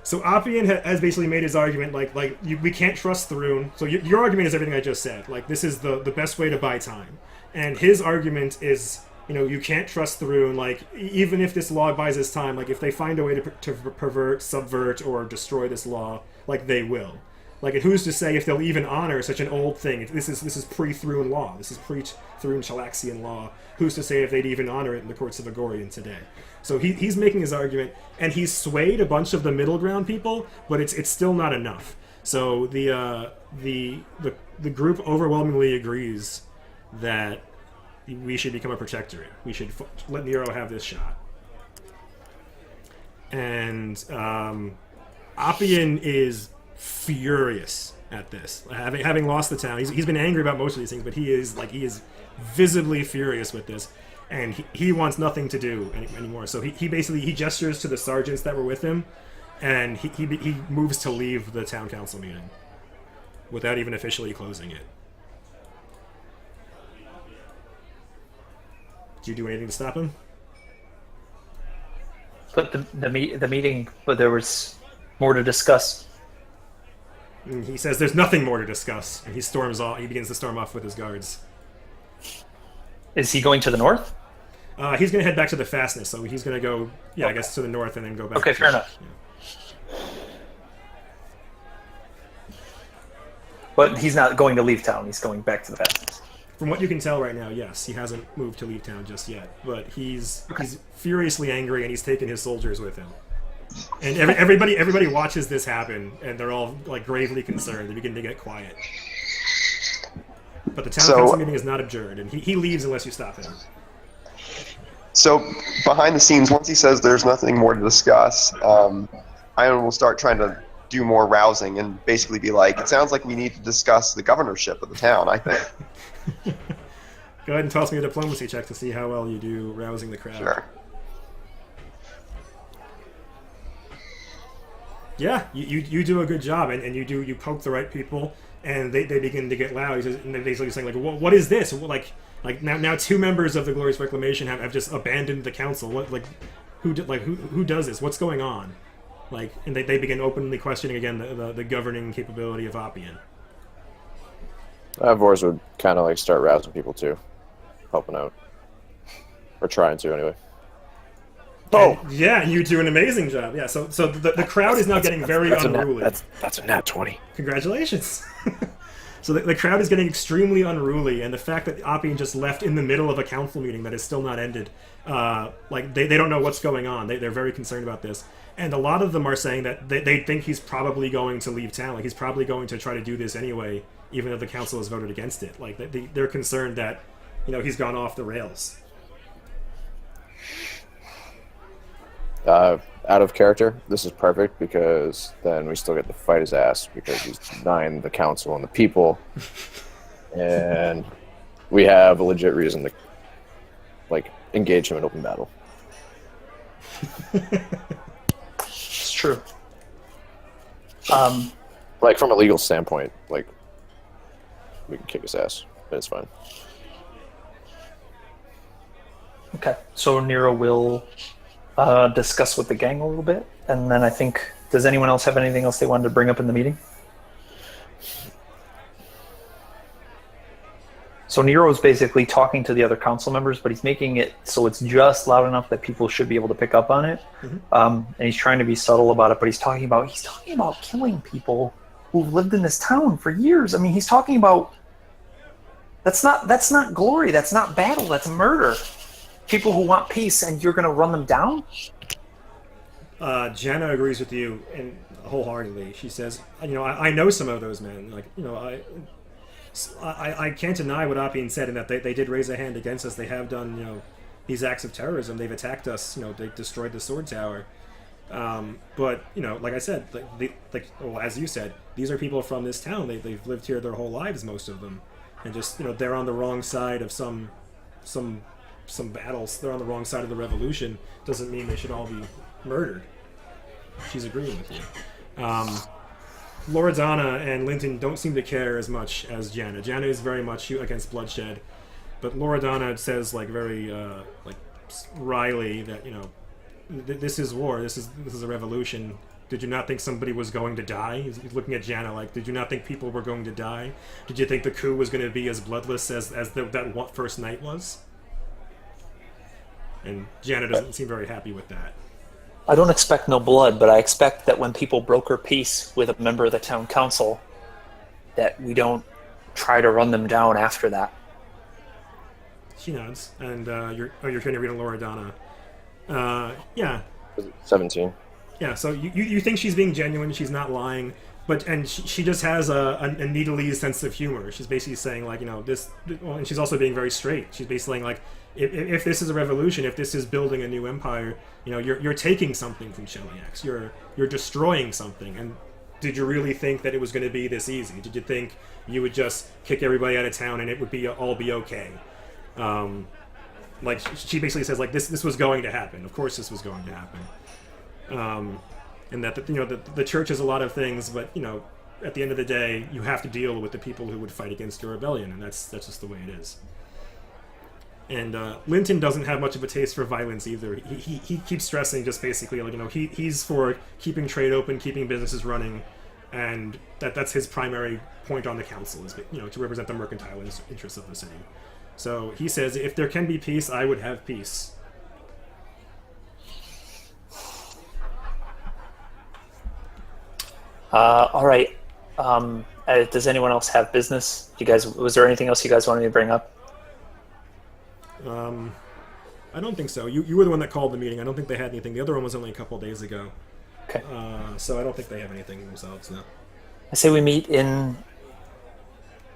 Speaker 1: So Appian has basically made his argument we can't trust Thrune. So your argument is everything I just said. Like, this is the best way to buy time, and his argument is, you can't trust Thrune. Like, even if this law buys us time, like if they find a way to pervert, subvert, or destroy this law, like they will. Like, and who's to say if they'll even honor such an old thing? This is pre-Thrune law. This is pre-Thrune Chalaxian law. Who's to say if they'd even honor it in the courts of Agorian today? So he's making his argument, and he's swayed a bunch of the middle ground people, but it's still not enough. So the group overwhelmingly agrees that we should become a protectorate. We should let Nero have this shot. And Appian is furious at this, having lost the town. He's been angry about most of these things, but he is visibly furious with this, and he wants nothing to do anymore. So he gestures to the sergeants that were with him, and he moves to leave the town council meeting without even officially closing it. Do you do anything to stop him?
Speaker 3: But the meeting, but there was more to discuss.
Speaker 1: And he says there's nothing more to discuss, and he storms off. He begins to storm off with his guards.
Speaker 3: Is he going to the north?
Speaker 1: He's going to head back to the fastness, so he's going to go, I guess, to the north and then go back.
Speaker 3: Okay, fair enough.
Speaker 1: Yeah.
Speaker 3: But he's not going to leave town. He's going back to the fastness.
Speaker 1: From what you can tell right now, yes, he hasn't moved to leave town just yet, but he's furiously angry, and he's taken his soldiers with him. And everybody watches this happen, and they're all gravely concerned. They begin to get quiet. But the town council meeting is not adjourned, and he leaves unless you stop him.
Speaker 4: So behind the scenes, once he says there's nothing more to discuss, Ion will start trying to do more rousing and basically be like, it sounds like we need to discuss the governorship of the town, I think.
Speaker 1: Go ahead and toss me a diplomacy check to see how well you do rousing the crowd.
Speaker 4: Sure.
Speaker 1: Yeah, you do a good job, and you poke the right people, and they begin to get loud. And they're basically saying what is this? Like now two members of the Glorious Reclamation have just abandoned the council. Who does this? What's going on? And they begin openly questioning again the governing capability of Appian.
Speaker 2: Vors would kind of start rousing people too, helping out, or trying to anyway.
Speaker 1: Yeah, you do an amazing job. Yeah, so the crowd is now getting very unruly.
Speaker 2: That's a nat 20.
Speaker 1: Congratulations. So the crowd is getting extremely unruly, and the fact that Appian just left in the middle of a council meeting that is still not ended, they don't know what's going on. They're very concerned about this. And a lot of them are saying that they think he's probably going to leave town. He's probably going to try to do this anyway, even though the council has voted against it. They're concerned that, he's gone off the rails.
Speaker 2: Out of character, this is perfect because then we still get to fight his ass because he's denying the council and the people, and we have a legit reason to engage him in open battle.
Speaker 3: It's true.
Speaker 2: From a legal standpoint, we can kick his ass, but it's fine.
Speaker 3: Okay, so Nero will discuss with the gang a little bit, and then I think, does anyone else have anything else they wanted to bring up in the meeting? So So Nero's basically talking to the other council members, but he's making it so it's just loud enough that people should be able to pick up on it. And he's trying to be subtle about it, but he's talking about killing people who've lived in this town for years. I mean, he's talking about that's not glory, that's not battle, that's murder. People who want peace, and you're going to run them down?
Speaker 1: Jana agrees with you and wholeheartedly. She says, I know some of those men. Like, I can't deny what Appian said, in that they did raise a hand against us. They have done, these acts of terrorism. They've attacked us. They destroyed the sword tower. But like I said, as you said, these are people from this town. They've lived here their whole lives, most of them, and just they're on the wrong side of some battles. They're on the wrong side of the revolution. Doesn't mean they should all be murdered. She's agreeing with you. Loredana and Linton don't seem to care as much as Jana. Jana is very much against bloodshed, but Loredana says very wryly that this is war. This is a revolution. Did you not think somebody was going to die? He's looking at Jana like, did you not think people were going to die? Did you think the coup was going to be as bloodless as that first night was? And Jana doesn't seem very happy with that.
Speaker 3: I don't expect no blood, but I expect that when people broker peace with a member of the town council, that we don't try to run them down after that.
Speaker 1: She nods, and you're trying to read a Loredana. Yeah.
Speaker 2: 17.
Speaker 1: Yeah, so you think she's being genuine, she's not lying, and she just has a needly sense of humor. She's basically saying, and she's also being very straight. She's basically saying, if this is a revolution, if this is building a new empire, you're taking something from Cheliax. You're destroying something. And did you really think that it was going to be this easy? Did you think you would just kick everybody out of town and it would all be okay? She basically says, this was going to happen. Of course this was going to happen. And that the church is a lot of things, but at the end of the day, you have to deal with the people who would fight against your rebellion, and that's just the way it is. And Linton doesn't have much of a taste for violence either. He keeps stressing just basically he's for keeping trade open, keeping businesses running, and that's his primary point on the council is to represent the mercantile interests of the city. So he says, if there can be peace, I would have peace.
Speaker 3: All right. Does anyone else have business? Was there anything else you guys wanted me to bring up?
Speaker 1: I don't think so. You were the one that called the meeting. I don't think they had anything. The other one was only a couple of days ago.
Speaker 3: Okay.
Speaker 1: So I don't think they have anything themselves now.
Speaker 3: I say we meet in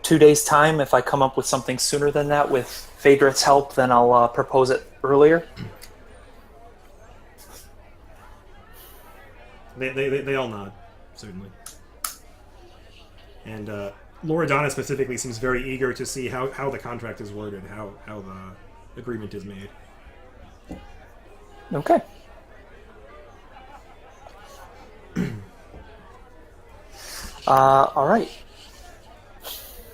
Speaker 3: 2 days' time. If I come up with something sooner than that with Phaedrith's help, then I'll propose it earlier.
Speaker 1: They all nod, certainly. And Loredana specifically seems very eager to see how the contract is worded, how the agreement is made.
Speaker 3: Okay. All right.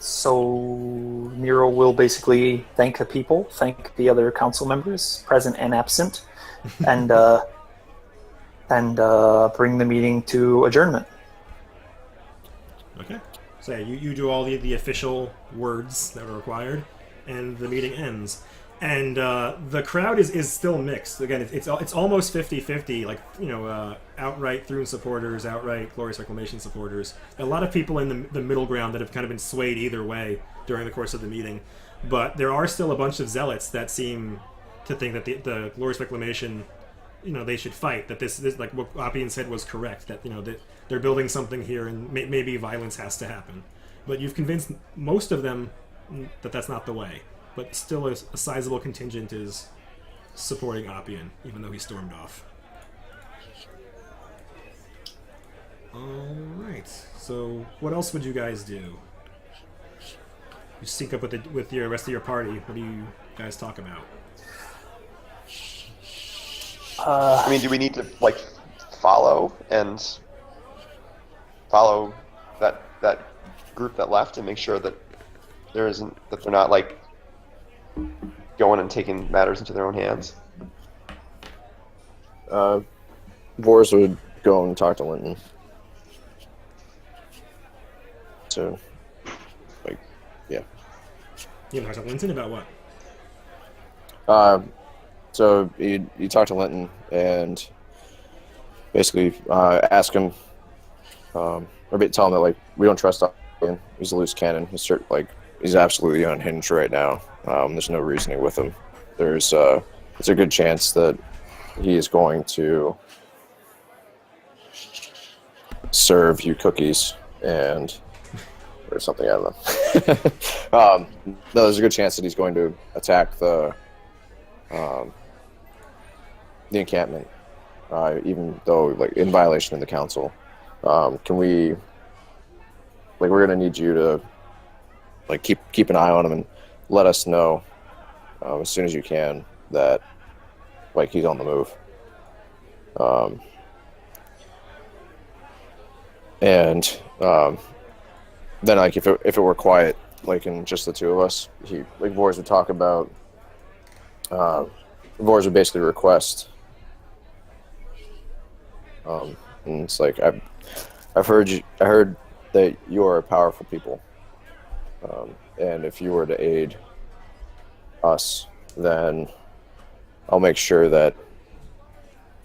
Speaker 3: So Nero will basically thank the people, thank the other council members, present and absent, and bring the meeting to adjournment.
Speaker 1: Okay. So you do all the official words that are required, and the meeting ends. And the crowd is still mixed. Again, it's almost 50-50, outright Thrune supporters, outright Glorious Reclamation supporters. A lot of people in the middle ground that have kind of been swayed either way during the course of the meeting. But there are still a bunch of zealots that seem to think that the Glorious Reclamation, they should fight. That this like what Appian said was correct. That that they're building something here, and maybe violence has to happen. But you've convinced most of them that that's not the way. But still, a sizable contingent is supporting Appian, even though he stormed off. Alright, so what else would you guys do? You sync up with the rest of your party. What do you guys talk about?
Speaker 4: I mean, do we need to follow that group that left and make sure that they're not going and taking matters into their own hands?
Speaker 2: Vors would go and talk to Linton. So, yeah.
Speaker 1: You know, talk to Linton about what?
Speaker 2: So you talk to Linton and basically ask him, or tell him that like we don't trust him. He's a loose cannon. He's absolutely unhinged right now. There's no reasoning with him. It's a good chance that he is going to serve you cookies or something. I don't know. No, there's a good chance that he's going to attack the encampment, even though like in violation of the council. We're gonna need you to like keep an eye on him and let us know as soon as you can that like he's on the move. Then like if it were quiet, like in just the two of us, Vors would talk about. Vors would basically request. And it's like I heard that you are powerful people, and if you were to aid us, then I'll make sure that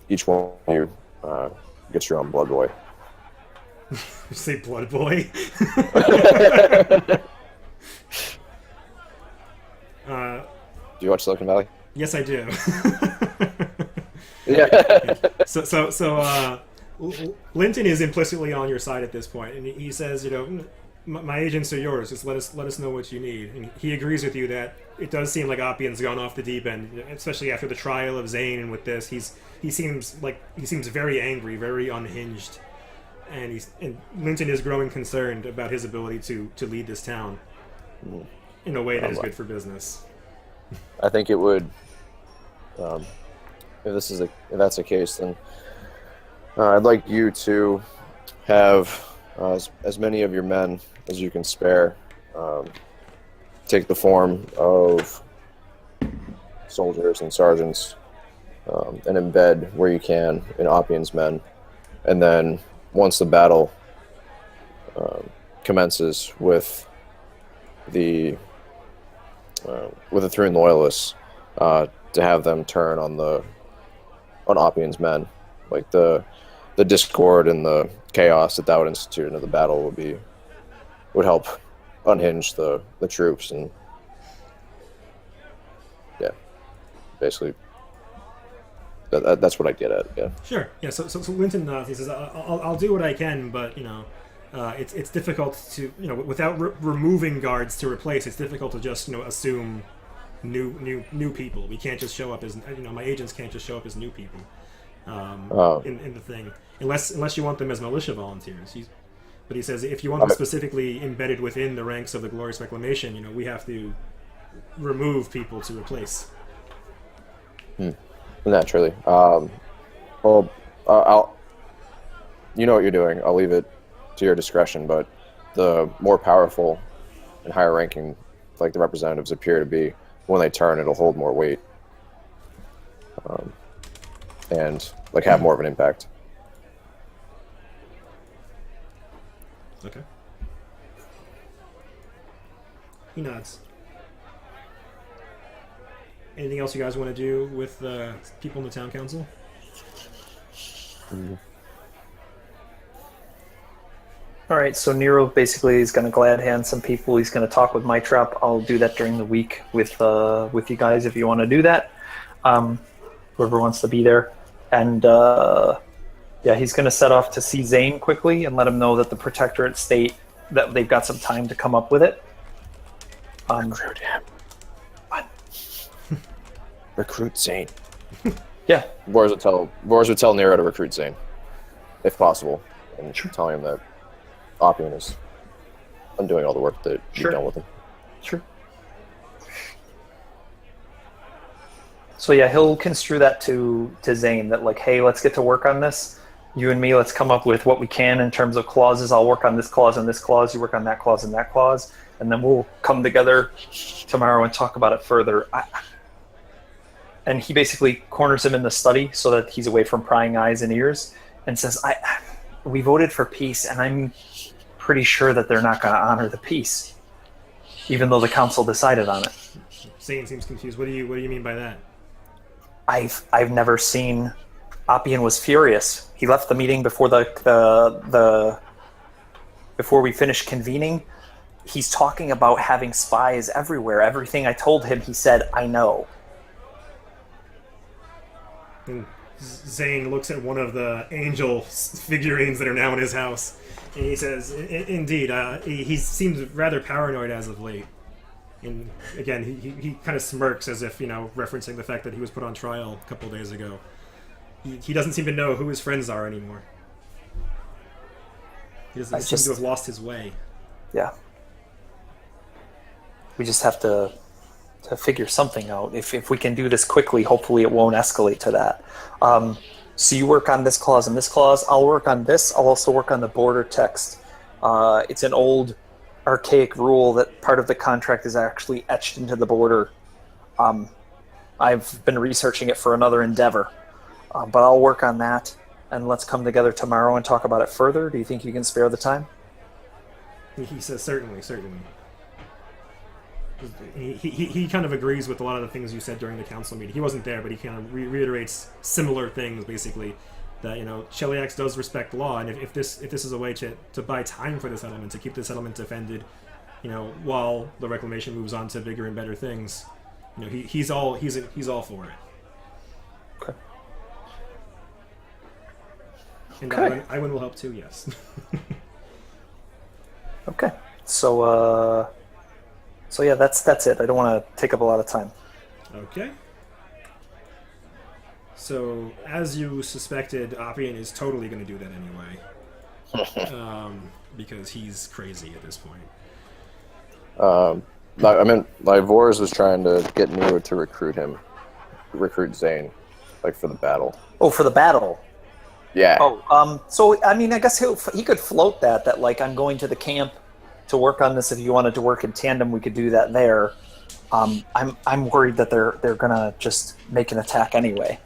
Speaker 2: each one of you gets your own blood boy.
Speaker 1: You say blood boy?
Speaker 2: Do you watch Silicon Valley?
Speaker 1: Yes, I do.
Speaker 2: Yeah.
Speaker 1: So, Linton is implicitly on your side at this point, and he says, you know, my agents are yours. Just let us know what you need. And he agrees with you that it does seem like Oppian's gone off the deep end, especially after the trial of Zane. And with this, he seems very angry, very unhinged, and Linton is growing concerned about his ability to lead this town in a way that is good for business.
Speaker 2: I think it would. If that's the case, then I'd like you to have as many of your men as you can spare take the form of soldiers and sergeants and embed where you can in Oppian's men, and then once the battle commences with the Thrune loyalists, to have them turn on Oppian's men, like the discord and the chaos that would institute into the battle would help unhinge the troops, and yeah, basically that's what I get at. Yeah.
Speaker 1: Sure. Yeah. So Linton he says I'll do what I can, but you know. It's difficult to, you know, without removing guards to replace. It's difficult to just, you know, assume new people. We can't just show up as, you know, my agents can't just show up as new people in the thing, unless you want them as militia volunteers. But he says if you want them specifically embedded within the ranks of the Glorious Reclamation, you know, we have to remove people to replace.
Speaker 2: Naturally. You know what you're doing. I'll leave it to your discretion, but the more powerful and higher ranking like the representatives appear to be, when they turn it'll hold more weight and like have more of an impact.
Speaker 1: Okay. He nods. Anything else you guys want to do with people in the town council?
Speaker 3: All right, so Nero basically is going to glad hand some people. He's going to talk with Mytrop. I'll do that during the week with you guys if you want to do that. Whoever wants to be there. And yeah, he's going to set off to see Zane quickly and let him know that the Protectorate State, that they've got some time to come up with it.
Speaker 2: Recruit him.
Speaker 3: What?
Speaker 2: Recruit Zane.
Speaker 3: Yeah.
Speaker 2: Vors would tell Nero to recruit Zane, if possible, and tell him that Oppian is undoing all the work that you've done with him.
Speaker 3: Sure. So yeah, he'll construe that to Zane that like, hey, let's get to work on this. You and me, let's come up with what we can in terms of clauses. I'll work on this clause and this clause. You work on that clause and that clause, and then we'll come together tomorrow and talk about it further. And he basically corners him in the study so that he's away from prying eyes and ears, and says, we voted for peace, and I'm pretty sure that they're not going to honor the peace. even though the council decided on it.
Speaker 1: Zane seems confused. What do you mean by that?
Speaker 3: I've never seen. Oppian was furious. He left the meeting before the before we finished convening. He's talking about having spies everywhere. Everything I told him, he said, "I know."
Speaker 1: And Zane looks at one of the angel figurines that are now in his house, and he says, "Indeed, he seems rather paranoid as of late." And again, he kind of smirks as if, referencing the fact that he was put on trial a couple days ago. He doesn't seem to know who his friends are anymore. He doesn't seem to have lost his way.
Speaker 3: Yeah. We just have to figure something out. If we can do this quickly, hopefully it won't escalate to that. So you work on this clause and this clause. I'll work on this. I'll also work on the border text. It's an old, archaic rule that part of the contract is actually etched into the border. I've been researching it for another endeavor. But I'll work on that, and let's come together tomorrow and talk about it further. Do you think you can spare the time?
Speaker 1: He says, certainly. He kind of agrees with a lot of the things you said during the council meeting. He wasn't there, but he kind of reiterates similar things, basically. That, Cheliax does respect law, and if this is a way to buy time for the settlement, to keep the settlement defended, while the reclamation moves on to bigger and better things, he's all for it.
Speaker 3: Okay.
Speaker 1: And
Speaker 3: okay.
Speaker 1: Iwan will help too, yes.
Speaker 3: Okay. So yeah, that's it. I don't want to take up a lot of time.
Speaker 1: Okay. So, as you suspected, Oppian is totally going to do that anyway. Because he's crazy at this point.
Speaker 2: Vors was trying to get Nero to recruit Zane, for the battle.
Speaker 3: Oh, for the battle.
Speaker 2: Yeah.
Speaker 3: Oh, so I guess he could float that I'm going to the camp to work on this. If you wanted to work in tandem, we could do that there. I'm worried that they're gonna just make an attack anyway.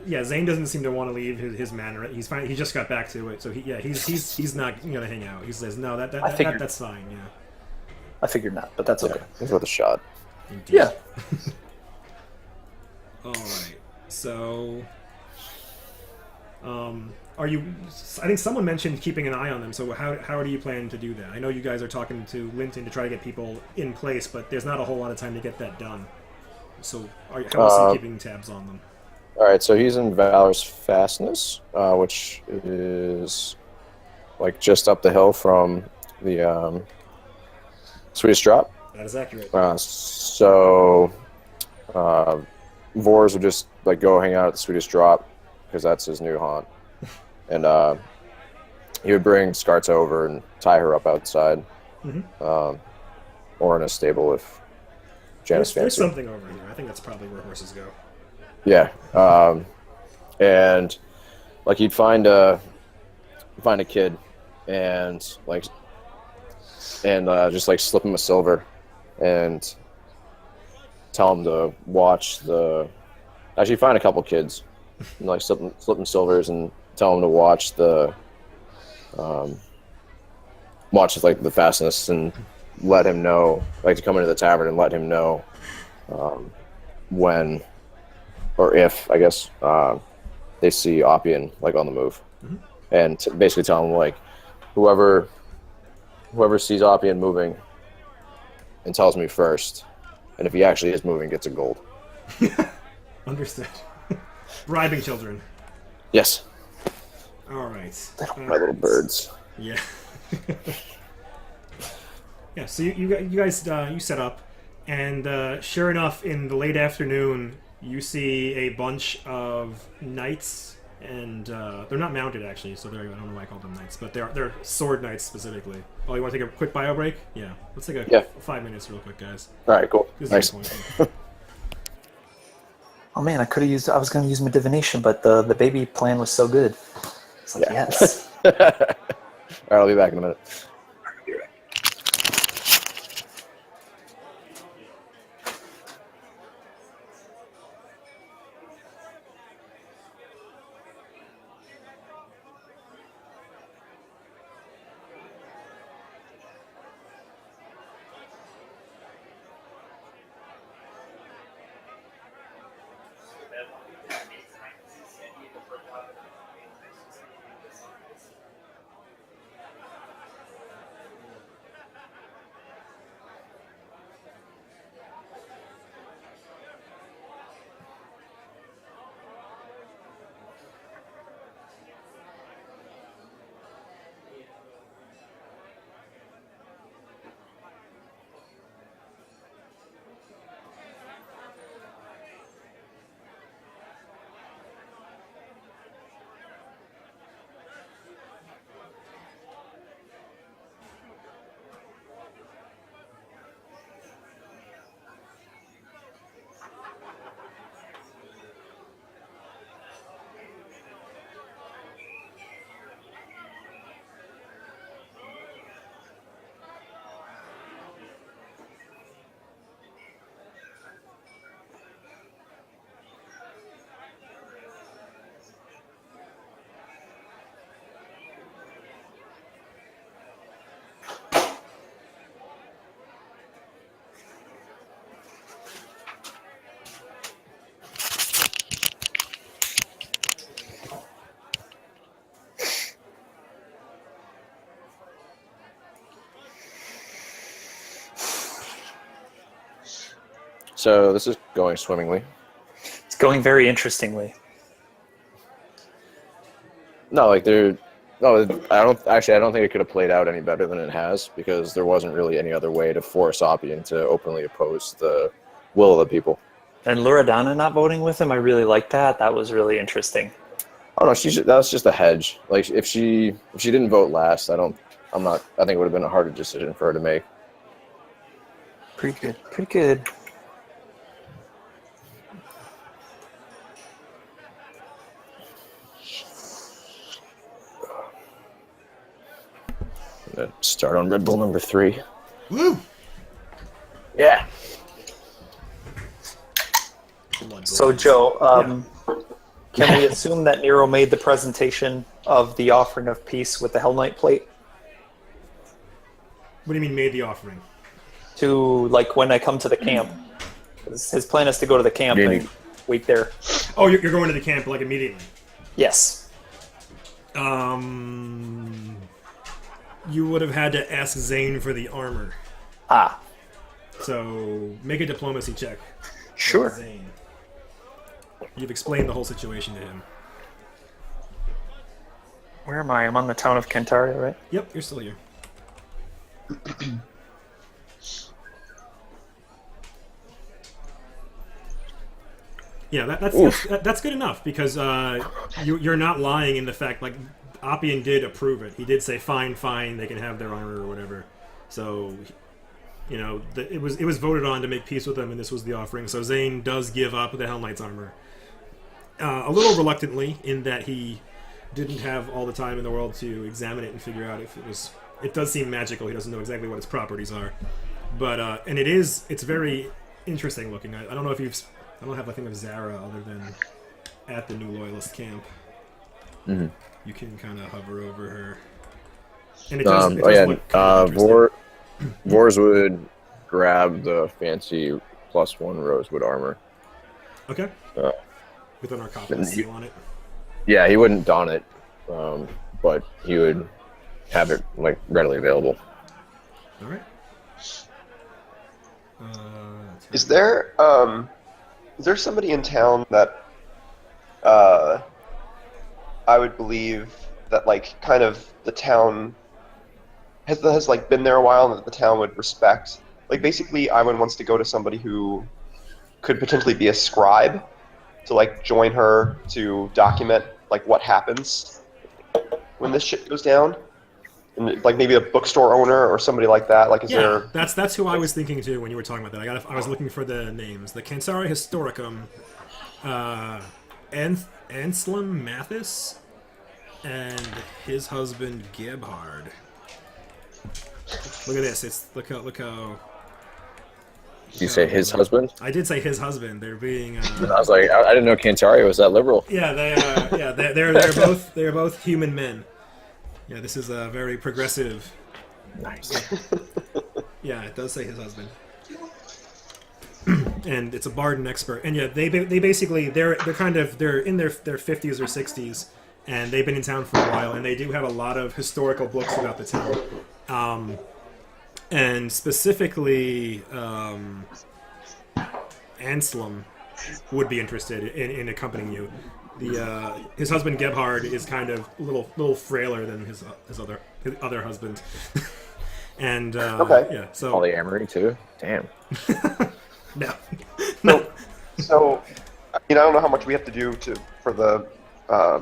Speaker 1: Yeah, Zane doesn't seem to want to leave his manor. He's fine. He just got back to it, so he's not gonna hang out. He says no, that's fine. Yeah.
Speaker 3: I figured not, but that's okay.
Speaker 2: He's worth a shot.
Speaker 1: Indeed.
Speaker 3: Yeah.
Speaker 1: All right. So, are you? I think someone mentioned keeping an eye on them. So how do you plan to do that? I know you guys are talking to Linton to try to get people in place, but there's not a whole lot of time to get that done. So how is he keeping tabs on them?
Speaker 2: All right, so he's in Valor's Fastness, which is just up the hill from the Swedish Drop.
Speaker 1: That is accurate.
Speaker 2: Vors would just go hang out at the Swedish Drop because that's his new haunt, and he would bring Skarta over and tie her up outside, or in a stable if Janice fancies.
Speaker 1: There's something over here. I think that's probably where horses go.
Speaker 2: Yeah, and he'd find a kid, and just slip him a silver, and tell him to watch actually find a couple kids, and slip them silvers and tell them to watch the fastness and let him know, to come into the tavern and let him know when. Or if, I guess, they see Oppian, on the move. Mm-hmm. And basically tell them, whoever sees Oppian moving and tells me first, and if he actually is moving, gets a gold.
Speaker 1: Understood. Bribing children.
Speaker 2: Yes.
Speaker 1: All right.
Speaker 2: My little birds.
Speaker 1: Yeah. Yeah, so you guys, you set up, and sure enough, in the late afternoon, you see a bunch of knights, and they're not mounted actually, so I don't know why I call them knights, but they're sword knights specifically. Oh, you want to take a quick bio break? Yeah, let's take a 5 minutes real quick, guys.
Speaker 2: All right, cool. Nice.
Speaker 3: Oh man, I was going to use my divination, but the baby plan was so good. It's yes.
Speaker 2: All right, I'll be back in a minute. So this is going swimmingly.
Speaker 3: It's going very interestingly.
Speaker 2: No, like they're no. I don't think it could have played out any better than it has because there wasn't really any other way to force Oppian to openly oppose the will of the people.
Speaker 3: And Loredana not voting with him, I really like that. That was really interesting.
Speaker 2: Oh no, that was just a hedge. Like if she didn't vote last, I think it would have been a harder decision for her to make.
Speaker 3: Pretty good. Pretty good.
Speaker 2: I'm gonna start on Red Bull number 3.
Speaker 1: Woo!
Speaker 2: Yeah.
Speaker 3: So, Joe, can we assume that Nero made the presentation of the offering of peace with the Hell Knight plate?
Speaker 1: What do you mean made the offering?
Speaker 3: To, like, when I come to the camp. His plan is to go to the camp and wait there.
Speaker 1: Oh, you're going to the camp, like, immediately?
Speaker 3: Yes.
Speaker 1: You would have had to ask Zane for the armor.
Speaker 3: Ah.
Speaker 1: So, make a diplomacy check.
Speaker 3: Sure.
Speaker 1: Zane. You've explained the whole situation to him.
Speaker 3: Where am I? I'm on the town of Kentaria, right?
Speaker 1: Yep, you're still here. Yeah, that's good enough because you're not lying in the fact, like, Oppian did approve it. He did say, fine, they can have their armor or whatever. So, you know, it was voted on to make peace with them, and this was the offering. So Zane does give up the Hell Knight's armor. A little reluctantly, in that he didn't have all the time in the world to examine it and figure out if it was... It does seem magical. He doesn't know exactly what its properties are. But, and it's very interesting looking. I don't know if I don't have a thing of Zara other than at the New Loyalist camp.
Speaker 2: Mm-hmm.
Speaker 1: You can kind of hover over her. And it does, look kind of
Speaker 2: Vors would grab the fancy +1 rosewood armor.
Speaker 1: Okay. With an Arcophagus seal on it.
Speaker 2: Yeah, he wouldn't don it, but he would have it like readily available.
Speaker 1: All right.
Speaker 4: Is there somebody in town that I would believe that, like, kind of the town has like been there a while and that the town would respect? Like, basically, Iwan wants to go to somebody who could potentially be a scribe to, like, join her to document, like, what happens when this shit goes down. And, like, maybe a bookstore owner or somebody like that. Like, is there...
Speaker 1: that's who I was thinking too when you were talking about that. I was looking for the names. The Cansari Historicum, Anselm Mathis, and his husband Gebhard. Look at this. Look how.
Speaker 2: You say his husband?
Speaker 1: I did say his husband. They're being.
Speaker 2: I was like, I didn't know Cantario was that liberal.
Speaker 1: Yeah, they're both human men. Yeah, this is a very progressive.
Speaker 2: Nice.
Speaker 1: Yeah, it does say his husband. And it's a bard and expert. And yeah, they basically they're in their 50s or 60s, and they've been in town for a while, and they do have a lot of historical books about the town. And specifically, Anselm would be interested in accompanying you. His husband Gebhard is kind of a little frailer than his other husband. And
Speaker 4: okay.
Speaker 1: Yeah, so
Speaker 2: polyamory too. Damn.
Speaker 1: No.
Speaker 4: So, I mean, I don't know how much we have to do for the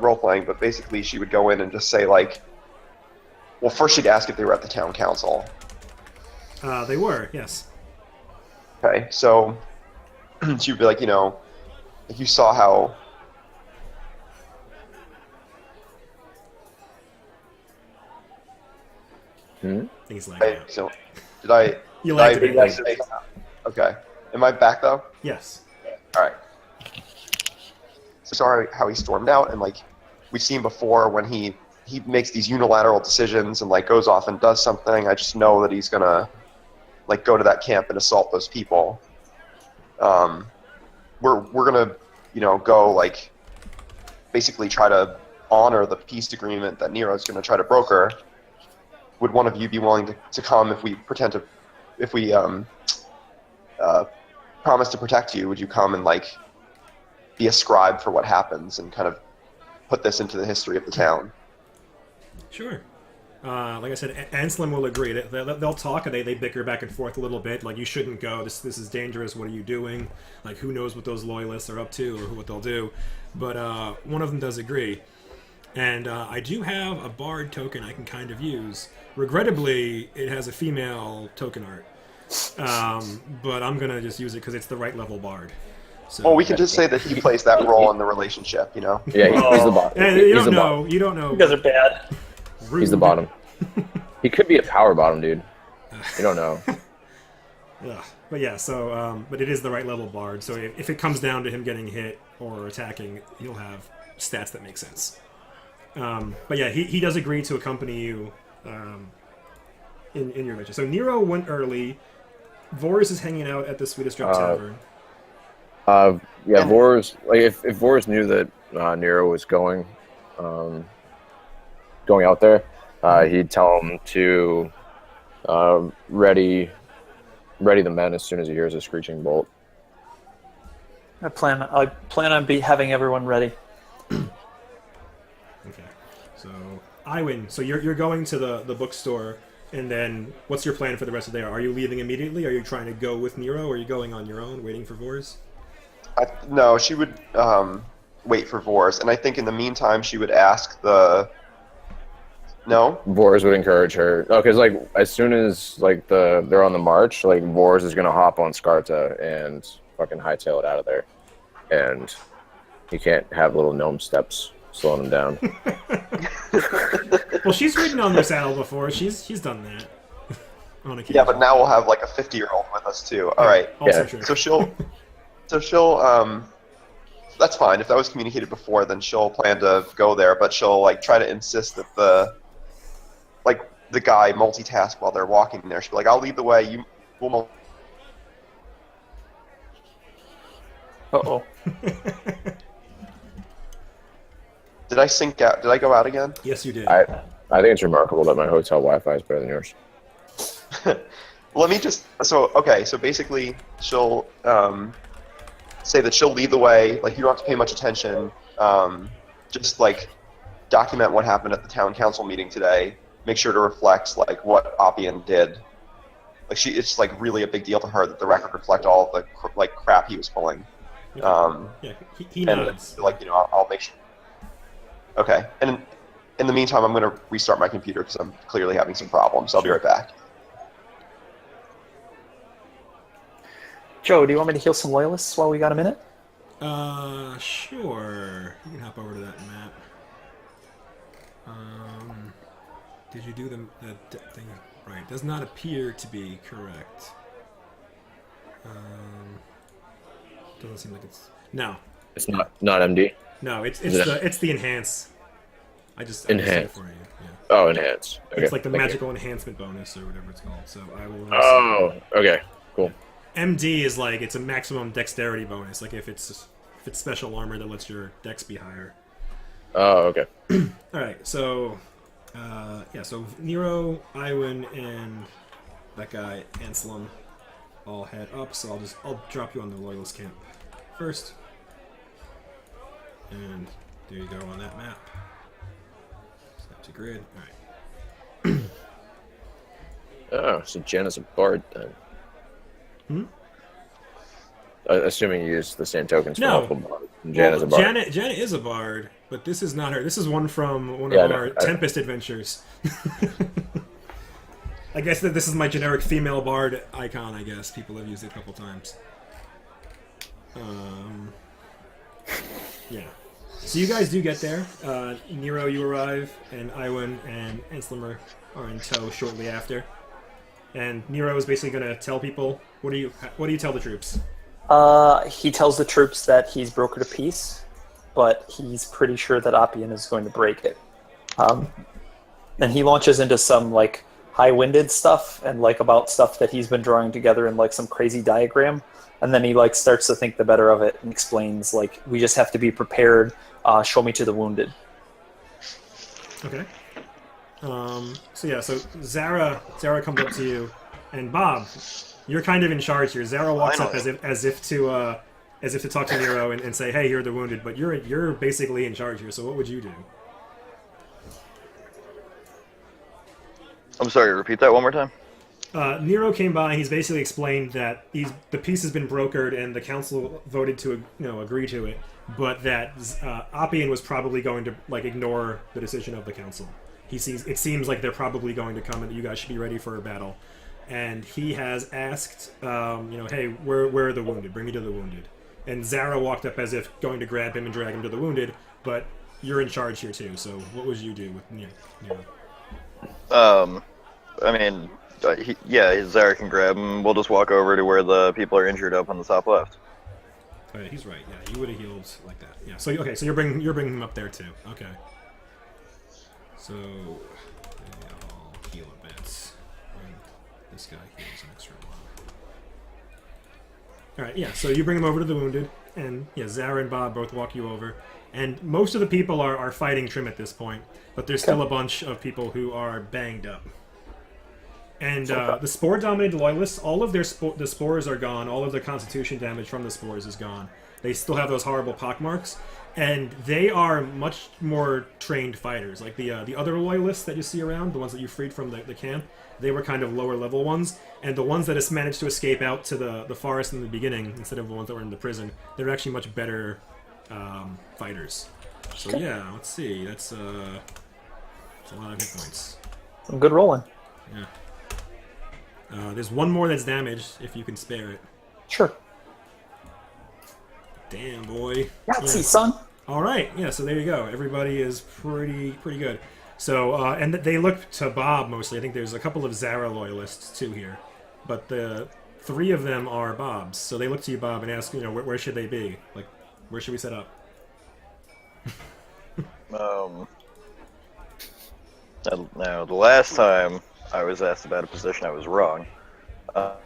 Speaker 4: role playing, but basically, she would go in and just say, like, well, first she'd ask if they were at the town council.
Speaker 1: They were, yes.
Speaker 4: Okay, so she'd be like, you know, like, you saw how.
Speaker 1: He's like,
Speaker 4: So, did I?
Speaker 1: You liked it.
Speaker 4: Okay. Am I back though?
Speaker 1: Yes.
Speaker 4: All right. So sorry how he stormed out, and, like, we've seen before when he makes these unilateral decisions and, like, goes off and does something. I just know that he's gonna, like, go to that camp and assault those people. We're gonna, you know, go, like, basically try to honor the peace agreement that Nero's gonna try to broker. Would one of you be willing to come if we promise to protect you, would you come and like be a scribe for what happens and kind of put this into the history of the town?
Speaker 1: Sure. Like I said, Anselm will agree. They'll talk and they bicker back and forth a little bit. Like, you shouldn't go. This is dangerous. What are you doing? Like, who knows what those loyalists are up to or what they'll do? But one of them does agree. And I do have a bard token I can kind of use. Regrettably, it has a female token art. But I'm going to just use it because it's the right level bard. So,
Speaker 4: Well, we can just say that he plays that role in the relationship, you know?
Speaker 2: Yeah, he's the bottom.
Speaker 1: And
Speaker 2: He's
Speaker 1: you
Speaker 2: the
Speaker 1: don't know.
Speaker 2: bottom.
Speaker 1: You don't know.
Speaker 3: You guys are bad.
Speaker 1: Rude.
Speaker 2: He's the bottom. He could be a power bottom, dude. You don't know.
Speaker 1: Yeah, but yeah, so but it is the right level bard. So if it comes down to him getting hit or attacking, he'll have stats that make sense. But yeah, he does agree to accompany you in your adventure. So Nero went early. Vorus is hanging out at the Swedish Drop Tavern.
Speaker 2: Yeah, Vor's like if Vor's knew that Nero was going out there, he'd tell him to ready the men as soon as he hears a screeching bolt.
Speaker 3: I plan on having everyone ready.
Speaker 1: Okay. So Iwin, so you're going to the bookstore, and then what's your plan for the rest of the day? Are you leaving immediately? Are you trying to go with Nero? Or are you going on your own, waiting for Vor's?
Speaker 4: No, she would wait for Vors, and I think in the meantime she would ask the... No?
Speaker 2: Vors would encourage her. No, because like as soon as like they're on the march, like Vors is gonna hop on Scarta and fucking hightail it out of there, and he can't have little gnome steps slowing him down.
Speaker 1: Well, she's ridden on the saddle before. She's done that on occasion.
Speaker 4: Yeah, but now we'll have like a 50-year-old with us too. All right.
Speaker 1: Also
Speaker 2: Yeah.
Speaker 1: true.
Speaker 4: So she'll that's fine. If that was communicated before, then she'll plan to go there, but she'll like try to insist that the guy multitask while they're walking there. She'll be like, "I'll lead the way. You will."
Speaker 3: Uh-oh.
Speaker 4: Did I sync out? Did I go out again?
Speaker 1: Yes, you did.
Speaker 2: I think it's remarkable that my hotel Wi-Fi is better than yours.
Speaker 4: Let me just. So basically, she'll say that she'll lead the way. Like, you don't have to pay much attention. Just like document what happened at the town council meeting today. Make sure to reflect like what Oppian did. Like it's like really a big deal to her that the record reflect all of the crap he was pulling.
Speaker 1: Yeah, he
Speaker 4: And
Speaker 1: nods.
Speaker 4: like I'll make sure. Okay, and in the meantime, I'm going to restart my computer because I'm clearly having some problems. I'll be right back.
Speaker 3: Joe, do you want me to heal some loyalists while we got a minute?
Speaker 1: Sure. You can hop over to that map. Did you do the thing right? Does not appear to be correct. Doesn't seem like it's
Speaker 2: It's not MD.
Speaker 1: no. It's
Speaker 2: Is it
Speaker 1: the enhance. I just
Speaker 2: Enhance.
Speaker 1: said it for you. Yeah.
Speaker 2: Oh, enhance. Okay,
Speaker 1: It's like the
Speaker 2: thank you.
Speaker 1: magical enhancement bonus or whatever it's called. So I will.
Speaker 2: Oh, okay, cool.
Speaker 1: MD is like it's a maximum dexterity bonus. Like if it's special armor that lets your dex be higher.
Speaker 2: Oh, okay.
Speaker 1: All right, so so Nero, Iwin, and that guy Anselm all head up. So I'll drop you on the loyalist camp first, and there you go on that map. Step to grid. All right.
Speaker 2: Oh, so Jen is a bard then. Assuming you use the same tokens for
Speaker 1: No.
Speaker 2: multiple bards. Jan is a bard.
Speaker 1: Janet is a bard, but this is not her. This is one from one
Speaker 2: Yeah,
Speaker 1: of
Speaker 2: no,
Speaker 1: our Tempest adventures. I guess that this is my generic female bard icon. I guess people have used it a couple times. Yeah. So you guys do get there. Nero, you arrive, and Iwin and Enslimer are in tow shortly after. And Nero is basically going to tell people. What do you tell the troops?
Speaker 3: He tells the troops that he's brokered a peace, but he's pretty sure that Oppian is going to break it. And he launches into some like high-winded stuff and like about stuff that he's been drawing together in like some crazy diagram. And then he like starts to think the better of it and explains like we just have to be prepared. Show me to the wounded.
Speaker 1: Okay. So Zara comes up to you, and Bob, You're kind of in charge here. Zara walks up
Speaker 5: Finally.
Speaker 1: as if to talk to Nero and say, "Hey, you're the wounded," but you're basically in charge here. So what would you do?
Speaker 5: I'm sorry, repeat that one more time.
Speaker 1: Nero came by. He's basically explained that the peace has been brokered and the council voted to agree to it, but that Appian was probably going to ignore the decision of the council. It seems like they're probably going to come and that you guys should be ready for a battle. And he has asked, hey, where are the wounded? Bring me to the wounded. And Zara walked up as if going to grab him and drag him to the wounded, but you're in charge here too. So what would you do with Nero?
Speaker 5: I mean, Zara can grab him. We'll just walk over to where the people are injured up on the top left.
Speaker 1: Oh, yeah, he's right. Yeah, you would have healed like that. Yeah. So so you're bringing him up there too. Okay. So maybe I'll heal a bit. And this guy heals an extra one. All right. Yeah. So you bring him over to the wounded, and Zara and Bob both walk you over. And most of the people are fighting Trim at this point, but there's still a bunch of people who are banged up. And the spore-dominated loyalists, all of their the spores are gone. All of their constitution damage from the spores is gone. They still have those horrible pockmarks, and they are much more trained fighters. Like the other loyalists that you see around, the ones that you freed from the camp, they were kind of lower level ones. And the ones that has managed to escape out to the forest in the beginning, instead of the ones that were in the prison, they're actually much better fighters. So yeah, let's see. That's a lot of hit points.
Speaker 3: Some good rolling.
Speaker 1: Yeah. There's one more that's damaged, if you can spare it.
Speaker 3: Sure.
Speaker 1: Damn, boy.
Speaker 3: Yahtzee, son.
Speaker 1: All right, yeah, so there you go. Everybody is pretty good. So, and they look to Bob mostly. I think there's a couple of Zara loyalists, too, here. But the 3 of them are Bob's. So they look to you, Bob, and ask, where should they be? Like, where should we set up?
Speaker 5: Now, the last time I was asked about a position, I was wrong. What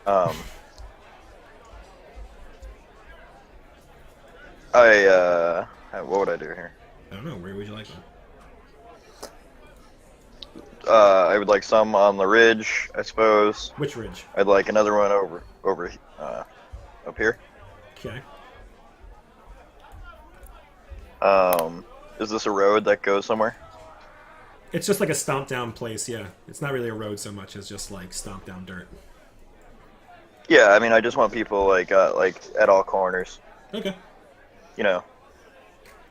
Speaker 5: would I do here?
Speaker 1: I don't know. Where would you like them?
Speaker 5: I would like some on the ridge, I suppose.
Speaker 1: Which ridge?
Speaker 5: I'd like another one over up here.
Speaker 1: Okay.
Speaker 5: Is this a road that goes somewhere?
Speaker 1: It's just like a stomp down place, yeah. It's not really a road so much as just like stomp down dirt.
Speaker 5: Yeah, I mean, I just want people like at all corners.
Speaker 1: Okay.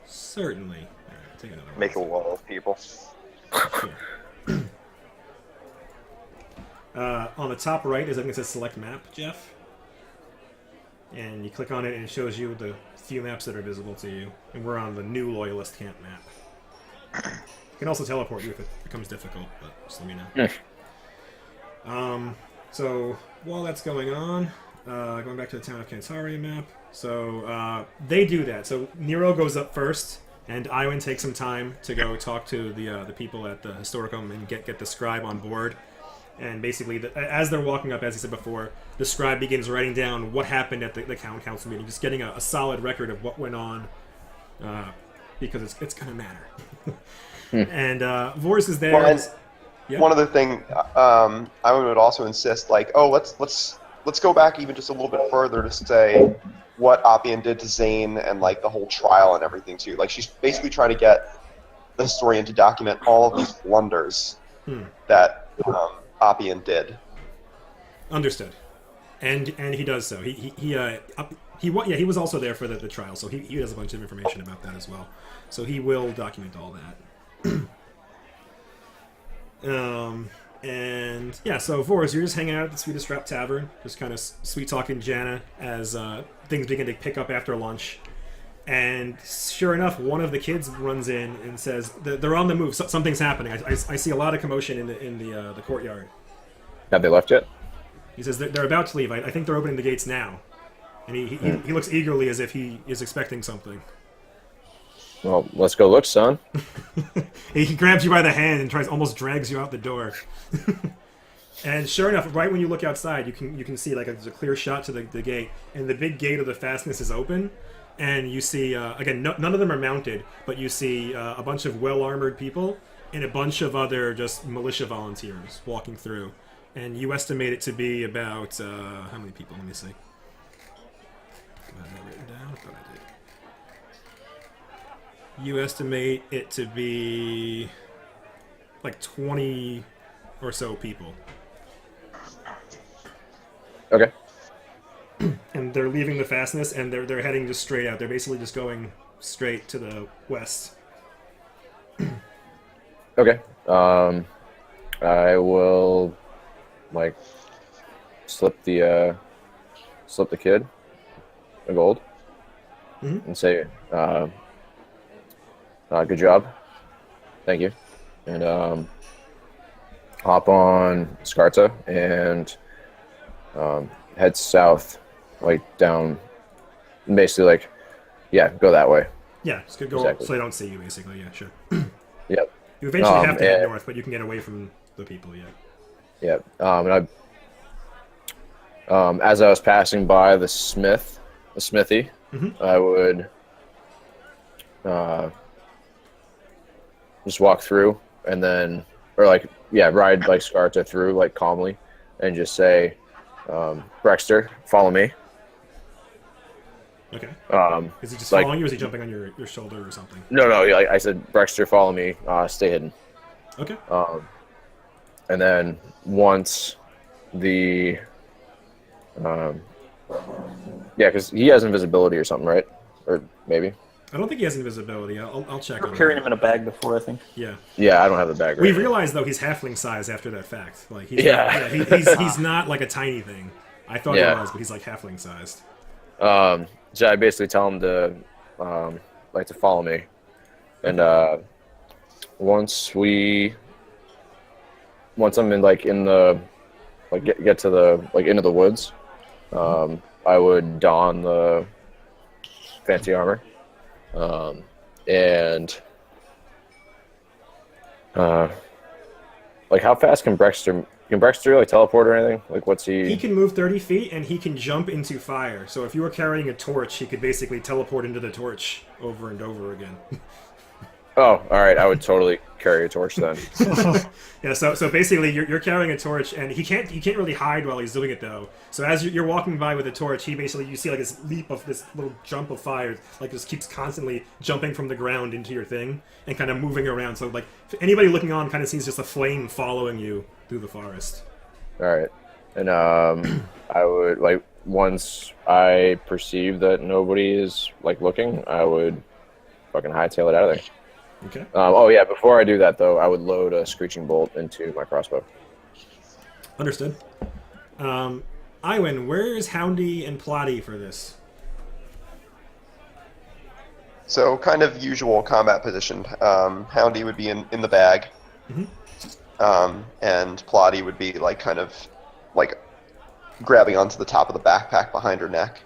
Speaker 1: Certainly. All right, take another one.
Speaker 5: Make a wall of people.
Speaker 1: Sure. On the top right is, I think it says select map, Jeff. And you click on it and it shows you the few maps that are visible to you. And we're on the new Loyalist camp map. You can also teleport you if it becomes difficult, but just let me know.
Speaker 2: Yeah.
Speaker 1: So while that's going on, going back to the town of Cantari map. So they do that. So Nero goes up first, and Iwan takes some time to go talk to the people at the Historicum and get the scribe on board. And basically, as they're walking up, as he said before, the scribe begins writing down what happened at the council meeting, just getting a solid record of what went on, because it's going to matter. And Vors is there.
Speaker 4: One other thing, I would also insist, let's go back even just a little bit further to say what Appian did to Zane and the whole trial and everything too. She's basically trying to get the historian to document all of these blunders that Appian did.
Speaker 1: Understood, and he does so. He was also there for the trial, so he has a bunch of information about that as well. So he will document all that. And yeah, so Vors, you're just hanging out at the Swedish Strap Tavern, just kind of sweet talking Jana as things begin to pick up after lunch. And sure enough, one of the kids runs in and says they're on the move. Something's happening. I see a lot of commotion in the courtyard.
Speaker 2: Have they left yet?
Speaker 1: He says they're about to leave. I think they're opening the gates now. And he looks eagerly as if he is expecting something.
Speaker 2: Well, let's go look, son.
Speaker 1: He grabs you by the hand and almost drags you out the door. And sure enough, right when you look outside, you can see there's a clear shot to the gate, and the big gate of the fastness is open, and you see again none of them are mounted, but you see a bunch of well-armored people and a bunch of other just militia volunteers walking through, And you estimate it to be about how many people? Let me see. Do I have that written down? I thought I did. You estimate it to be like 20 or so people.
Speaker 2: Okay.
Speaker 1: And they're leaving the fastness, and they're heading just straight out. They're basically just going straight to the west.
Speaker 2: Okay. I will like slip the kid a gold and say, good job, thank you, and hop on Scarta and head south, like down, basically like, yeah, go that way.
Speaker 1: Yeah, just go
Speaker 2: Exactly.
Speaker 1: so they don't see you, basically. Yeah, sure.
Speaker 2: Yep.
Speaker 1: You eventually have to head
Speaker 2: and-
Speaker 1: north, but you can get away from the people. Yeah.
Speaker 2: Yep. And as I was passing by the smithy, I would just walk through and then, or like, yeah, ride like Scarta through like calmly and just say, Brexter, follow me.
Speaker 1: Okay. Is he just
Speaker 2: like-
Speaker 1: following you, or is he jumping on your shoulder or something?
Speaker 2: No, like I said, Brexter, follow me, stay hidden.
Speaker 1: Okay.
Speaker 2: And then once the, yeah, because he has invisibility or something, right? Or maybe.
Speaker 1: I don't think he has invisibility. I'll check on
Speaker 3: Carrying
Speaker 1: that.
Speaker 3: him in a bag before, I think.
Speaker 1: Yeah.
Speaker 2: Yeah, I don't have the bag.
Speaker 1: We
Speaker 2: Right
Speaker 1: realized though he's halfling size after that fact. Like he's
Speaker 2: Yeah.
Speaker 1: he's not like a tiny thing. I thought
Speaker 2: Yeah.
Speaker 1: he was, but he's like halfling sized.
Speaker 2: So I basically tell him to, like to follow me, and once I'm in like in the, like get to the like into the woods, I would don the fancy armor, and like how fast can Brexter like teleport or anything? Like what's
Speaker 1: He can move 30 feet, and he can jump into fire. So if you were carrying a torch, he could basically teleport into the torch over and over again.
Speaker 2: Oh, all right. I would totally carry a torch then.
Speaker 1: Yeah, so basically you're carrying a torch, and he can't really hide while he's doing it though. So as you're walking by with a torch, you see like this little jump of fire, like just keeps constantly jumping from the ground into your thing and kind of moving around. So like anybody looking on kind of sees just a flame following you through the forest.
Speaker 2: All right, and I would like once I perceive that nobody is like looking, I would fucking hightail it out of there.
Speaker 1: Okay.
Speaker 2: Oh yeah, before I do that though, I would load a screeching bolt into my crossbow.
Speaker 1: Understood. Iwan, where's Houndy and Plotty for this?
Speaker 4: So kind of usual combat position. Houndy would be in the bag, and Plotty would be like kind of like grabbing onto the top of the backpack behind her neck.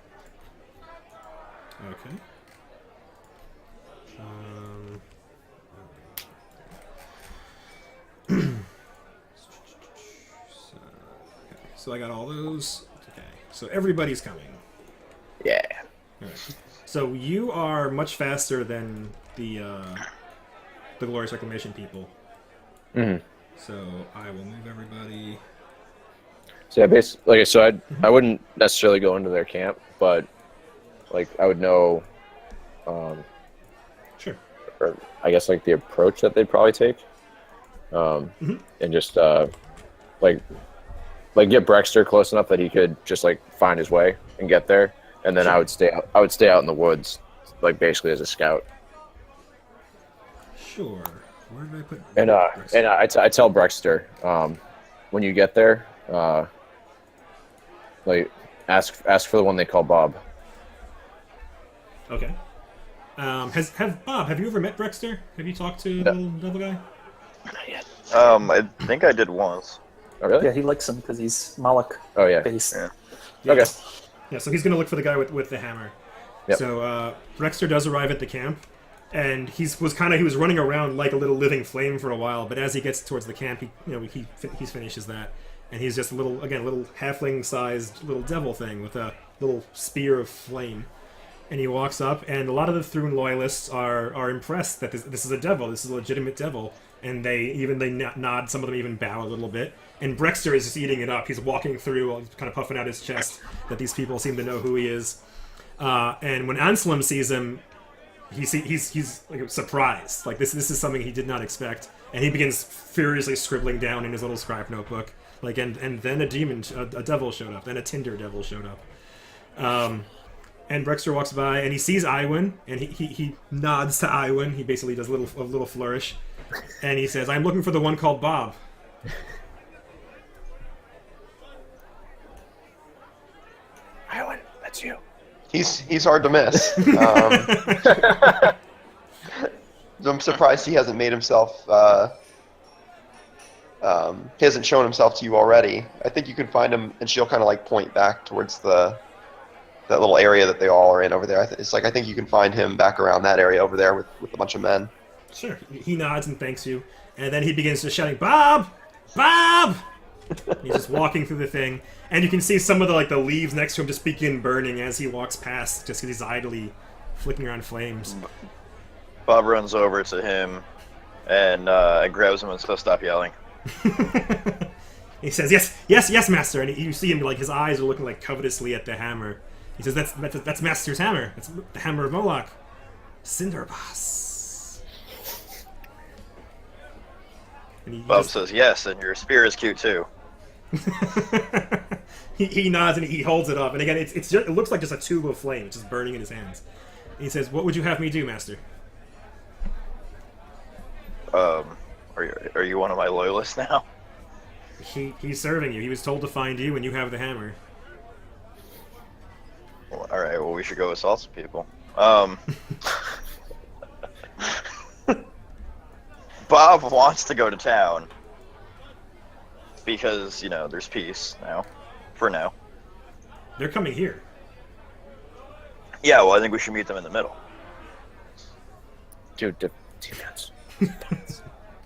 Speaker 1: Okay. So I got all those. Okay. So everybody's coming.
Speaker 2: Yeah.
Speaker 1: Alright. So you are much faster than the Glorious Reclamation people.
Speaker 2: Mm-hmm.
Speaker 1: So I will move everybody.
Speaker 2: So yeah, basically, I wouldn't necessarily go into their camp, but like I would know,
Speaker 1: Sure.
Speaker 2: or I guess like the approach that they'd probably take, and just like get Brexter close enough that he could just like find his way and get there, and then
Speaker 1: Sure.
Speaker 2: I would stay out in the woods, like basically as a scout.
Speaker 1: Sure. Where did I put?
Speaker 2: And I tell Brexter, when you get there, like ask for the one they call Bob.
Speaker 1: Okay. Have you ever met Brexter? Have you talked to the little devil guy?
Speaker 5: I think I did once.
Speaker 2: Oh really?
Speaker 3: Yeah, he likes him because he's Moloch
Speaker 2: Oh yeah.
Speaker 3: based.
Speaker 5: Yeah.
Speaker 1: Yeah.
Speaker 2: Okay.
Speaker 1: Yeah, so he's going to look for the guy with the hammer.
Speaker 2: Yep.
Speaker 1: So Brexter does arrive at the camp, and he was running around like a little living flame for a while. But as he gets towards the camp, he finishes that, and he's just a little halfling-sized little devil thing with a little spear of flame. And he walks up, and a lot of the Thrune loyalists are impressed that this is a devil. This is a legitimate devil, and they nod. Some of them even bow a little bit. And Brexter is just eating it up. He's walking through, kind of puffing out his chest. That these people seem to know who he is. And when Anselm sees him, he's like surprised. Like this is something he did not expect, and he begins furiously scribbling down in his little scribe notebook. Like and then a devil showed up. Then a Tinder devil showed up. And Brexter walks by, and he sees Iwin, and he nods to Iwin. He basically does a little flourish, and he says, "I'm looking for the one called Bob."
Speaker 2: Iwin, that's you.
Speaker 4: He's hard to miss. I'm surprised he hasn't made himself. He hasn't shown himself to you already. I think you can find him, and she'll kind of like point back towards that little area that they all are in over there. I think you can find him back around that area over there with a bunch of men.
Speaker 1: Sure. He nods and thanks you, and then he begins just shouting, "Bob! Bob!" He's just walking through the thing, and you can see some of the leaves next to him just begin burning as he walks past, just because he's idly flicking around flames.
Speaker 5: Bob runs over to him and grabs him and says, "Stop yelling."
Speaker 1: He says, yes, master," and you see him his eyes are looking covetously at the hammer. He says, "That's Master's hammer. That's the hammer of Moloch, Cinderboss." And
Speaker 5: Bob says, "Yes, and your spear is cute too."
Speaker 1: he nods and he holds it up, and again, it looks like just a tube of flame, it's just burning in his hands. And he says, "What would you have me do, Master?"
Speaker 5: Are you one of my loyalists now?
Speaker 1: He's serving you. He was told to find you, and you have the hammer.
Speaker 5: Well, all right. Well, we should go assault some people. Bob wants to go to town because there's peace now. For now.
Speaker 1: They're coming here.
Speaker 5: Yeah. Well, I think we should meet them in the middle.
Speaker 2: Dude, defense.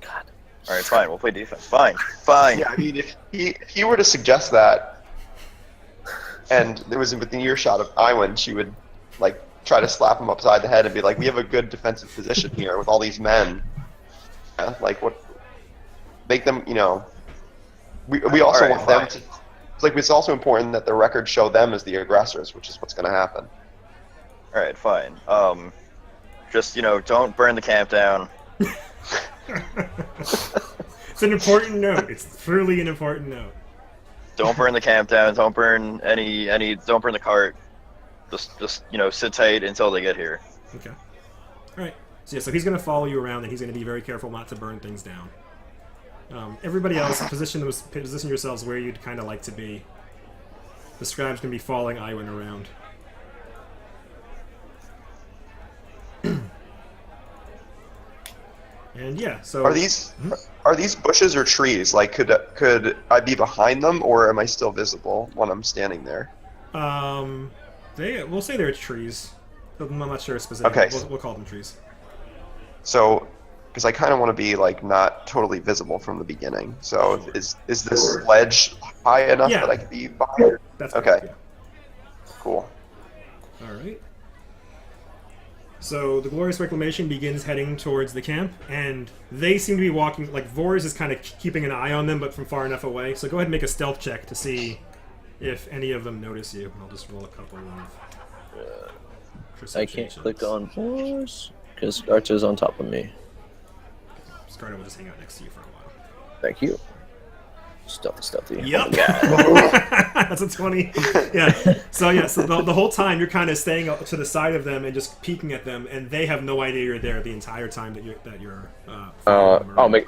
Speaker 2: God.
Speaker 5: All right. Fine. We'll play defense. Fine. Fine.
Speaker 4: Yeah, I mean, if he were to suggest that, and it was within earshot of Iwin, she would try to slap him upside the head and be like, "We have a good defensive position here with all these men. What? Make them, We also want them to. It's also important that the records show them as the aggressors, which is what's going to happen."
Speaker 5: All right. Fine. Just don't burn the camp down.
Speaker 1: It's an important note. It's truly an important note.
Speaker 5: Don't burn the camp down. Don't burn any. Don't burn the cart. Just sit tight until they get here.
Speaker 1: Okay. All right. So he's going to follow you around, and he's going to be very careful not to burn things down. Everybody else, position yourselves where you'd kind of like to be. The scribe's going to be following Iwin around. And yeah, so
Speaker 4: Are these bushes or trees? Could I be behind them, or am I still visible when I'm standing there?
Speaker 1: we'll say they're trees. I'm not sure specifically.
Speaker 4: Okay.
Speaker 1: We'll call them trees.
Speaker 4: So, because I kind of want to be not totally visible from the beginning. So is this ledge high enough that I could be behind?
Speaker 1: That's
Speaker 4: okay.
Speaker 1: correct, yeah.
Speaker 4: Cool.
Speaker 1: All right. So the Glorious Reclamation begins heading towards the camp, and they seem to be walking. Vors is kind of keeping an eye on them, but from far enough away. So go ahead and make a stealth check to see if any of them notice you. I'll just roll a couple of perception
Speaker 2: I can't
Speaker 1: checks.
Speaker 2: click on Force because Archer's on top of me.
Speaker 1: Scarlet will just hang out next to you for a while.
Speaker 2: Thank you. Stealthy.
Speaker 1: Yep.
Speaker 2: Oh, yeah.
Speaker 1: That's a 20. Yeah. So the whole time you're kind of staying up to the side of them and just peeking at them, and they have no idea you're there the entire time that you're.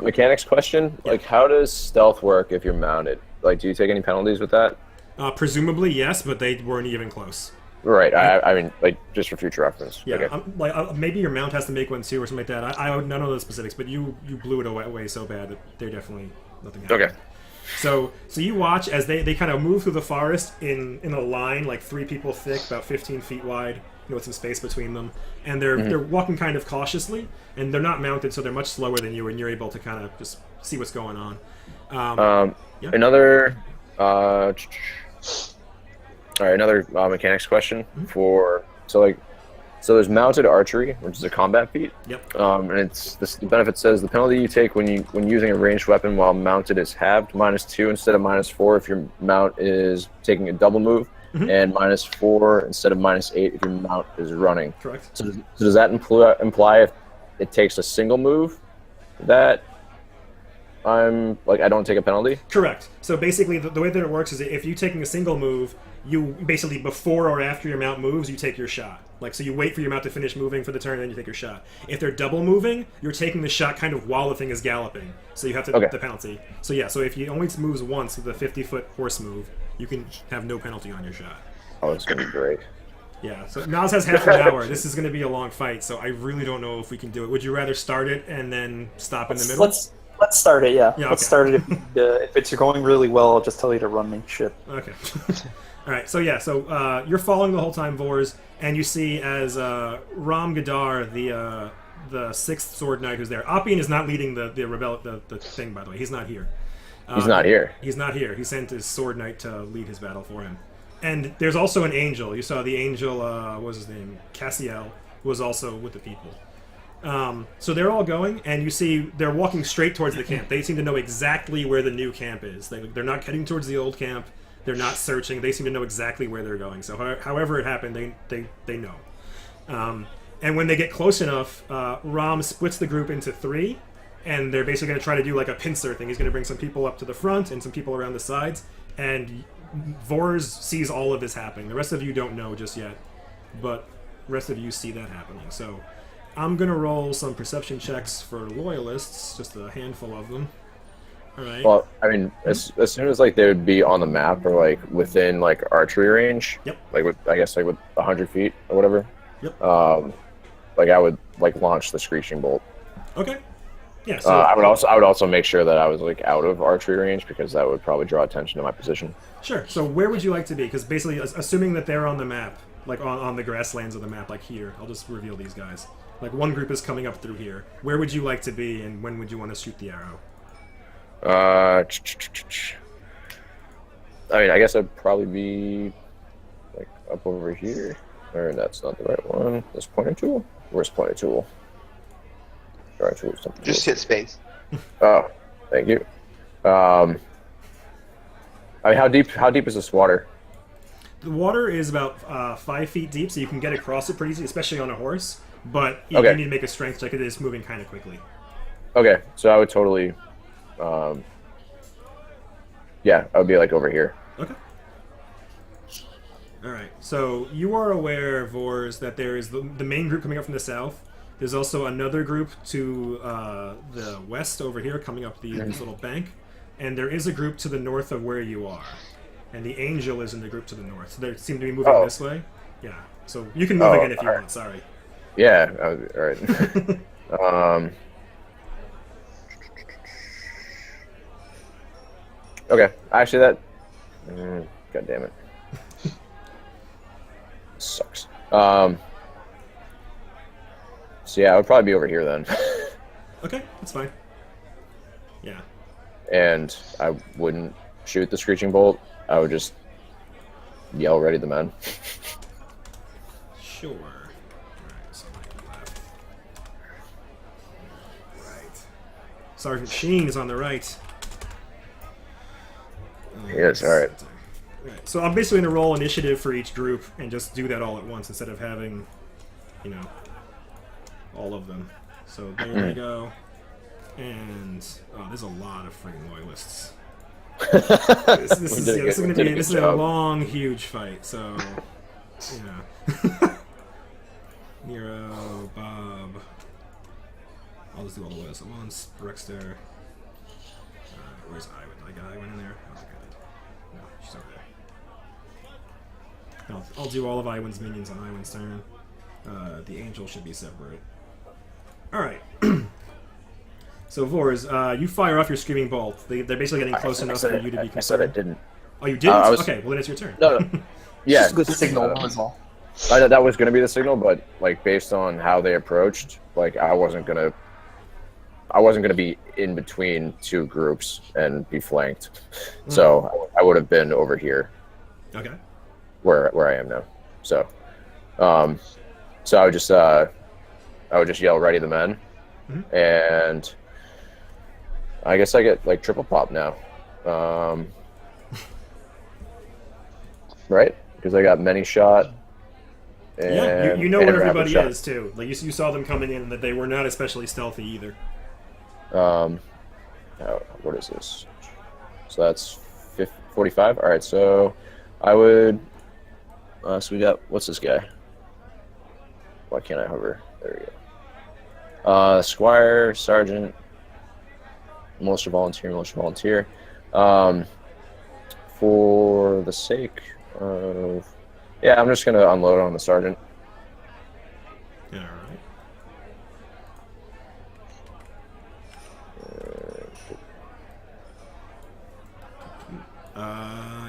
Speaker 2: Mechanics question.
Speaker 1: Yeah.
Speaker 2: How does stealth work if you're mounted? Do you take any penalties with that?
Speaker 1: Presumably yes, but they weren't even close.
Speaker 2: Right. I mean, just for future reference.
Speaker 1: Yeah.
Speaker 2: Okay.
Speaker 1: Maybe your mount has to make one too, or something like that. I don't know the specifics, but you blew it away so bad that they're definitely nothing happened.
Speaker 2: Okay.
Speaker 1: So you watch as they kind of move through the forest in a line, 3 people thick, about 15 feet wide, with some space between them, and they're walking kind of cautiously, and they're not mounted, so they're much slower than you, and you're able to kind of just see what's going on. Yeah.
Speaker 2: Another mechanics question for So there's mounted archery, which is a combat feat.
Speaker 1: Yep.
Speaker 2: And the benefit says the penalty you take when using a ranged weapon while mounted is halved, -2 instead of -4 if your mount is taking a double move, and -4 instead of -8 if your mount is running.
Speaker 1: Correct.
Speaker 2: So does that imply if it takes a single move that I don't take a penalty?
Speaker 1: Correct. So basically, the way that it works is if you're taking a single move, you basically before or after your mount moves, you take your shot. So you wait for your mount to finish moving for the turn, and then you take your shot. If they're double moving, you're taking the shot kind of while the thing is galloping. So you have to the penalty. So yeah, so if he only moves once with a 50-foot horse move, you can have no penalty on your shot.
Speaker 2: Oh, it's gonna be great.
Speaker 1: Yeah, so Nas has half an hour. This is going to be a long fight, so I really don't know if we can do it. Would you rather start it and then stop in the middle?
Speaker 3: Let's start it. Yeah.
Speaker 1: Yeah,
Speaker 3: Let's start it. If it's going really well, I'll just tell you to run me shit.
Speaker 1: Okay. All right. So yeah. So you're following the whole time, Vors, and you see as Ram Gadar, the sixth sword knight, who's there. Appian is not leading the thing, by the way. He's not here.
Speaker 2: He's not here.
Speaker 1: He's not here. He sent his sword knight to lead his battle for him. And there's also an angel. You saw the angel. What was his name? Cassiel, who was also with the people. So they're all going, and you see they're walking straight towards the camp. They seem to know exactly where the new camp is. They're not heading towards the old camp. They're not searching. They seem to know exactly where they're going. So however it happened, they know. And when they get close enough, Ram splits the group into 3, and they're basically going to try to do like a pincer thing. He's going to bring some people up to the front and some people around the sides, and Vors sees all of this happening. The rest of you don't know just yet, but the rest of you see that happening. So I'm going to roll some perception checks for loyalists, just a handful of them. All right.
Speaker 2: Well, I mean, as soon as they would be on the map or within archery range,
Speaker 1: Yep.
Speaker 2: with 100 feet or whatever.
Speaker 1: Yep.
Speaker 2: I would launch the screeching bolt.
Speaker 1: Okay. Yeah. So
Speaker 2: I would also make sure that I was out of archery range because that would probably draw attention to my position.
Speaker 1: Sure. So where would you like to be? Because basically, assuming that they're on the map, on the grasslands of the map, here, I'll just reveal these guys. One group is coming up through here. Where would you like to be, and when would you want to shoot the arrow?
Speaker 2: I mean, I guess I'd probably be up over here. Or that's not the right one. This pointer tool? Where's pointer tool? Pointer tool, something.
Speaker 4: Just hit space.
Speaker 2: Oh, thank you. I mean, how deep is this water?
Speaker 1: The water is about 5 feet deep, so you can get across it pretty easy, especially on a horse. But you need to make a strength check. It is moving kind of quickly.
Speaker 2: Okay, so I would totally, I would be over here.
Speaker 1: Okay. All right. So you are aware, Vors, that there is the main group coming up from the south. There's also another group to the west over here, coming up this little bank, and there is a group to the north of where you are. And the angel is in the group to the north. So they seem to be moving this way. Yeah. So you can move again if you want. Sorry.
Speaker 2: Yeah. All right. Okay. Actually, that. God damn it. Sucks. So yeah, I would probably be over here then.
Speaker 1: Okay, that's fine. Yeah.
Speaker 2: And I wouldn't shoot the screeching bolt. I would just yell, "Ready the men."
Speaker 1: Sure. Alright, so left. Right. Sergeant Sheen is on the right.
Speaker 2: Yes, alright.
Speaker 1: Right. So I'm basically going to roll initiative for each group and just do that all at once instead of having, all of them. So there we go. And there's a lot of freaking loyalists. This is going to be a long, huge fight. So, Nero, Bob. I'll just do all the loyalists at once. Brexter. Where's Iwan? Did I get Iwan in there? I don't think I did. No, she's over there. I'll do all of Iwan's minions on Iwan's turn. The angel should be separate. Alright. So, Vors, you fire off your screaming bolt. They're basically getting close enough for you to be concerned.
Speaker 2: I said I didn't.
Speaker 1: Oh, you didn't? Okay, well then it's your turn.
Speaker 2: No. Yeah.
Speaker 3: Just a good signal, that's all.
Speaker 2: That was going to be the signal, but based on how they approached, I wasn't going to be in between two groups and be flanked. So I would have been over here.
Speaker 1: Okay.
Speaker 2: Where I am now. So, So I would just yell, "Ready the men," and I guess I get like triple pop now, right? Because I got many shot.
Speaker 1: Yeah, you know
Speaker 2: and
Speaker 1: where
Speaker 2: rapid
Speaker 1: everybody
Speaker 2: shot.
Speaker 1: is too. Like you saw them coming in, and that they were not especially stealthy either.
Speaker 2: What is this? So that's 45. All right, so I would. So we got, what's this guy? Why can't I hover? There we go. Squire, sergeant, militia volunteer. For the sake of, yeah, I'm just gonna unload on the sergeant.
Speaker 1: All right.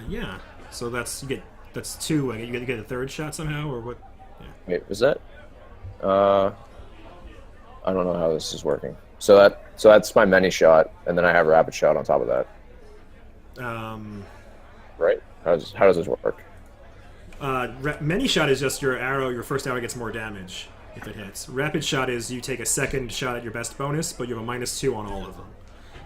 Speaker 1: Yeah. So that's two. You get a third shot somehow, or what? Yeah.
Speaker 2: Wait, was that? I don't know how this is working. So that's my many shot, and then I have rapid shot on top of that. Right? How does this work?
Speaker 1: Many shot is just your first arrow gets more damage if it hits. Rapid shot is you take a second shot at your best bonus, but you have a -2 on all of them.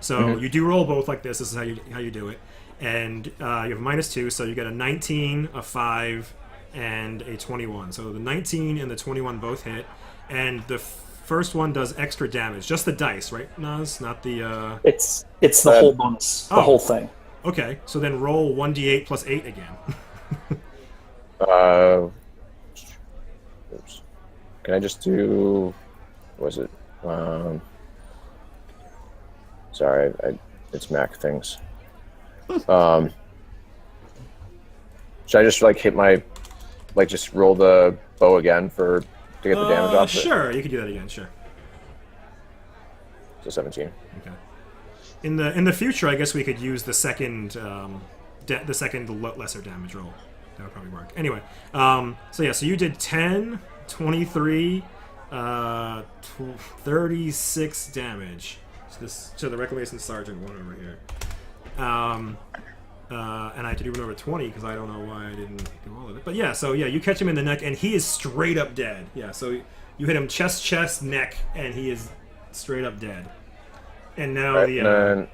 Speaker 1: So you do roll both like this. This is how you do it. And you have a -2, so you get a 19, a 5, and a 21. So the 19 and the 21 both hit, and the first one does extra damage. Just the dice, right, Naz? Not the.
Speaker 3: It's the whole bonus, the whole thing.
Speaker 1: Okay, so then roll 1d8 plus 8 again.
Speaker 2: Oops. Can I just do? What was it? Sorry, it's Mac things. Should I just like hit my, like just roll the bow again to get the damage off of it?
Speaker 1: Sure, you can do that again. Sure.
Speaker 2: So 17.
Speaker 1: Okay. In the future, I guess we could use the second lesser damage roll. That would probably work. Anyway, so you did 10, 23, 36 damage. So the reclamation sergeant one over here. And I had to do number 20 because I don't know why I didn't do all of it. But yeah, so yeah, you catch him in the neck and he is straight up dead. Yeah, so you hit him chest, neck, and he is straight up dead. And now
Speaker 2: Right, and then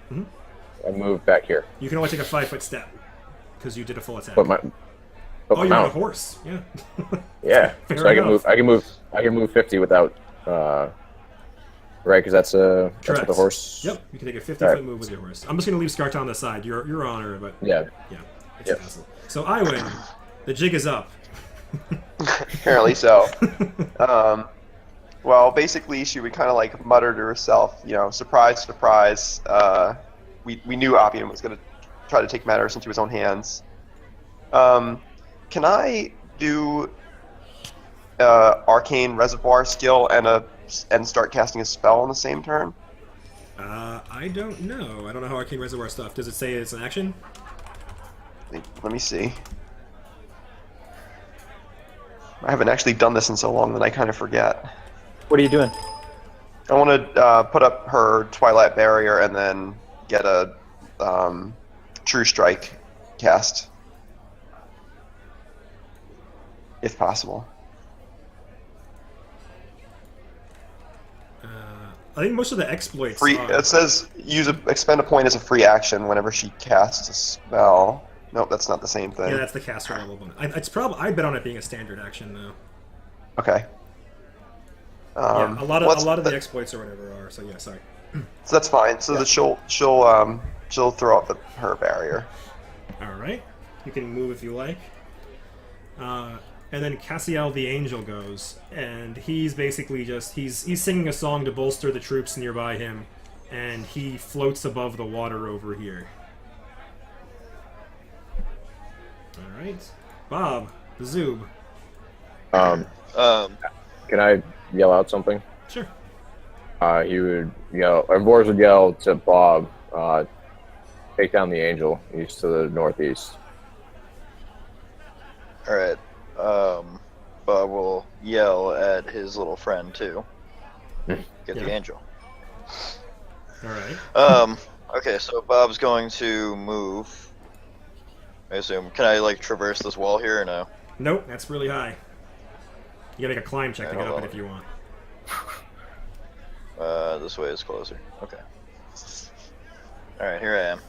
Speaker 2: I move back here.
Speaker 1: you can only take a 5-foot step because you did a full attack.
Speaker 2: But
Speaker 1: you're on a
Speaker 2: mount.
Speaker 1: horse. Yeah.
Speaker 2: Yeah,
Speaker 1: Fair
Speaker 2: so
Speaker 1: enough.
Speaker 2: I can move 50 without, right? Because that's what
Speaker 1: Correct.
Speaker 2: the horse.
Speaker 1: Yep, you can take a 50-foot move with your horse. I'm just going to leave Scarta on the side. You're on her, but
Speaker 2: Yeah.
Speaker 1: it's a hassle. So I win. The jig is up.
Speaker 4: Apparently so. Well, basically, she would kind of like mutter to herself, surprise, surprise. We knew Oppian was going to try to take matters into his own hands. Can I do arcane reservoir skill and start casting a spell on the same turn?
Speaker 1: I don't know. I don't know how Arcane Reservoir stuff. Does it say it's an action?
Speaker 4: Let me see. I haven't actually done this in so long that I kind of forget.
Speaker 3: What are you doing?
Speaker 4: I want to put up her Twilight Barrier and then get a True Strike cast, if possible.
Speaker 1: I think most of the exploits.
Speaker 4: It says expend a point as a free action whenever she casts a spell. Nope, that's not the same thing.
Speaker 1: Yeah, that's the caster level bonus. I bet on it being a standard action though.
Speaker 4: Okay.
Speaker 1: Yeah, a lot of the exploits or whatever are. So yeah, sorry.
Speaker 4: So that's fine. So she'll throw up her barrier.
Speaker 1: All right, you can move if you like. And then Cassiel the Angel goes, and he's basically he's singing a song to bolster the troops nearby him, and he floats above the water over here. All right, Bob, the Zoob.
Speaker 2: Can I yell out something?
Speaker 1: Sure.
Speaker 2: He would yell, or Boris would yell to Bob, take down the Angel, east to the northeast.
Speaker 5: Alright. Bob will yell at his little friend too. Get the angel.
Speaker 1: Alright.
Speaker 5: Okay, so Bob's going to move. I assume. Can I traverse this wall here or no?
Speaker 1: Nope, that's really high. You gotta make a climb check to get
Speaker 5: hold
Speaker 1: up it
Speaker 5: on.
Speaker 1: if you want.
Speaker 5: This way is closer. Okay. Alright, here I am.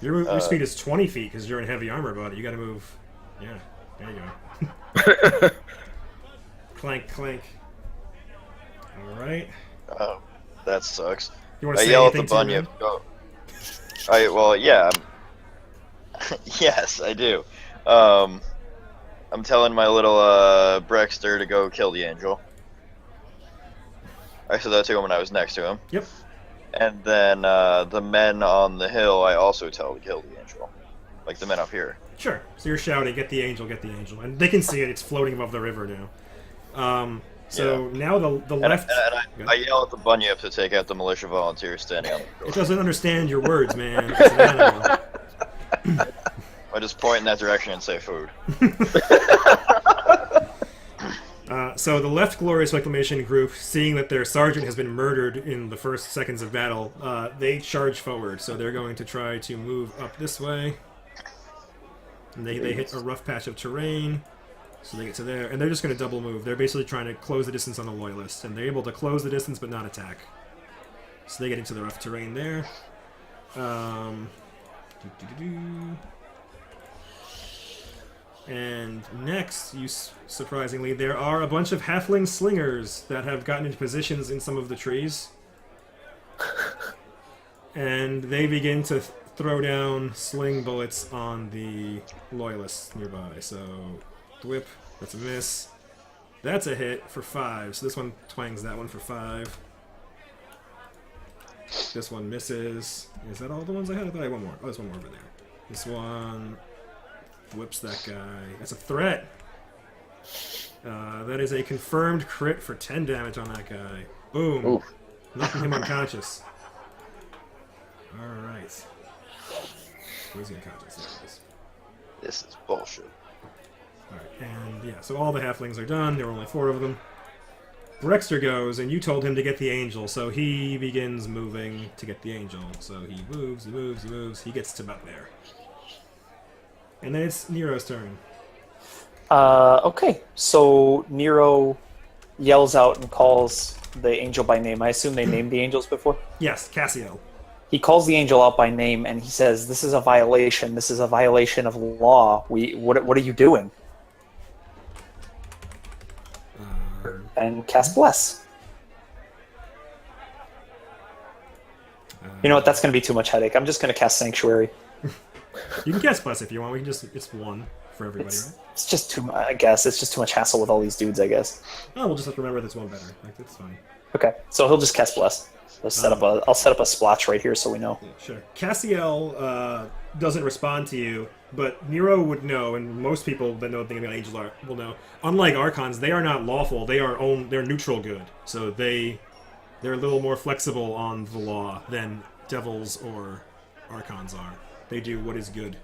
Speaker 1: Your speed is 20 feet because you're in heavy armor, buddy. You gotta move. Yeah, there you go. Clank, clank. Alright.
Speaker 5: Oh, that sucks.
Speaker 1: You want
Speaker 5: I
Speaker 1: to say
Speaker 5: yell at the
Speaker 1: anything to
Speaker 5: bunyip.
Speaker 1: him?
Speaker 5: Go. Well, yeah. Yes, I do. I'm telling my little Brexter to go kill the angel. I said that to him when I was next to him.
Speaker 1: Yep.
Speaker 5: And then the men on the hill, I also tell to kill the angel, like the men up here.
Speaker 1: Sure. So you're shouting, "Get the angel! Get the angel!" And they can see it. It's floating above the river now. So now the left.
Speaker 5: And I yell at the bunyip to take out the militia volunteers standing on the
Speaker 1: It
Speaker 5: shore.
Speaker 1: doesn't understand your words, man. It's an animal.
Speaker 5: I just point in that direction and say food.
Speaker 1: So the left Glorious Reclamation group, seeing that their sergeant has been murdered in the first seconds of battle, they charge forward. So they're going to try to move up this way. And they hit a rough patch of terrain. So they get to there, and they're just going to double move. They're basically trying to close the distance on the Loyalists, and they're able to close the distance but not attack. So they get into the rough terrain there. And next, surprisingly, there are a bunch of halfling slingers that have gotten into positions in some of the trees. And they begin to throw down sling bullets on the Loyalists nearby. So, whip, that's a miss. That's a hit for 5. So this one twangs that one for 5. This one misses. Is that all the ones I had? I thought I had one more. Oh, there's one more over there. This one whips that guy. That's a threat. That is a confirmed crit for 10 damage on that guy. Boom.
Speaker 2: Oof.
Speaker 1: Knocking him unconscious. Alright. Where's he unconscious? There it is.
Speaker 5: This is bullshit.
Speaker 1: Alright, and yeah, so all the halflings are done. There were only 4 of them. Brexter goes, and you told him to get the angel, so he begins moving to get the angel. So he moves, he moves, he moves. He gets to about there. And then it's Nero's turn.
Speaker 3: Okay, so Nero yells out and calls the angel by name. I assume they named the angels before?
Speaker 1: Yes, Cassio.
Speaker 3: He calls the angel out by name, and he says, "This is a violation. This is a violation of law. What are you doing?" And cast Bless. You know what? That's going to be too much headache. I'm just going to cast Sanctuary.
Speaker 1: You can cast Bless if you want. We can it's 1 for everybody, right?
Speaker 3: It's just too much, I guess. It's just too much hassle with all these dudes, I guess.
Speaker 1: Oh, we'll just have to remember that's 1 better. Like, that's fine.
Speaker 3: Okay, so he'll just cast Bless. I'll set up a splotch right here so we know.
Speaker 1: Yeah, sure. Cassiel doesn't respond to you, but Nero would know, and most people that know what the angels are will know. Unlike Archons, they are not lawful. They're neutral good. So they're a little more flexible on the law than devils or Archons are. They do what is good,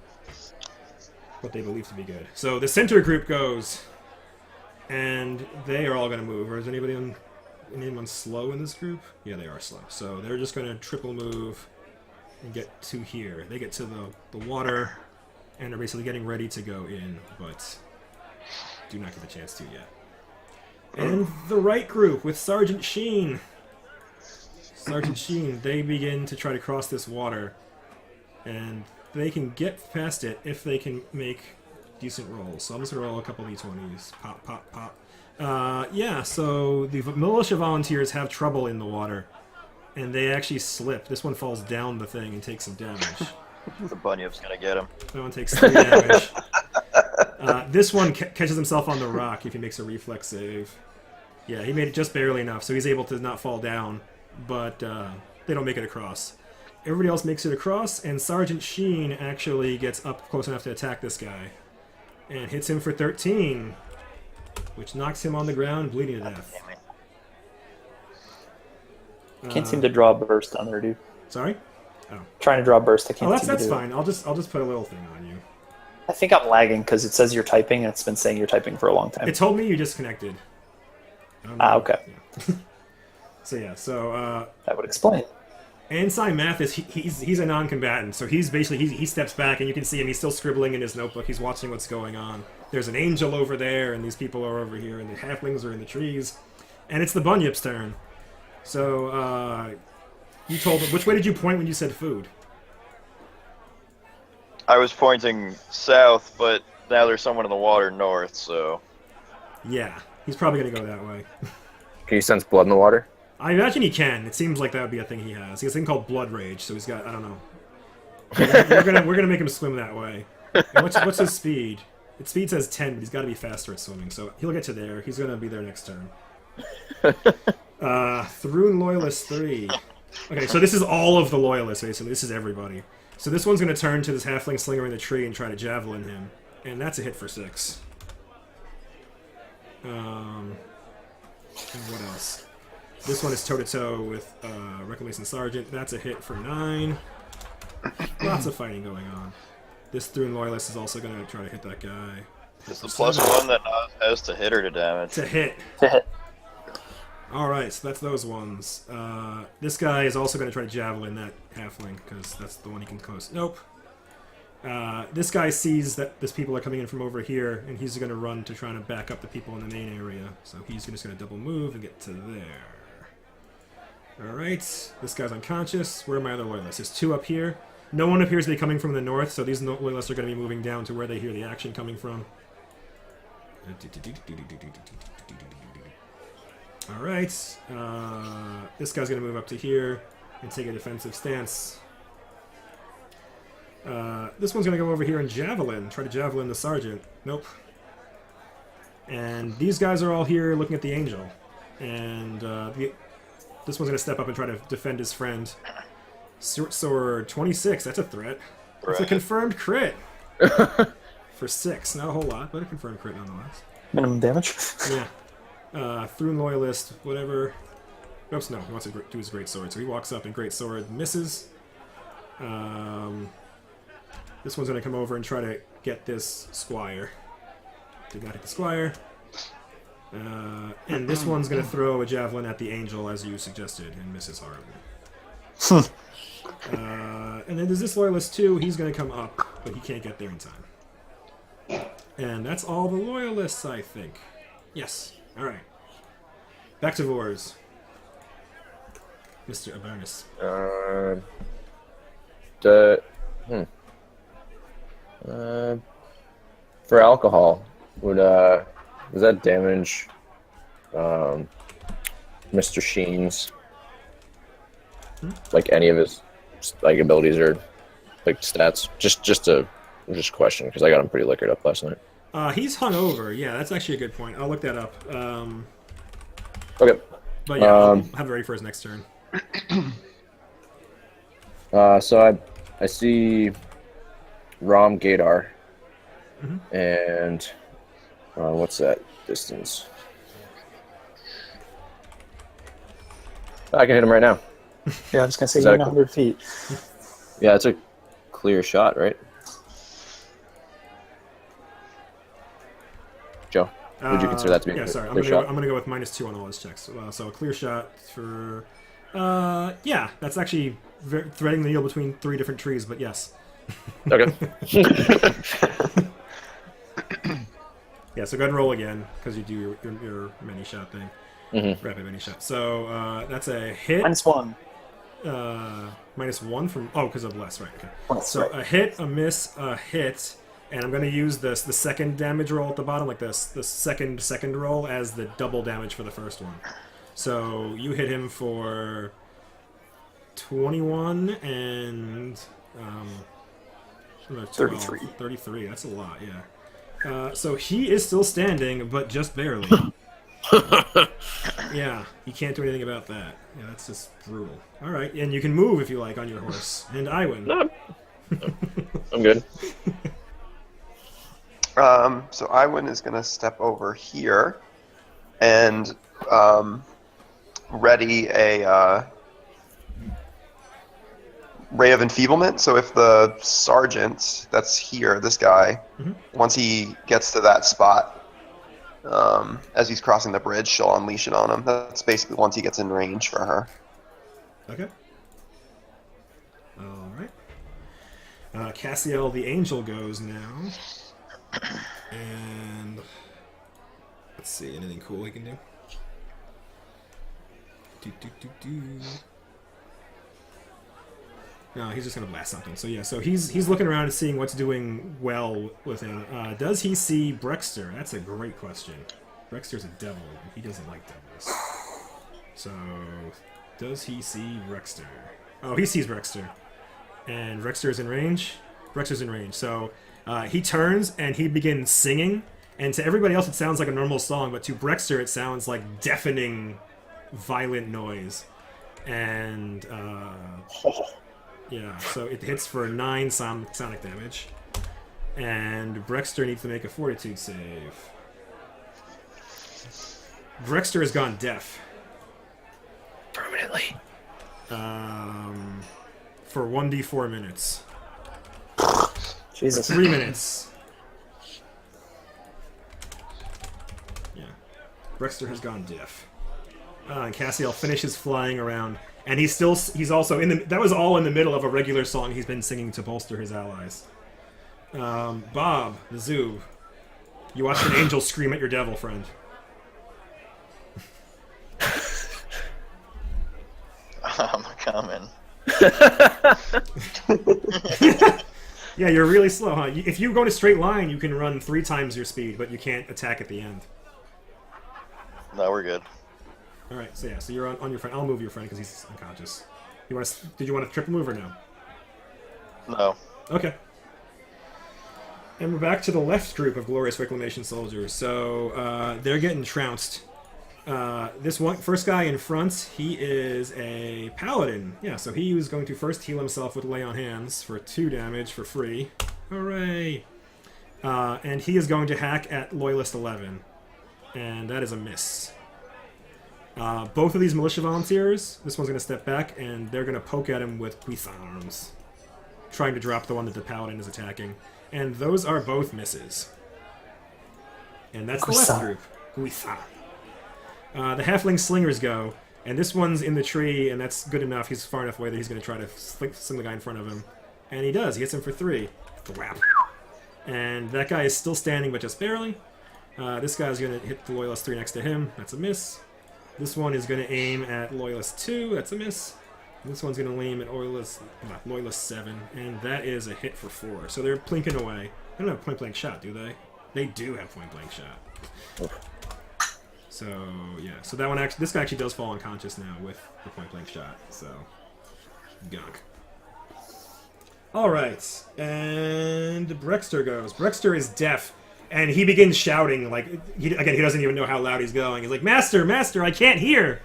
Speaker 1: what they believe to be good. So the center group goes, and they are all going to move. Or is anyone slow in this group? Yeah, they are slow. So they're just going to triple move and get to here. They get to the water, and are basically getting ready to go in, but do not get the chance to yet. And the right group with Sergeant Sheen. Sergeant Sheen, they begin to try to cross this water, and they can get past it if they can make decent rolls. So I'm just going to roll a couple d20s. Pop, pop, pop. Yeah, so the militia volunteers have trouble in the water, and they actually slip. This one falls down the thing and takes some damage.
Speaker 5: The bunyip's gonna get him.
Speaker 1: That one takes 3 damage. This one catches himself on the rock if he makes a reflex save. Yeah, he made it just barely enough, so he's able to not fall down, but they don't make it across. Everybody else makes it across, and Sergeant Sheen actually gets up close enough to attack this guy. And hits him for 13, which knocks him on the ground, bleeding to death.
Speaker 3: Can't seem to draw a burst on there, dude.
Speaker 1: Sorry?
Speaker 3: Trying to draw a burst, I can't
Speaker 1: Oh,
Speaker 3: seem to
Speaker 1: that's
Speaker 3: do it.
Speaker 1: fine. I'll just put a little thing on you.
Speaker 3: I think I'm lagging because it says you're typing, and it's been saying you're typing for a long time.
Speaker 1: It told me you disconnected. I don't know.
Speaker 3: Okay.
Speaker 1: Yeah. So
Speaker 3: That would explain.
Speaker 1: Ensign Mathis, he's a non-combatant, so he's basically he steps back and you can see him. He's still scribbling in his notebook. He's watching what's going on. There's an angel over there, and these people are over here, and the halflings are in the trees, and it's the Bunyip's turn. So you told him, which way did you point when you said food?
Speaker 5: I was pointing south, but now there's someone in the water north, so...
Speaker 1: Yeah, he's probably gonna go that way.
Speaker 2: Can you sense blood in the water?
Speaker 1: I imagine he can. It seems like that would be a thing he has. He has a thing called Blood Rage, so he's got, I don't know. We're gonna make him swim that way. And what's his speed? Its speed says 10, but he's got to be faster at swimming, so he'll get to there. He's gonna be there next turn. Thrune Loyalist 3. Okay, so this is all of the Loyalists, basically. This is everybody. So this one's gonna turn to this halfling slinger in the tree and try to javelin him. And that's a hit for 6. And what else? This one is toe-to-toe with Reclamation Sergeant. That's a hit for 9. Lots of fighting going on. This Thrune Loyalist is also going to try to hit that guy.
Speaker 5: It's the +1 that Oz has to hit or to damage.
Speaker 1: To hit.
Speaker 3: To hit.
Speaker 1: Alright, so that's those ones. This guy is also going to try to javelin that halfling, because that's the one he can close. Nope. This guy sees that these people are coming in from over here, and he's going to run to try to back up the people in the main area. So he's just going to double move and get to there. Alright, this guy's unconscious. Where are my other loyalists? There's 2 up here. No one appears to be coming from the north, so these loyalists are going to be moving down to where they hear the action coming from. Alright, this guy's going to move up to here and take a defensive stance. This one's going to go over here and javelin. Try to javelin the sergeant. Nope. And these guys are all here looking at the angel. And this one's going to step up and try to defend his friend. Short sword 26. That's a threat. It's a confirmed crit. For 6. Not a whole lot, but a confirmed crit nonetheless.
Speaker 3: Minimum damage.
Speaker 1: Yeah. Thrune Loyalist, whatever. Oops, no. He wants to do his great sword. So he walks up and great sword misses. This one's going to come over and try to get this squire. Did not hit the squire. And this one's going to throw a javelin at the angel, as you suggested, and misses horribly. And then there's this loyalist, too. He's going to come up, but he can't get there in time. And that's all the loyalists, I think. Yes. All right. Back to Vors. Mr. Abernus.
Speaker 2: For alcohol, does that damage Mr. Sheen's like any of his like abilities or like stats? Just a question because I got him pretty liquored up last night.
Speaker 1: He's hungover. Yeah, that's actually a good point. I'll look that up.
Speaker 2: Okay.
Speaker 1: But yeah, I'll have it ready for his next turn.
Speaker 2: So I see Rom Gadar. And what's that distance? I can hit him right now.
Speaker 3: Yeah, I was going to say
Speaker 2: Is that
Speaker 3: 100 feet.
Speaker 2: Yeah, it's a clear shot, right? Joe, would you consider that to be
Speaker 1: yeah,
Speaker 2: a
Speaker 1: sorry.
Speaker 2: clear shot?
Speaker 1: I'm gonna go with -2 on all his checks. So a clear shot for... yeah, that's actually threading the needle between 3 different trees, but yes.
Speaker 2: Okay.
Speaker 1: Yeah, so go ahead and roll again, because you do your mini-shot thing. Rapid mini-shot. So that's a hit.
Speaker 3: -1.
Speaker 1: -1 from... Oh, because of less, right. Okay. So
Speaker 3: right.
Speaker 1: a hit, a miss, a hit, and I'm going to use the second damage roll at the bottom, like this, the second roll, as the double damage for the first one. So you hit him for 21 and... 12,
Speaker 3: 33.
Speaker 1: 33, that's a lot, yeah. So he is still standing, but just barely. Yeah, you can't do anything about that. Yeah, that's just brutal. Alright, and you can move if you like on your horse. And I win.
Speaker 2: No. I'm good.
Speaker 4: So Iwin is going to step over here and ready a Ray of Enfeeblement. So if the sergeant that's here, this guy, once he gets to that spot, as he's crossing the bridge, she'll unleash it on him. That's basically once he gets in range for her.
Speaker 1: Okay. Cassiel the Angel goes now. And let's see, anything cool he can do? No, he's just gonna blast something. So yeah, so he's looking around and seeing what's doing well with him. Does he see Brexter? That's a great question. Brexter's a devil. He doesn't like devils. So, does he see Brexter? Oh, he sees Brexter. And Brexter's in range? Brexter's in range. So, he turns and he begins singing. And to everybody else, it sounds like a normal song, but to Brexter, it sounds like deafening, violent noise. And, yeah, so it hits for 9 sonic damage. And Brexter needs to make a fortitude save. Brexter has gone deaf.
Speaker 3: Permanently.
Speaker 1: For 1d4 minutes.
Speaker 3: Jesus.
Speaker 1: 3 minutes. Yeah. Brexter has gone deaf. And Cassiel finishes flying around. And he's also in the... That was all in the middle of a regular song he's been singing to bolster his allies. Bob, the zoo. You watched an angel scream at your devil friend.
Speaker 5: I'm coming.
Speaker 1: Yeah, you're really slow, huh? If you go in a straight line, you can run 3 times your speed, but you can't attack at the end.
Speaker 5: No, we're good.
Speaker 1: All right, so yeah, so you're on your friend. I'll move your friend because he's unconscious. Did you want a triple move or no?
Speaker 5: No.
Speaker 1: Okay. And we're back to the left group of Glorious Reclamation soldiers. So they're getting trounced. This first guy in front, he is a paladin. Yeah, so he was going to first heal himself with Lay on Hands for 2 damage for free. Hooray! And he is going to hack at Loyalist 11. And that is a miss. Both of these militia volunteers, this one's going to step back, and they're going to poke at him with Guisarms, trying to drop the one that the paladin is attacking. And those are both misses. And that's the left group. Guisarm. The halfling slingers go, and this one's in the tree, and that's good enough. He's far enough away that he's going to try to sling the guy in front of him. And he does. He hits him for 3. Thwap. And that guy is still standing, but just barely. This guy's going to hit the Loyalist 3 next to him. That's a miss. This one is going to aim at Loyalist 2. That's a miss. And this one's going to aim at Loyalist 7. And that is a hit for 4. So they're plinking away. They don't have point-blank shot, do they? They do have point-blank shot. So, yeah. So that one actually... This guy actually does fall unconscious now with the point-blank shot. So, gunk. Alright. And Brexter goes. Brexter is deaf. And he begins shouting, like, he doesn't even know how loud he's going. He's like, Master, Master, I can't hear!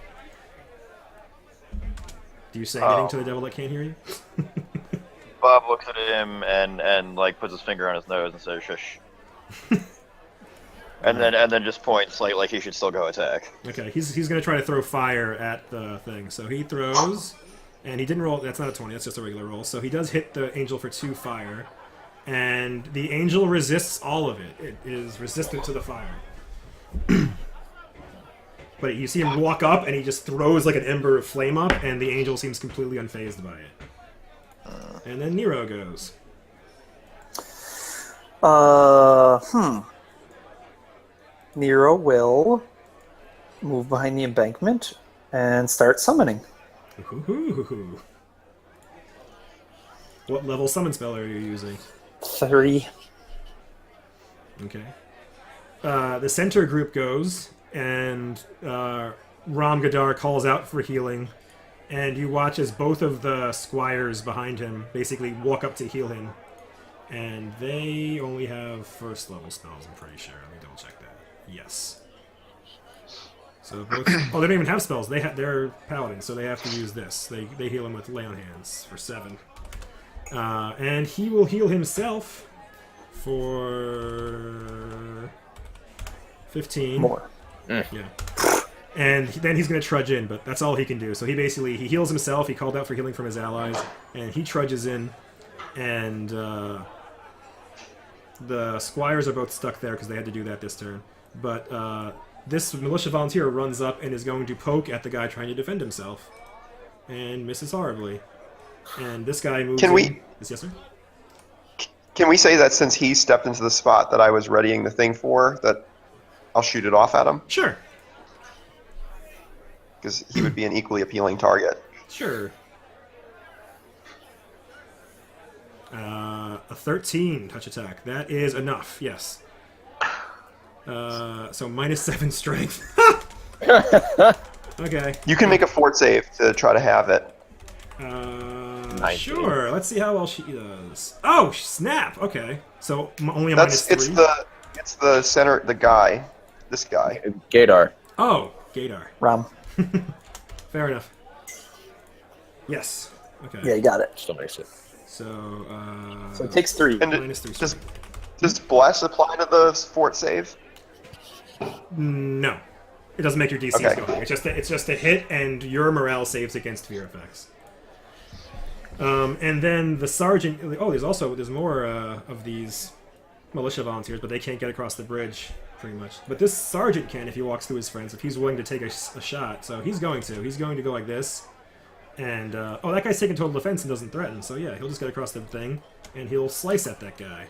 Speaker 1: Do you say anything to the devil that can't hear you?
Speaker 5: Bob looks at him and like puts his finger on his nose and says, "Shush." and then just points like he should still go attack.
Speaker 1: Okay, he's gonna try to throw fire at the thing. So he throws, and he didn't roll. That's not a 20. That's just a regular roll. So he does hit the angel for 2 fire, and the angel resists all of it. It is resistant to the fire. But you see him walk up, and he just throws like an ember of flame up, and the angel seems completely unfazed by it. And then Nero goes.
Speaker 3: Nero will move behind the embankment and start summoning.
Speaker 1: Ooh. What level summon spell are you using?
Speaker 3: 3.
Speaker 1: Okay. The center group goes, and Ram Gadar calls out for healing, and you watch as both of the squires behind him basically walk up to heal him. And they only have first level spells, I'm pretty sure. Let me double check that. Yes. So both, they don't even have spells. They're paladins, so they have to use this. They heal him with Lay on Hands for 7. And he will heal himself for 15.
Speaker 3: More.
Speaker 1: Yeah. And then he's going to trudge in, but that's all he can do. So he heals himself. He called out for healing from his allies, and he trudges in. And the squires are both stuck there because they had to do that this turn. But this militia volunteer runs up and is going to poke at the guy trying to defend himself, and misses horribly. And this guy moves.
Speaker 4: Can we?
Speaker 1: Yes, sir.
Speaker 4: Can we say that since he stepped into the spot that I was readying the thing for, that I'll shoot it off at him?
Speaker 1: Sure.
Speaker 4: Because he would be an equally appealing target.
Speaker 1: Sure. A 13 touch attack. That is enough, yes. So -7 strength. Okay.
Speaker 4: You can make a fort save to try to have it.
Speaker 2: 19.
Speaker 1: Sure. Let's see how well she does. Oh, snap. Okay. So only a
Speaker 4: That's
Speaker 1: -3?
Speaker 4: it's the center, the guy. This guy.
Speaker 2: Gaydar.
Speaker 1: Oh, Gaydar.
Speaker 3: Ram.
Speaker 1: Fair enough. Yes. Okay.
Speaker 3: Yeah, you got it.
Speaker 2: Still makes it.
Speaker 1: So,
Speaker 3: So it takes 3.
Speaker 4: And
Speaker 1: -3
Speaker 4: does
Speaker 1: strength.
Speaker 4: does bless apply to the fort save?
Speaker 1: No. It doesn't make your DCs
Speaker 4: Okay.
Speaker 1: go higher. It's just a hit, and your morale saves against fear effects. And then the sergeant. Oh, there's more of these militia volunteers, but they can't get across the bridge, pretty much. But this sergeant can if he walks through his friends, if he's willing to take a shot. So he's going to. He's going to go like this. And, oh, that guy's taking total defense and doesn't threaten. So yeah, he'll just get across the thing, and he'll slice at that guy.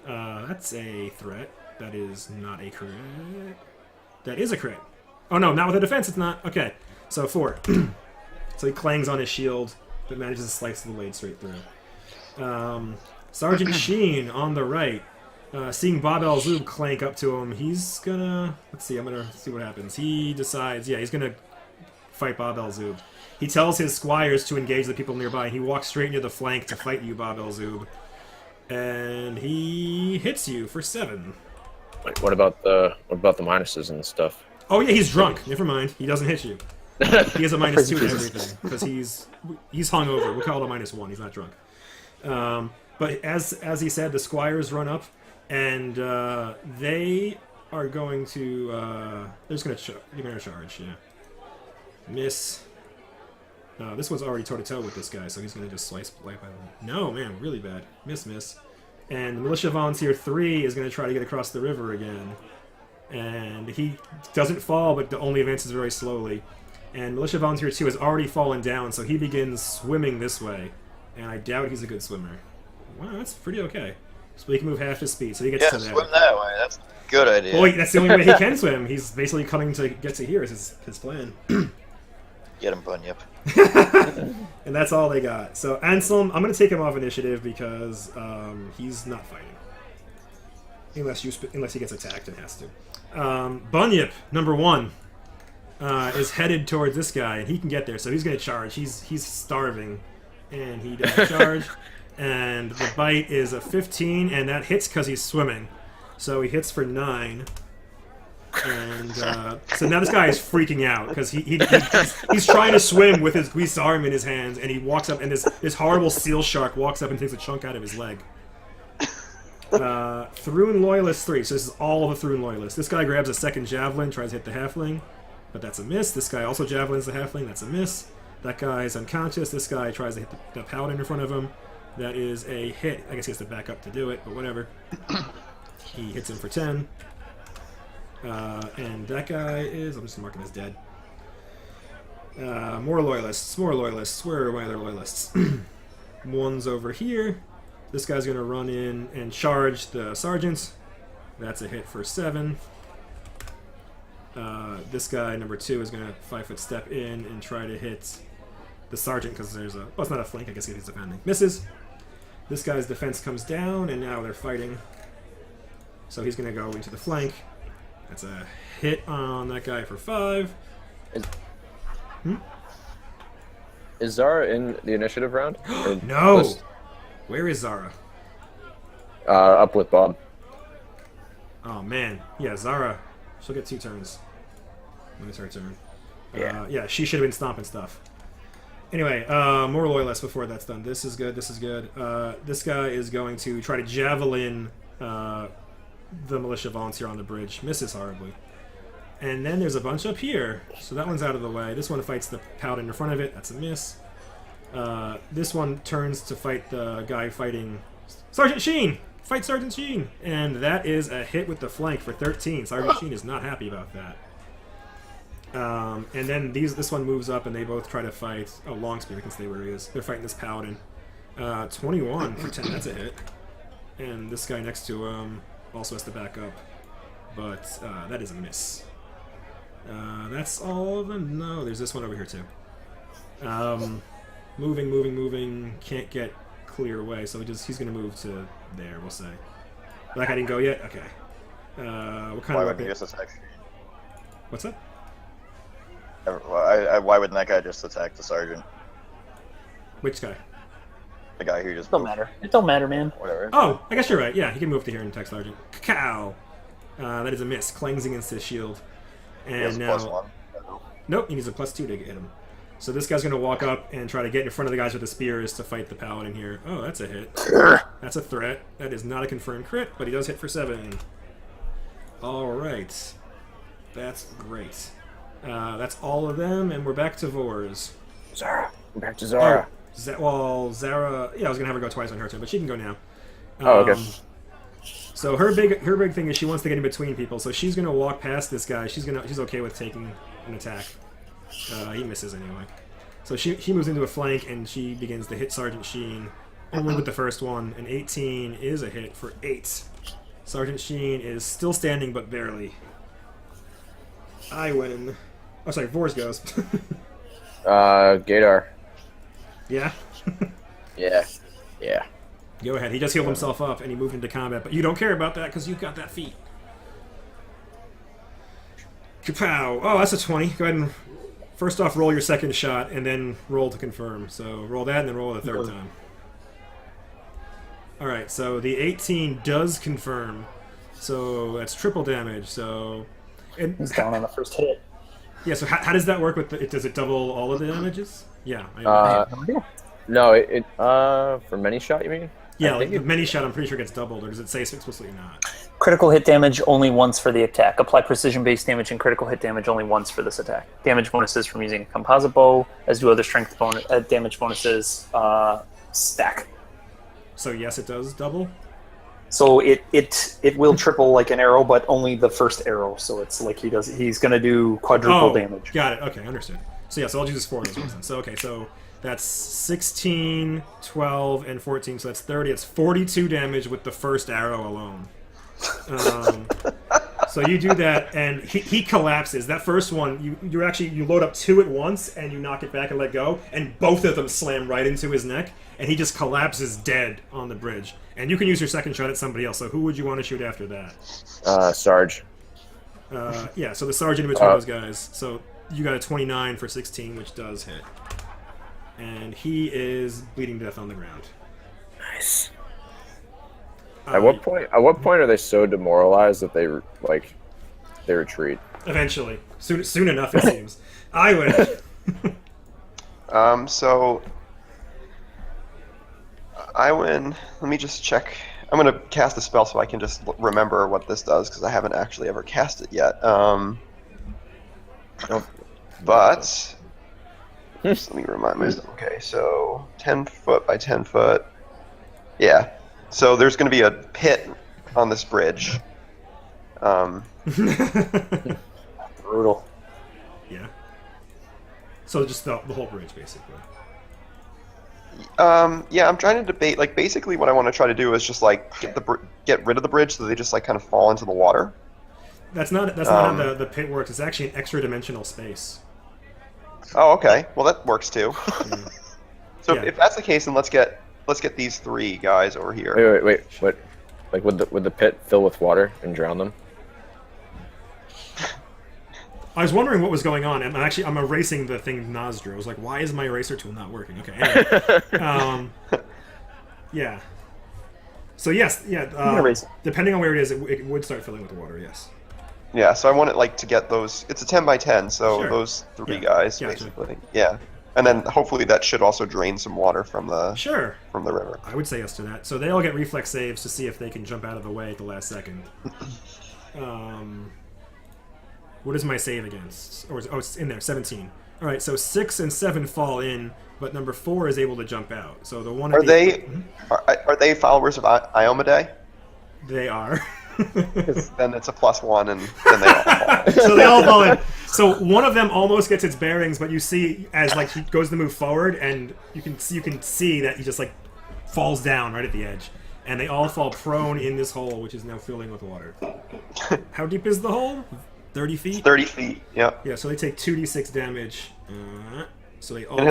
Speaker 1: That's a threat. That is not a crit. That is a crit. Oh no, not with a defense, it's not. Okay, so 4. So he clangs on his shield, but manages to slice the blade straight through. Sergeant Sheen on the right. Seeing Bob El-Zub clank up to him, he's gonna... Let's see, I'm gonna see what happens. He decides, yeah, he's gonna fight Bob El-Zub. He tells his squires to engage the people nearby, and he walks straight into the flank to fight you, Bob El-Zub. And he hits you for 7.
Speaker 2: Wait, what about the minuses and stuff?
Speaker 1: Oh yeah, he's drunk. Never mind. He doesn't hit you. He has a -2 to everything because he's hungover. We'll call it a -1. He's not drunk. But as he said, the squires run up, and they are going to. They're gonna charge. Yeah. Miss. This one's already toe-to-toe with this guy, so he's going to just slice life out of him. No, man, really bad. Miss. And Militia Volunteer 3 is going to try to get across the river again. And he doesn't fall, but only advances very slowly. And Militia Volunteer 2 has already fallen down, so he begins swimming this way. And I doubt he's a good swimmer. Wow, that's pretty okay. So he can move half his speed, so he gets to there.
Speaker 5: Swim that way. That's a good idea.
Speaker 1: Well, that's the only way he can swim. He's basically coming to get to here is his plan.
Speaker 5: Get him, Bunyip.
Speaker 1: And that's all they got. So Anselm, I'm going to take him off initiative because he's not fighting. Unless he gets attacked and has to. Bunyip, number 1, is headed towards this guy, and he can get there, so he's going to charge. He's starving, and he does charge. And the bite is a 15, and that hits because he's swimming. So he hits for 9. And so now this guy is freaking out because he's trying to swim with his greased arm in his hands, and he walks up, and this horrible seal shark walks up and takes a chunk out of his leg. Thrune Loyalist 3, so this is all of the Thrune Loyalists. This guy grabs a second javelin, tries to hit the halfling, but that's a miss. This guy also javelins the halfling, that's a miss. That guy's unconscious. This guy tries to hit the paladin in front of him. That is a hit. I guess he has to back up to do it, but whatever. He hits him for 10. And that guy is... I'm just marking as dead. More loyalists. Where are my other loyalists? One's over here. This guy's going to run in and charge the sergeants. That's a hit for 7. This guy, number 2, is going to 5-foot step in and try to hit the sergeant because there's a... Well, it's not a flank. I guess he's defending. Misses. This guy's defense comes down, and now they're fighting. So he's going to go into the flank. That's a hit on that guy for 5.
Speaker 2: Is Zara in the initiative round?
Speaker 1: No!
Speaker 2: List?
Speaker 1: Where is Zara?
Speaker 2: Up with Bob.
Speaker 1: Oh, man. Yeah, Zara. She'll get 2 turns. When it's her turn. Yeah, she should have been stomping stuff. Anyway, more loyalists before that's done. This is good. This guy is going to try to javelin the militia volunteer on the bridge. Misses horribly. And then there's a bunch up here. So that one's out of the way. This one fights the paladin in front of it. That's a miss. This one turns to fight the guy fighting Sergeant Sheen! Fight Sergeant Sheen! And that is a hit with the flank for 13. Sergeant Sheen is not happy about that. And then this one moves up and they both try to fight... Oh, Longspear can stay where he is. They're fighting this paladin. 21 for 10. That's a hit. And this guy next to him also has to back up. But that is a miss. That's all of them? No, there's this one over here too. Moving. Can't get clear away, so he's going to move to there, we'll say. That guy didn't go yet? Okay. What kind
Speaker 5: Why
Speaker 1: of
Speaker 5: wouldn't
Speaker 1: weapon?
Speaker 5: he just attack?
Speaker 1: What's that?
Speaker 5: Why wouldn't that guy just attack the sergeant?
Speaker 1: Which guy?
Speaker 5: The guy who just
Speaker 3: It don't matter. It don't matter, man.
Speaker 5: whatever.
Speaker 1: Oh, I guess you're right. Yeah, he can move to here and attack Sergeant. Cacao! That is a miss. Clangs against his shield.
Speaker 5: He has
Speaker 1: And
Speaker 5: a
Speaker 1: now...
Speaker 5: +1.
Speaker 1: Nope, he needs a +2 to hit him. So this guy's going to walk up and try to get in front of the guys with the spears to fight the paladin here. Oh, that's a hit. That's a threat. That is not a confirmed crit, but he does hit for 7. Alright. That's great. That's all of them, and we're back to Vors.
Speaker 2: Zara. Back to Zara.
Speaker 1: Zara... Yeah, I was going to have her go twice on her turn, but she can go now.
Speaker 2: Oh, okay.
Speaker 1: So her big thing is she wants to get in between people, so she's gonna walk past this guy. She's okay with taking an attack. He misses anyway. So she moves into a flank and she begins to hit Sergeant Sheen. Only with the first one. An 18 is a hit for 8. Sergeant Sheen is still standing but barely. I win. Oh, sorry, Vors goes.
Speaker 2: Gadar.
Speaker 1: Yeah.
Speaker 2: Yeah.
Speaker 1: Go ahead. He just healed himself up and he moved into combat, but you don't care about that because you've got that feat. Kapow! Oh, that's a 20. Go ahead and first off roll your second shot and then roll to confirm. So roll that and then roll it a third time. Alright, so the 18 does confirm. So that's triple damage. So
Speaker 3: He's down on the first hit.
Speaker 1: yeah, so how does that work with does it double all of the damages? Yeah.
Speaker 2: No, for many shot, you mean?
Speaker 1: yeah,
Speaker 2: I
Speaker 1: like
Speaker 2: think
Speaker 1: the many shot I'm pretty sure gets doubled, or does it say explicitly not?
Speaker 3: Critical hit damage only once for the attack. Apply precision-based damage and critical hit damage only once for this attack. Damage bonuses from using a composite bow, as do other strength damage bonuses, stack.
Speaker 1: So yes, it does double?
Speaker 3: So it will triple like an arrow, but only the first arrow. So it's like he's gonna do quadruple damage.
Speaker 1: Got it. Okay, understood. So yeah, so I'll use 4 of those ones then. So okay, so that's 16, 12, and 14, so that's 30. It's 42 damage with the first arrow alone. So you do that, and he collapses. That first one, you load up 2 at once, and you knock it back and let go, and both of them slam right into his neck, and he just collapses dead on the bridge. And you can use your second shot at somebody else, so who would you want to shoot after that?
Speaker 2: Sarge.
Speaker 1: Yeah, so the sergeant in between those guys. So you got a 29 for 16, which does hit. And he is bleeding to death on the ground.
Speaker 2: Nice. At what point are they so demoralized that they retreat?
Speaker 1: Eventually. Soon enough, it seems. I win.
Speaker 4: So I win. Let me just check. I'm going to cast a spell so I can just remember what this does, because I haven't actually ever cast it yet. But just let me remind myself. Okay, so 10 foot by 10 foot. Yeah. So there's going to be a pit on this bridge.
Speaker 3: Brutal.
Speaker 1: Yeah. So just the whole bridge, basically.
Speaker 4: Yeah, I'm trying to debate. Like, basically, what I want to try to do is just like get rid of the bridge so they just like kind of fall into the water.
Speaker 1: That's not how the pit works. It's actually an extra dimensional space.
Speaker 4: Oh, okay. Well, that works too. So
Speaker 1: Yeah.
Speaker 4: if that's the case, then let's get these 3 guys over here.
Speaker 2: Wait. What? Like, would the pit fill with water and drown them?
Speaker 1: I was wondering what was going on, and I'm erasing the thing Nozdru. I was like, why is my eraser tool not working? Okay, anyway. Yeah. So yes, depending on where it is, it would start filling with water, yes.
Speaker 4: Yeah. So I want it like to get those. It's a 10 by 10, so
Speaker 1: Sure.
Speaker 4: those 3
Speaker 1: Yeah,
Speaker 4: guys
Speaker 1: gotcha.
Speaker 4: basically. Yeah. And then hopefully that should also drain some water from the river.
Speaker 1: I would say yes to that. So they all get reflex saves to see if they can jump out of the way at the last second. What is my save against? It's in there, 17. All right, so 6 and 7 fall in, but number 4 is able to jump out. So the one
Speaker 4: Are they followers of Iomade?
Speaker 1: They are.
Speaker 4: Then it's a +1, and then they all fall.
Speaker 1: So they all fall in. So one of them almost gets its bearings, but you see as like he goes to move forward, and you can see that he just like falls down right at the edge. and they all fall prone in this hole, which is now filling with water. How deep is the hole? 30 feet?
Speaker 4: 30 feet. Yeah.
Speaker 1: Yeah, so they take 2d6 damage. So they all...
Speaker 4: It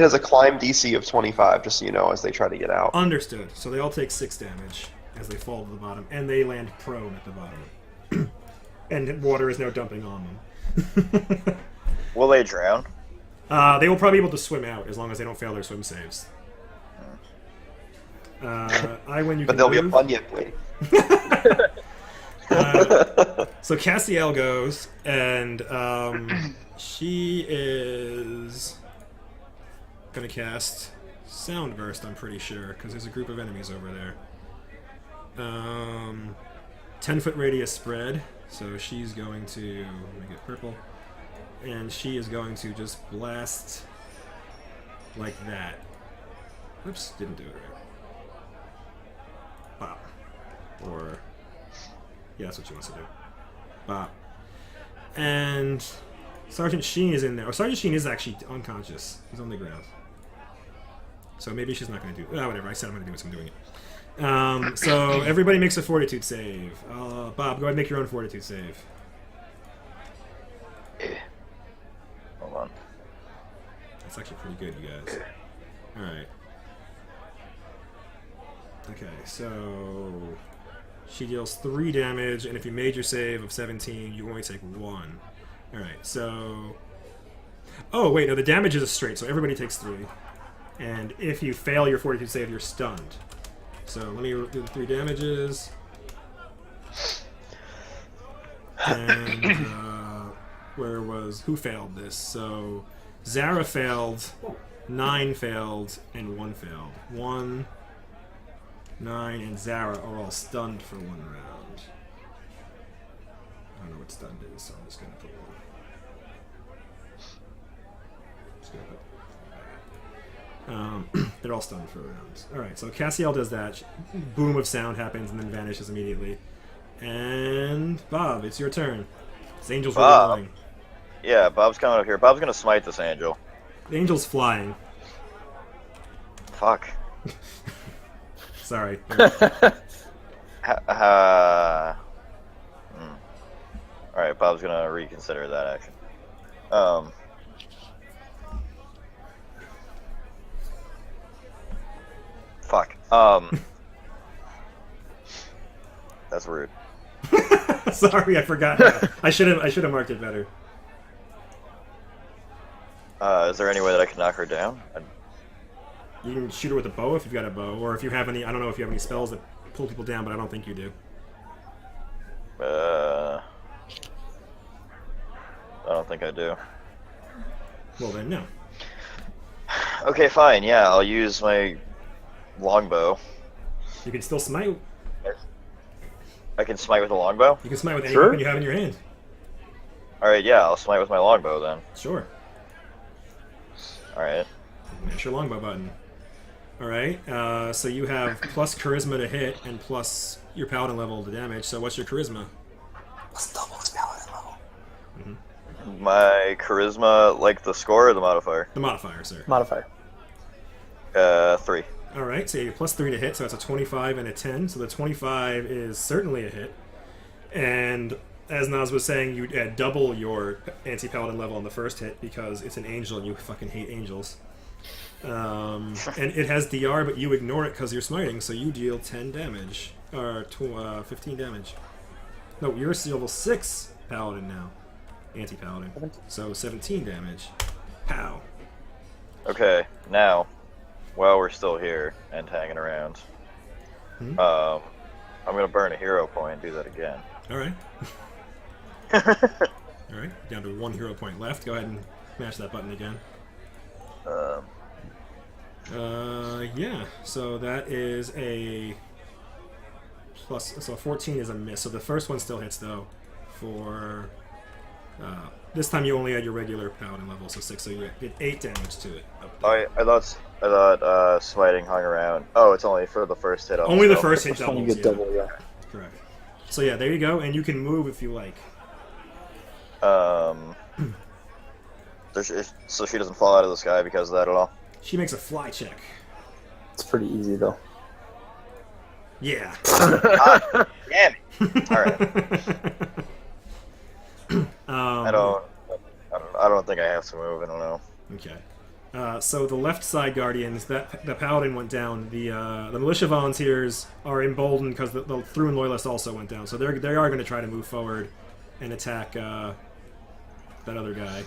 Speaker 4: has a climb DC of 25, just so you know, as they try to get out.
Speaker 1: Understood. So they all take 6 damage as they fall to the bottom, and they land prone at the bottom. And water is now dumping on them.
Speaker 5: Will they drown?
Speaker 1: They will probably be able to swim out as long as they don't fail their swim saves. I win. You
Speaker 4: But
Speaker 1: can
Speaker 4: there'll be a
Speaker 1: move.
Speaker 4: Bunyip waiting.
Speaker 1: So Cassiel goes, and she is gonna cast Sound Burst. I'm pretty sure because there's a group of enemies over there. 10-foot radius spread. So she's going to make it purple, and she is going to just blast like that. Oops, didn't do it right. Bop. Or yeah, that's what she wants to do. Bop. And Sergeant Sheen is in there. Oh, Sergeant Sheen is actually unconscious. He's on the ground. So maybe she's not going to do... Oh, whatever. I said I'm going to do it, so I'm doing it. So everybody makes a fortitude save. Bob, go ahead and make your own fortitude save.
Speaker 5: Hold on.
Speaker 1: That's actually pretty good, you guys. Alright. Okay, so... She deals 3 damage, and if you made your save of 17, you only take 1. Alright, so... Oh, wait, no, the damage is a straight, so everybody takes 3. And if you fail your fortitude save, you're stunned. So let me do the 3 damages. And, who failed this? So, Zara failed, 9 failed, and 1 failed. 1, 9, and Zara are all stunned for 1 round. I don't know what stunned is, so I'm just going to put 1. Just going to put they're all stunned for rounds. Alright, so Cassiel does that. Boom of sound happens and then vanishes immediately. And Bob, it's your turn. This angel's really
Speaker 5: Bob.
Speaker 1: annoying.
Speaker 5: Yeah, Bob's coming up here. Bob's gonna smite this angel.
Speaker 1: The angel's flying.
Speaker 5: Fuck.
Speaker 1: Sorry.
Speaker 5: Alright, Bob's gonna reconsider that action. Fuck. That's rude.
Speaker 1: Sorry, I forgot. I should have marked it better.
Speaker 5: Is there any way that I can knock her down?
Speaker 1: You can shoot her with a bow if you've got a bow, or if you have any. I don't know if you have any spells that pull people down, but I don't think you do.
Speaker 5: I don't think I do.
Speaker 1: Well then, no.
Speaker 5: Okay, fine. Yeah, I'll use my longbow.
Speaker 1: You can still smite.
Speaker 5: I can smite with a longbow?
Speaker 1: You can smite with any
Speaker 3: Sure.
Speaker 1: weapon you have in your hand.
Speaker 5: Alright, yeah, I'll smite with my longbow then.
Speaker 1: Sure.
Speaker 5: Alright.
Speaker 1: Mash your longbow button. Alright, so you have plus charisma to hit and plus your paladin level to damage. So what's your charisma?
Speaker 3: Let's double his paladin level.
Speaker 5: My charisma, like the score or the modifier?
Speaker 1: The modifier, sir.
Speaker 3: Modifier.
Speaker 5: 3.
Speaker 1: Alright, so you have plus 3 to hit, so that's a 25 and a 10. So the 25 is certainly a hit. And as Naz was saying, you add double your anti-paladin level on the first hit because it's an angel and you fucking hate angels. And it has DR, but you ignore it because you're smiting, so you deal 10 damage. Or 15 damage. No, you're level 6 paladin now. Anti-paladin. So 17 damage. Pow.
Speaker 5: Okay, now, while we're still here and hanging around, I'm gonna burn a hero point and do that again.
Speaker 1: Alright. Alright, down to 1 hero point left. Go ahead and smash that button again. Yeah, so that is a plus, so 14 is a miss. So the first one still hits though for, this time you only had your regular paladin level, so 6, so you did 8 damage to it.
Speaker 5: I thought smiting hung around. Oh, it's only for the first hit.
Speaker 1: Only the first hit
Speaker 3: First one you
Speaker 1: doubles,
Speaker 3: get
Speaker 1: yeah.
Speaker 3: double, yeah.
Speaker 1: Correct. So yeah, there you go, and you can move if you like.
Speaker 5: So she doesn't fall out of the sky because of that at all?
Speaker 1: She makes a fly check.
Speaker 3: It's pretty easy though.
Speaker 1: Yeah.
Speaker 5: Damn it! All right. I don't think I have to move. I don't know.
Speaker 1: Okay. So the left side guardians, that the paladin went down. The militia volunteers are emboldened because the Thrune loyalist also went down. So they are going to try to move forward and attack that other guy.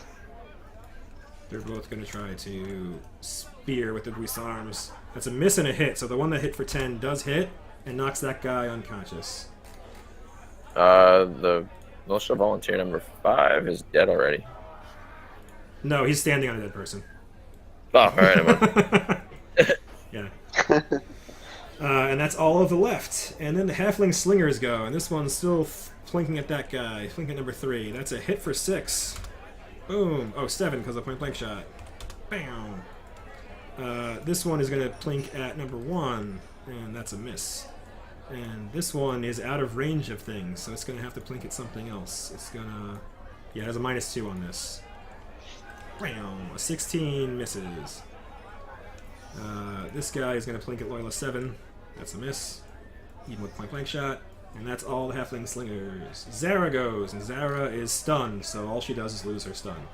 Speaker 1: They're both going to try to spear with the Guisarmes. That's a miss and a hit. So the one that hit for 10 does hit and knocks that guy unconscious.
Speaker 2: The militia volunteer number 5 is dead already.
Speaker 1: No, he's standing on a dead person.
Speaker 2: Oh, all right.
Speaker 1: Yeah. And that's all of the left. And then the halfling slingers go, and this one's still flanking at that guy. Flanking at number 3. That's a hit for 6. Boom. Oh, 7 because of point blank shot. Bam. This one is going to plink at number 1, and that's a miss. And this one is out of range of things, so it's going to have to plink at something else. It's going to... Yeah, it has a -2 on this. Bam. A 16 misses. This guy is going to plink at Loyalist 7. That's a miss. Even with point blank shot. And that's all the halfling slingers. Zara goes, and Zara is stunned, so all she does is lose her stun.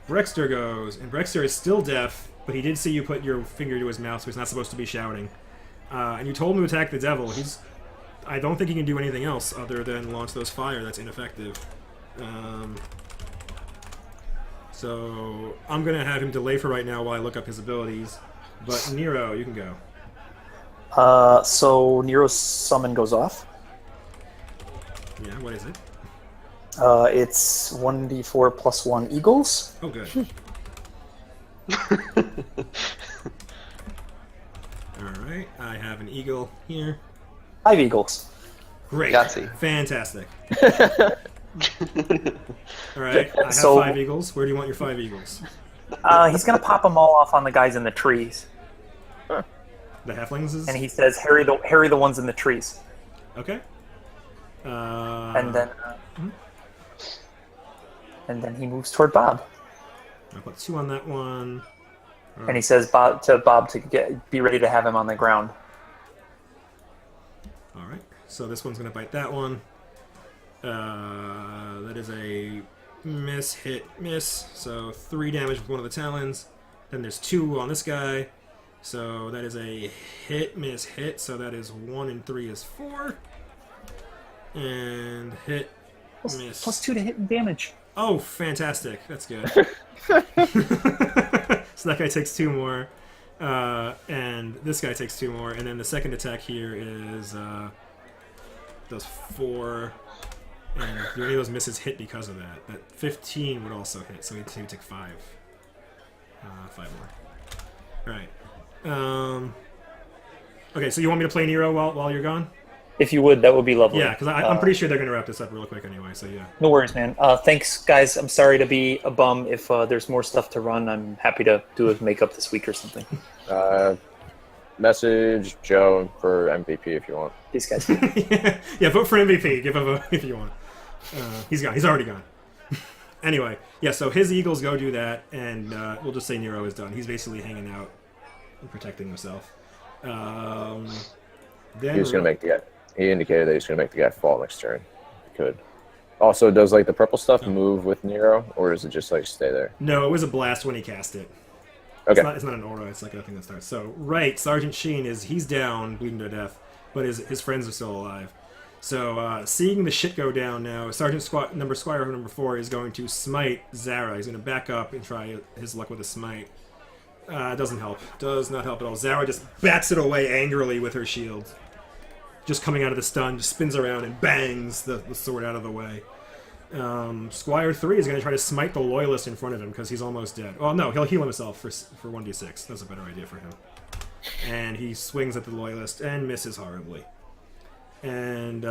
Speaker 1: Brexter goes, and Brexter is still deaf, but he did see you put your finger to his mouth, so he's not supposed to be shouting. And you told him to attack the devil. I don't think he can do anything else other than launch those fire. That's ineffective. So I'm going to have him delay for right now while I look up his abilities. But Nero, you can go.
Speaker 3: So Nero's summon goes off.
Speaker 1: Yeah, what is it?
Speaker 3: It's 1d4 plus 1 eagles.
Speaker 1: Oh, good. Alright, I have an eagle here.
Speaker 3: 5 eagles.
Speaker 1: Great.
Speaker 4: Yahtzee.
Speaker 1: Fantastic. Alright, I have 5 eagles. Where do you want your 5 eagles?
Speaker 6: He's gonna pop them all off on the guys in the trees,
Speaker 1: The halflings is...
Speaker 6: and he says, "Harry the ones in the trees."
Speaker 1: Okay.
Speaker 6: And then he moves toward Bob,
Speaker 1: I'll put 2 on that one.
Speaker 6: and he says Bob to be ready to have him on the ground.
Speaker 1: Alright, so this one's going to bite that one. That is a miss, hit, miss. So 3 damage with one of the talons. Then there's 2 on this guy. So that is a hit, miss, hit. So that is 1 and 3 is 4. And hit, miss.
Speaker 6: Plus 2 to hit and damage.
Speaker 1: Oh, fantastic. That's good. So that guy takes 2 more. And this guy takes 2 more. And then the second attack here is does 4. And do any of those misses hit because of that? That 15 would also hit, so he'd take 5. 5 more. Alright. Okay, so you want me to play Nero while you're gone?
Speaker 6: If you would, that would be lovely.
Speaker 1: Yeah, because I'm pretty sure they're going to wrap this up real quick anyway, so yeah.
Speaker 6: No worries, man. Thanks, guys. I'm sorry to be a bum. If there's more stuff to run, I'm happy to do a makeup this week or something.
Speaker 2: Message Joe for MVP if you want.
Speaker 6: These guys.
Speaker 1: Yeah, vote for MVP. Give a vote if you want. He's gone. He's already gone. Anyway, yeah, so his Eagles go do that, and we'll just say Nero is done. He's basically hanging out and protecting himself. Then
Speaker 2: He was going to make the guy. He indicated that he's going to make the guy fall next turn. He could. Also, does like the purple stuff move with Nero, or does it just like stay there?
Speaker 1: No, it was a blast when he cast it.
Speaker 2: Okay.
Speaker 1: It's not an aura, it's like a thing that starts. So, right, Sergeant Sheen he's down, bleeding to death, but his friends are still alive. So, seeing the shit go down now, Squire number 4 is going to smite Zara. He's going to back up and try his luck with a smite. Doesn't help. Does not help at all. Zara just bats it away angrily with her shield. Just coming out of the stun, just spins around and bangs the sword out of the way. Squire 3 is going to try to smite the loyalist in front of him because he's almost dead. Well, no, he'll heal himself for 1d6. That's a better idea for him. And he swings at the loyalist and misses horribly. And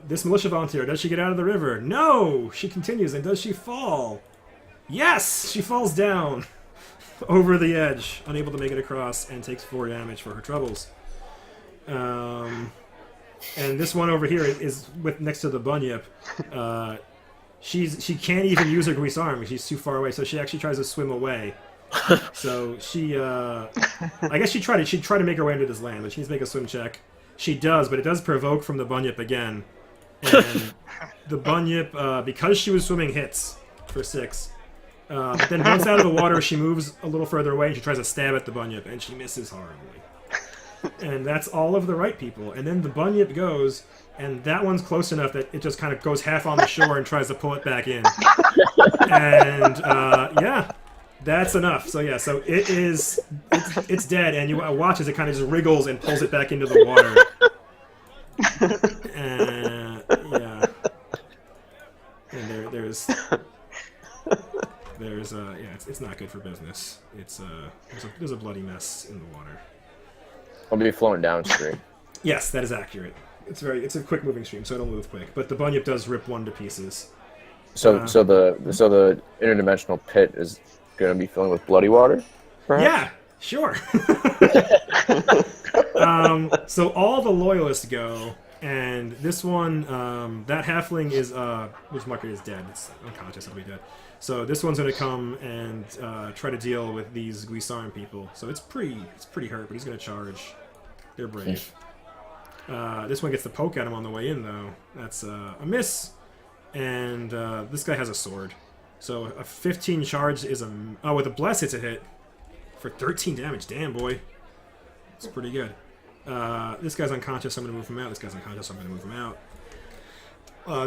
Speaker 1: this militia volunteer, does she get out of the river? No! She continues, and does she fall? Yes! She falls down over the edge, unable to make it across, and takes 4 damage for her troubles. And this one over here is next to the bunyip. She can't even use her Guisarme. She's too far away, so she actually tries to swim away. So she, I guess she'd try to make her way into this land, but she needs to make a swim check. She does, but it does provoke from the bunyip again. And the bunyip, because she was swimming, hits for 6. But then once out of the water, she moves a little further away and she tries to stab at the bunyip, and she misses horribly. And that's all of the right people. And then the bunyip goes, and that one's close enough that it just kind of goes half on the shore and tries to pull it back in. And yeah, that's enough. So yeah, so it's dead, and you watch as it kind of just wriggles and pulls it back into the water. And yeah, and there's yeah, it's not good for business. It's there's a bloody mess in the water.
Speaker 2: I'll be flowing downstream.
Speaker 1: Yes, that is accurate. It's a quick moving stream, so it'll move quick. But the bunyip does rip one to pieces.
Speaker 2: So the interdimensional pit is going to be filling with bloody water? Perhaps?
Speaker 1: Yeah, sure. So all the loyalists go, and this one, that halfling was marked as dead. It's unconscious, it'll be dead. So this one's going to come and try to deal with these Guisaran people. So it's pretty hurt, but he's going to charge. They're brave. This one gets the poke at him on the way in, though. That's a miss. And this guy has a sword. So a 15 charge is with a bless, it's a hit for 13 damage. Damn, boy. It's pretty good. This guy's unconscious, so I'm going to move him out. This guy's unconscious, so I'm going to move him out.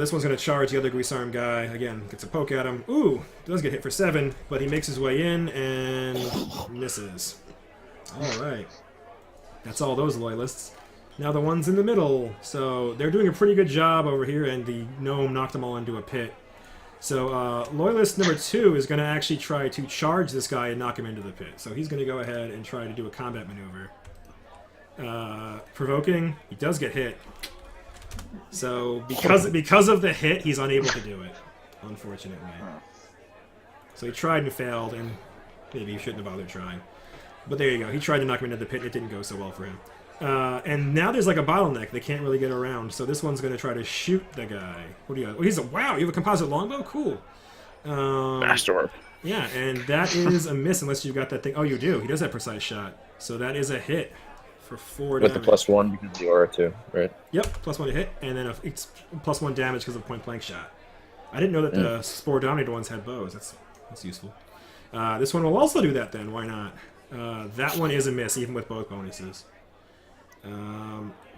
Speaker 1: This one's going to charge the other Guisarm guy. Again, gets a poke at him. Ooh, does get hit for 7, but he makes his way in and misses. Alright. That's all those loyalists. Now the ones in the middle. So they're doing a pretty good job over here, and the gnome knocked them all into a pit. So loyalist number 2 is going to actually try to charge this guy and knock him into the pit. So he's going to go ahead and try to do a combat maneuver. Provoking, he does get hit. So because of the hit, he's unable to do it, unfortunately. So he tried and failed, and maybe he shouldn't have bothered trying. But there you go. He tried to knock him into the pit, and it didn't go so well for him. And now there's like a bottleneck. They can't really get around. So this one's going to try to shoot the guy. What do you got? Oh, wow, you have a composite longbow? Cool.
Speaker 2: Master.
Speaker 1: Yeah, and that is a miss unless you've got that thing. Oh, you do. He does have precise shot. So that is a hit for 4
Speaker 2: With
Speaker 1: damage.
Speaker 2: the +1 because of the aura too, right?
Speaker 1: Yep, +1 to hit, and then it's +1 damage because of point blank shot. I didn't know that the spore dominated ones had bows. That's useful. This one will also do that then. Why not? That one is a miss, even with both bonuses.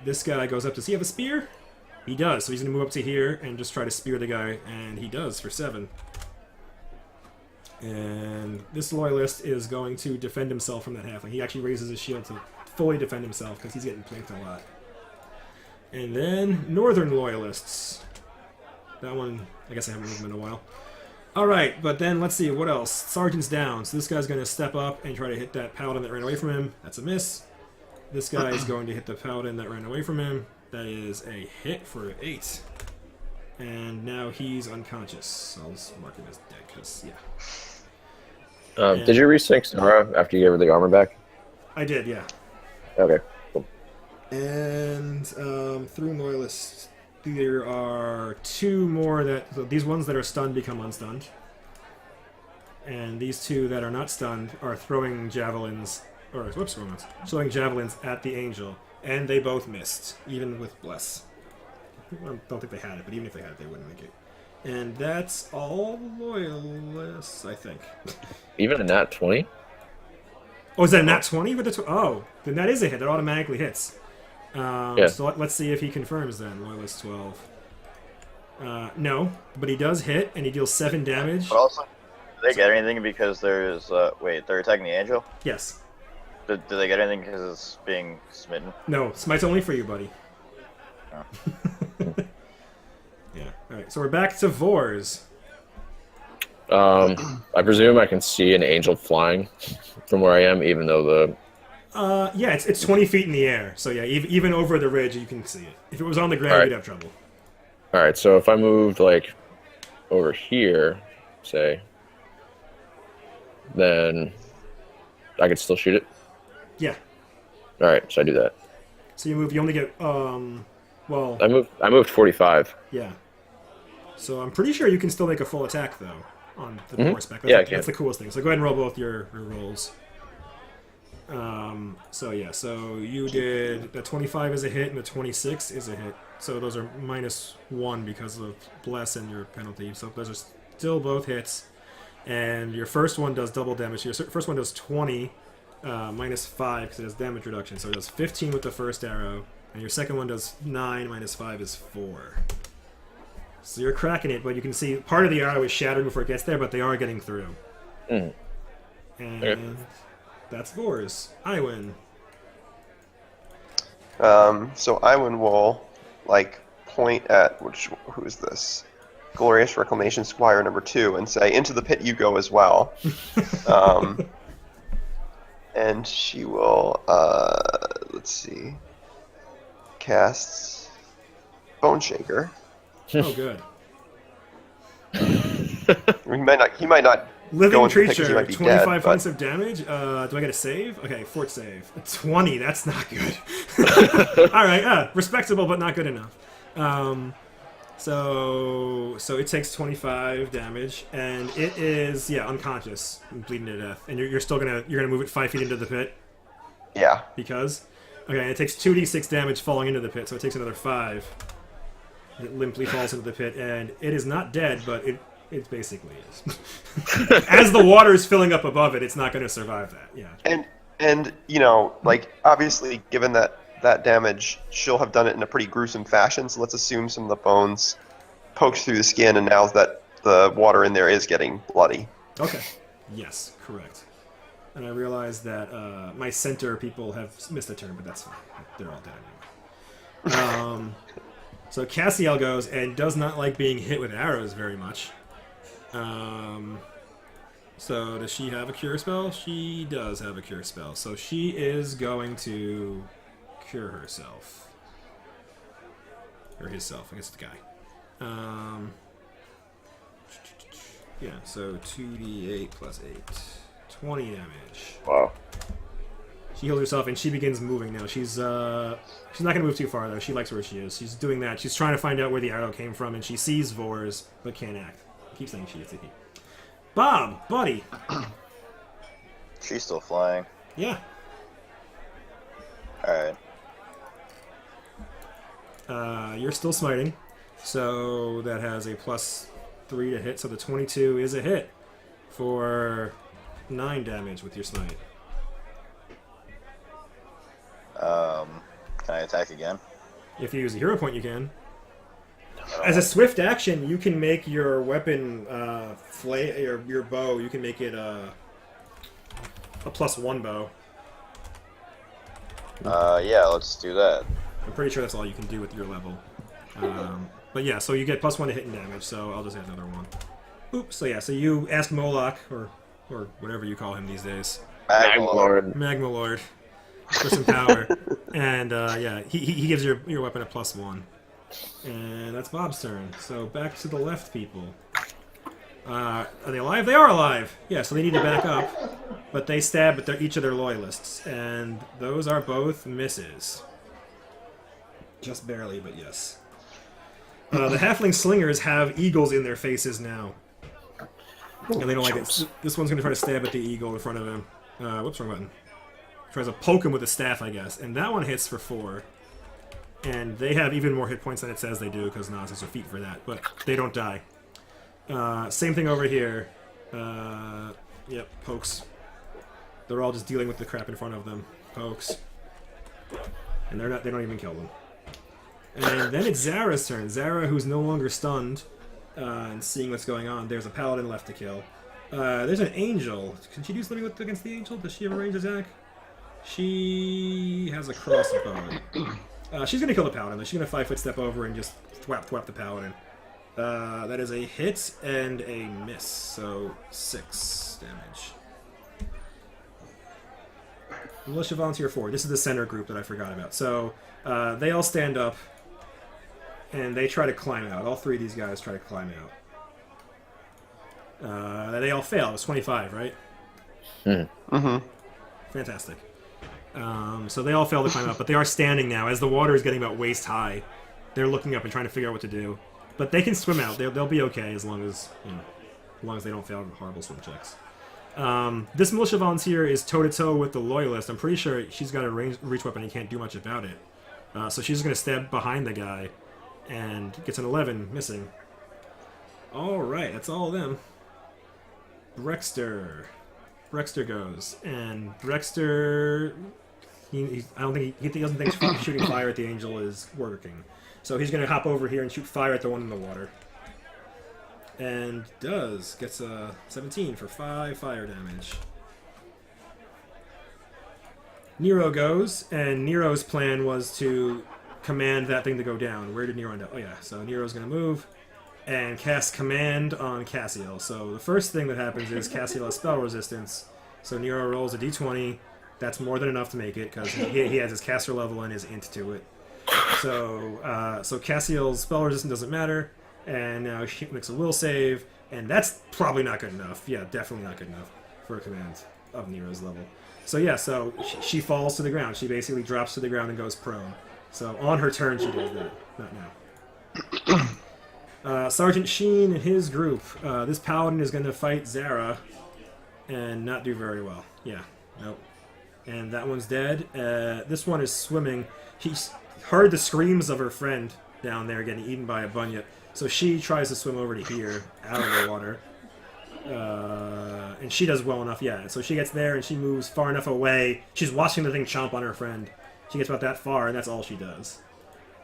Speaker 1: This guy goes up. Does he have a spear? He does. So he's going to move up to here and just try to spear the guy, and he does for 7. And this loyalist is going to defend himself from that halfling. He actually raises his shield to fully defend himself because he's getting planked a lot. And then northern loyalists. That one, I guess I haven't moved him in a while. Alright, but then let's see, what else? Sergeant's down, so this guy's going to step up and try to hit that paladin that ran away from him. That's a miss. This guy is going to hit the paladin that ran away from him. That is a hit for 8. And now he's unconscious. I'll just mark him as dead, because, yeah.
Speaker 2: Did you resync Nora after you gave her the armor back?
Speaker 1: I did, yeah.
Speaker 2: Okay, cool.
Speaker 1: And Thrune loyalists, there are 2 more that... So these ones that are stunned become unstunned. And these 2 that are not stunned are throwing javelins... Or, whoops, wrong ones. Throwing javelins at the angel. And they both missed, even with Bless. I don't think they had it, but even if they had it, they wouldn't make it. And that's all loyalists, I think.
Speaker 2: Even a nat 20?
Speaker 1: Oh, is that a nat 20 with the... Oh, then that is a hit. That automatically hits.
Speaker 2: Yeah.
Speaker 1: So let's see if he confirms then. Loyalist 12. No, but he does hit, and he deals 7 damage.
Speaker 5: But also, do they get anything because there's... wait, they're attacking the angel?
Speaker 1: Yes.
Speaker 5: Do they get anything because it's being smitten?
Speaker 1: No, smite's only for you, buddy.
Speaker 5: Oh.
Speaker 1: Yeah. Alright, so we're back to Vors.
Speaker 2: I presume I can see an angel flying from where I am, even though the...
Speaker 1: Yeah, it's 20 feet in the air. So yeah, even over the ridge, you can see it. If it was on the ground, you'd have trouble.
Speaker 2: Alright, so if I moved, like, over here, say, then I could still shoot it?
Speaker 1: Yeah.
Speaker 2: Alright, so I do that.
Speaker 1: So you only get, well...
Speaker 2: I moved 45.
Speaker 1: Yeah. So I'm pretty sure you can still make a full attack, though, on the horseback.
Speaker 2: Yeah, I can.
Speaker 1: That's the coolest thing. So go ahead and roll both your rolls. So yeah, so you did the 25 is a hit and the 26 is a hit. So those are -1 because of bless and your penalty. So those are still both hits. And your first one does double damage. Your first one does 20 -5 because it has damage reduction. So it does 15 with the first arrow. And your second one does 9 -5 is 4. So you're cracking it, but you can see part of the arrow is shattering before it gets there, but they are getting through.
Speaker 2: Mm.
Speaker 1: And
Speaker 2: Okay.
Speaker 1: that's Vors. I win.
Speaker 4: So Iwan will point at who is this? Glorious Reclamation Squire number 2 and say, "Into the pit you go as well." And she will let's see. Casts Bone Shaker.
Speaker 1: Oh, good.
Speaker 4: He might not
Speaker 1: Living
Speaker 4: go into the pit 'cause he
Speaker 1: creature,
Speaker 4: might be
Speaker 1: 25
Speaker 4: dead,
Speaker 1: points
Speaker 4: but
Speaker 1: of damage. Do I get a save? Okay, fort save. 20, that's not good. Alright, respectable but not good enough. So it takes 25 damage, and it is, unconscious and bleeding to death. And you're still you're gonna move it 5 feet into the pit?
Speaker 4: yeah.
Speaker 1: Because? Okay, and it takes 2d6 damage falling into the pit, so it takes another 5. It limply falls into the pit, and it is not dead, but it basically is. As the water is filling up above it, it's not going to survive that. Yeah.
Speaker 4: And obviously, given that damage, she'll have done it in a pretty gruesome fashion. So let's assume some of the bones poked through the skin, and now that the water in there is getting bloody.
Speaker 1: Okay. Yes, correct. And I realize that my center people have missed a turn, but that's fine. They're all dead anyway. So Cassiel goes and does not like being hit with arrows very much. So does she have a cure spell? She does have a cure spell. So she is going to cure herself. Or himself, I guess it's the guy. Yeah, so 2d8 plus 8. 20 damage.
Speaker 2: Wow.
Speaker 1: She heals herself and she begins moving now. She's not gonna move too far though. She likes where she is. She's doing that. She's trying to find out where the arrow came from, and she sees Vors but can't act. I keep saying she. It's a he. Bob, buddy.
Speaker 5: She's still flying.
Speaker 1: Yeah.
Speaker 5: Alright.
Speaker 1: You're still smiting, so that has a +3 to hit. So the 22 is a hit for 9 damage with your smite.
Speaker 5: Can I attack again?
Speaker 1: If you use a hero point, you can. As a swift action, you can make your weapon, your bow, you can make it a +1 bow.
Speaker 5: Yeah, let's do that.
Speaker 1: I'm pretty sure that's all you can do with your level. But yeah, so you get +1 to hit and damage, so I'll just add another one. Oops, so yeah, so you ask Moloch, or whatever you call him these days.
Speaker 5: Magmalord.
Speaker 1: Magmalord. For some power. And yeah, he gives your weapon a +1. And that's Bob's turn. So back to the left people. Are they alive? They are alive! Yeah, so they need to back up. But they stab at each of their loyalists. And those are both misses. Just barely, but yes. The halfling slingers have eagles in their faces now. And they don't like it. This one's going to try to stab at the eagle in front of him. Whoops, wrong button. Tries to poke him with a staff, I guess. And that one hits for 4. And they have even more hit points than it says they do, because Nas has a feat for that. But they don't die. Same thing over here. Yep, pokes. They're all just dealing with the crap in front of them. Pokes. And they don't even kill them. And then it's Zara's turn. Zara, who's no longer stunned, and seeing what's going on. There's a paladin left to kill. There's an angel. Can she do something against the angel? Does she have a ranged attack? She has a crossbow. She's going to kill the paladin. She's going to 5-foot step over and just thwap the paladin. That is a hit and a miss, so 6 damage. Militia Volunteer 4. This is the center group that I forgot about. So they all stand up, and they try to climb out. All 3 of these guys try to climb out. They all fail. It's 25, right?
Speaker 4: Mm-hmm.
Speaker 1: Fantastic. So they all fail to climb up, but they are standing now. As the water is getting about waist high, they're looking up and trying to figure out what to do. But they can swim out. They'll be okay as long as they don't fail horrible swim checks. This militia volunteer is toe-to-toe with the loyalist. I'm pretty sure she's got a reach weapon and can't do much about it. So she's going to stab behind the guy and gets an 11, missing. Alright, that's all of them. Brexter. Brexter goes. And Brexter... I don't think he doesn't think shooting fire at the angel is working. So he's going to hop over here and shoot fire at the one in the water. And does. Gets a 17 for 5 fire damage. Nero goes, and Nero's plan was to command that thing to go down. Where did Nero end up? Oh yeah, so Nero's going to move and cast command on Cassiel. So the first thing that happens is Cassiel has spell resistance. So Nero rolls a d20. That's more than enough to make it, because he has his caster level and his int to it. So Cassiel's spell resistance doesn't matter. And now she makes a will save, and that's probably not good enough. Yeah, definitely not good enough for a command of Nero's level. So yeah, so she falls to the ground. She basically drops to the ground and goes prone. So on her turn, she does that. Not now. Sergeant Sheen and his group. This paladin is going to fight Zara and not do very well. Yeah, nope. And that one's dead. This one is swimming. He's heard the screams of her friend down there getting eaten by a bunyip. So she tries to swim over to here, out of the water. And she does well enough, yeah. So she gets there and she moves far enough away. She's watching the thing chomp on her friend. She gets about that far, and that's all she does.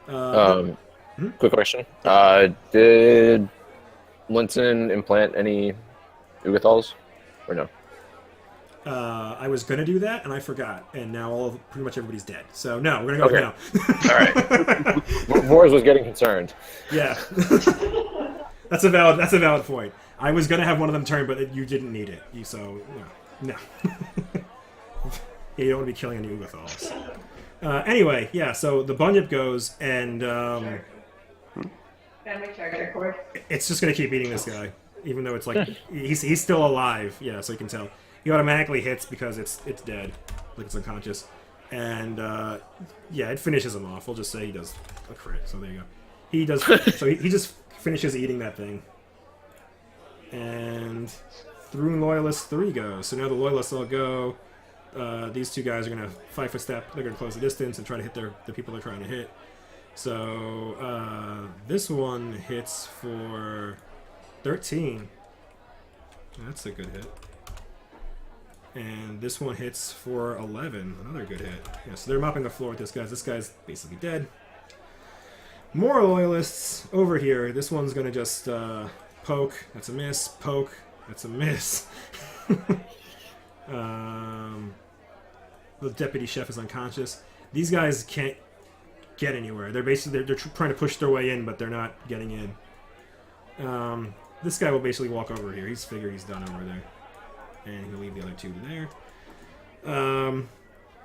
Speaker 2: Quick question. Did Linton implant any Ugathals? Or no?
Speaker 1: I was going to do that, and I forgot. And now pretty much everybody's dead. So no, we're going to go now.
Speaker 2: All right. Vors was getting concerned.
Speaker 1: Yeah. That's a valid point. I was going to have one of them turn, but you didn't need it. So, no. Yeah, you don't want to be killing any Ugathals. Anyway, yeah, so the bunyip goes, and it's just going to keep eating this guy, even though it's like he's still alive. Yeah, so you can tell. He automatically hits because it's dead, like it's unconscious, and yeah, it finishes him off. We'll just say he does a crit. So there you go. He does. So he just finishes eating that thing, and Thrune Loyalist 3 goes. So now the Loyalists all go. These two guys are gonna 5-foot step. They're gonna close the distance and try to hit the people they're trying to hit. So this one hits for 13. That's a good hit. And this one hits for 11. Another good hit. Yeah, so they're mopping the floor with this guy. This guy's basically dead. More Loyalists over here. This one's going to just poke. That's a miss. Poke. That's a miss. The deputy chef is unconscious. These guys can't get anywhere. They're basically they're trying to push their way in, but they're not getting in. This guy will basically walk over here. He's figured he's done over there. And he'll leave the other two to there.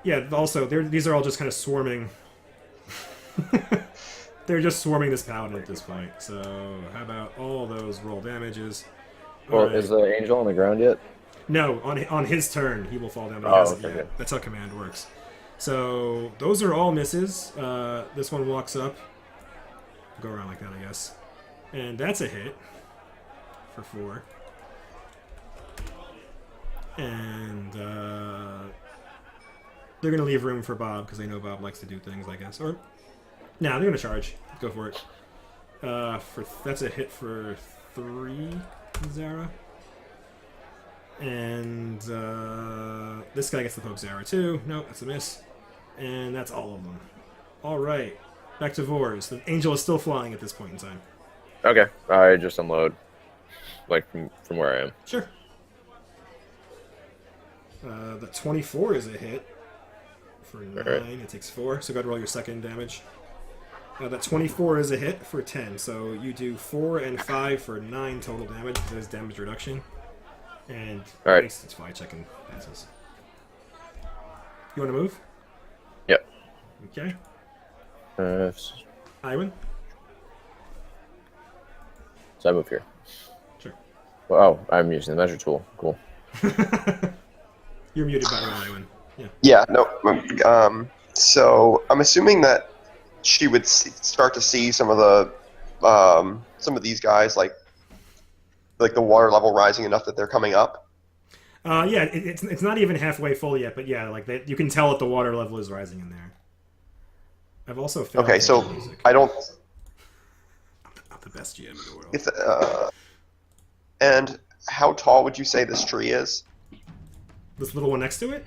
Speaker 1: Yeah, also, these are all just kind of swarming. They're just swarming this paladin at this point. So, how about all those roll damages?
Speaker 2: Well, right. Is the angel on the ground yet?
Speaker 1: No, on his turn, he will fall down. But
Speaker 2: okay.
Speaker 1: Yeah, that's how command works. So, those are all misses. This one walks up. Go around like that, I guess. And that's a hit for 4. And they're going to leave room for Bob because they know Bob likes to do things, I guess. Or, nah, they're going to charge. Go for it. That's a hit for 3, Zara. And this guy gets to poke Zara too. Nope, that's a miss. And that's all of them. All right, back to Vors. The angel is still flying at this point in time.
Speaker 2: Okay, I just unload, like from where I am.
Speaker 1: Sure. The 24 is a hit for 9. Right. It takes 4, so go ahead and roll your second damage. That 24 is a hit for 10, so you do 4 and 5 for 9 total damage. There's damage reduction. And
Speaker 2: all right.
Speaker 1: It's fly checking passes. You want to move?
Speaker 2: Yep.
Speaker 1: Okay. Iwan?
Speaker 2: So I move here.
Speaker 1: Sure.
Speaker 2: Well, oh, I'm using the measure tool. Cool.
Speaker 1: You're muted, by the way, Iwan. Yeah.
Speaker 4: Yeah, no. So I'm assuming that she would start to see some of these guys, like the water level rising enough that they're coming up.
Speaker 1: Yeah, it's not even halfway full yet, but yeah, like you can tell that the water level is rising in there. I've also found
Speaker 4: Okay, so
Speaker 1: music.
Speaker 4: I don't.
Speaker 1: I'm not the best GM in the world.
Speaker 4: It's and how tall would you say this tree is?
Speaker 1: This little one next to it?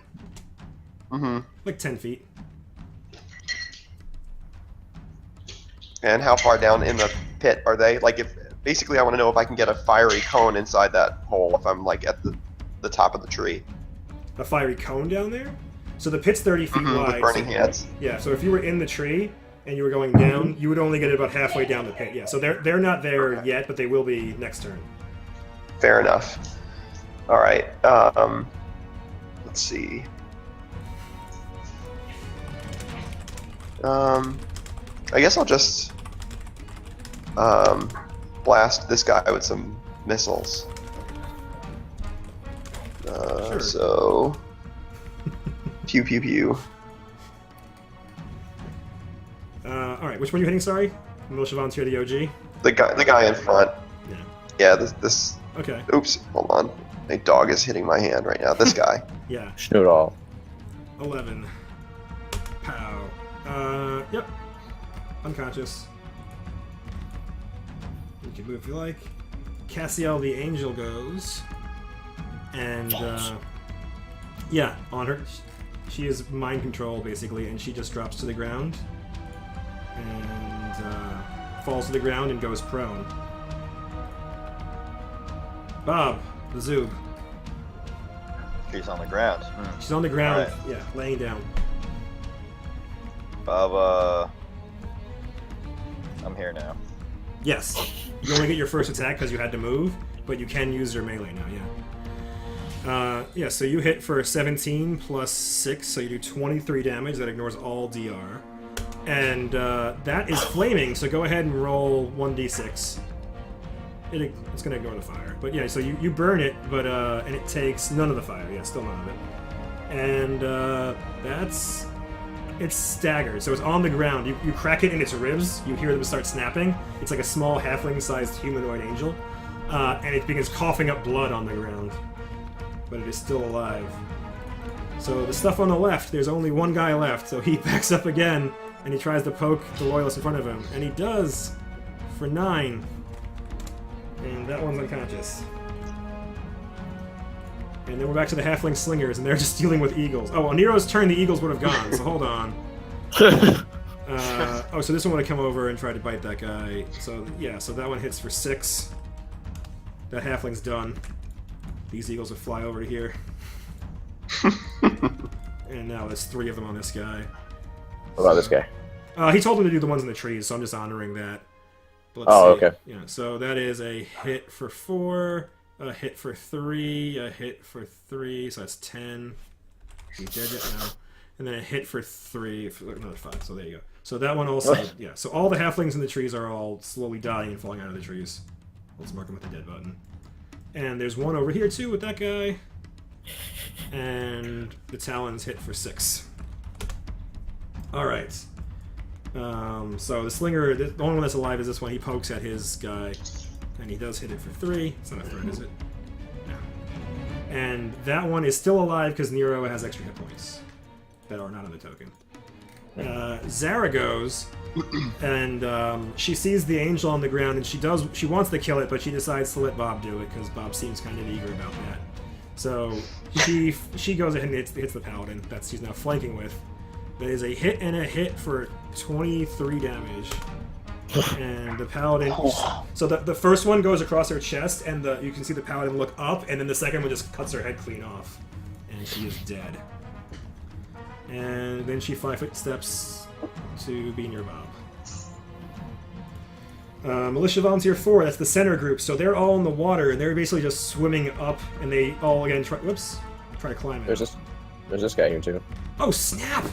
Speaker 4: Mm-hmm.
Speaker 1: Like 10 feet.
Speaker 4: And how far down in the pit are they? Like, if basically, I want to know if I can get a fiery cone inside that hole if I'm like at the top of the tree.
Speaker 1: A fiery cone down there? So the pit's 30 feet wide.
Speaker 4: With burning hands.
Speaker 1: Yeah, so if you were in the tree and you were going down, you would only get it about halfway down the pit. Yeah, so they're not there yet, but they will be next turn.
Speaker 4: Fair enough. All right. Let's see. I guess I'll just blast this guy with some missiles.
Speaker 1: Sure.
Speaker 4: So, pew pew pew.
Speaker 1: All right, which one are you hitting? Sorry, Militia Volunteer, the OG.
Speaker 4: The guy in front.
Speaker 1: Yeah.
Speaker 4: Yeah. This.
Speaker 1: Okay.
Speaker 4: Oops. Hold on. My dog is hitting my hand right now. This guy.
Speaker 1: Yeah.
Speaker 2: Schnoodle.
Speaker 1: 11. Pow. Yep. Unconscious. You can move if you like. Cassiel the Angel goes. And, yeah, on her. She is mind control, basically, and she just drops to the ground. And, falls to the ground and goes prone. Bob, the Zoob.
Speaker 5: She's on the ground.
Speaker 1: She's on the ground,
Speaker 5: Alright.
Speaker 1: yeah, laying down.
Speaker 5: Bob, I'm here now.
Speaker 1: Yes. You only get your first attack because you had to move, but you can use your melee now, yeah. Yeah, so you hit for 17 plus 6, so you do 23 damage. That ignores all DR. And that is flaming, so go ahead and roll 1d6. It's going to ignore the fire. But yeah, so you burn it, but and it takes none of the fire. Yeah, still none of it. And it's staggered, so it's on the ground. You crack it in its ribs, you hear them start snapping. It's like a small halfling-sized humanoid angel. And it begins coughing up blood on the ground. But it is still alive. So the stuff on the left, there's only one guy left, so he backs up again, and he tries to poke the loyalist in front of him. And he does, for 9. And that one's unconscious. And then we're back to the halfling slingers, and they're just dealing with eagles. Oh, on Nero's turn, the eagles would have gone, so hold on. So this one would have come over and tried to bite that guy. So, yeah, so that one hits for 6. That halfling's done. These eagles would fly over to here. And now there's 3 of them on this guy.
Speaker 2: What about this guy?
Speaker 1: He told him to do the ones in the trees, so I'm just honoring that. But
Speaker 2: Okay.
Speaker 1: Yeah, so that is a hit for 4, a hit for 3, a hit for 3, so that's 10. He's dead yet now. And then a hit for 3, for another 5, so there you go. So that one also, yeah. So all the halflings in the trees are all slowly dying and falling out of the trees. Let's mark them with the dead button. And there's one over here too with that guy. And the talons hit for 6. Alright. So the slinger, the only one that's alive is this one. He pokes at his guy. And he does hit it for 3. It's not a threat, is it? No. And that one is still alive because Nero has extra hit points that are not on the token. Zara goes, and she sees the angel on the ground, and she wants to kill it, but she decides to let Bob do it because Bob seems kind of eager about that. So she goes ahead and hits the paladin that she's now flanking with. That is a hit and a hit for 23 damage. And the paladin, so the first one goes across her chest, and you can see the paladin look up, and then the second one just cuts her head clean off, and she is dead. And then she 5-foot steps to be near Bob. Militia Volunteer 4, that's the center group, so they're all in the water, and they're basically just swimming up, and they all again try to climb it.
Speaker 2: There's this guy here too.
Speaker 1: Oh snap!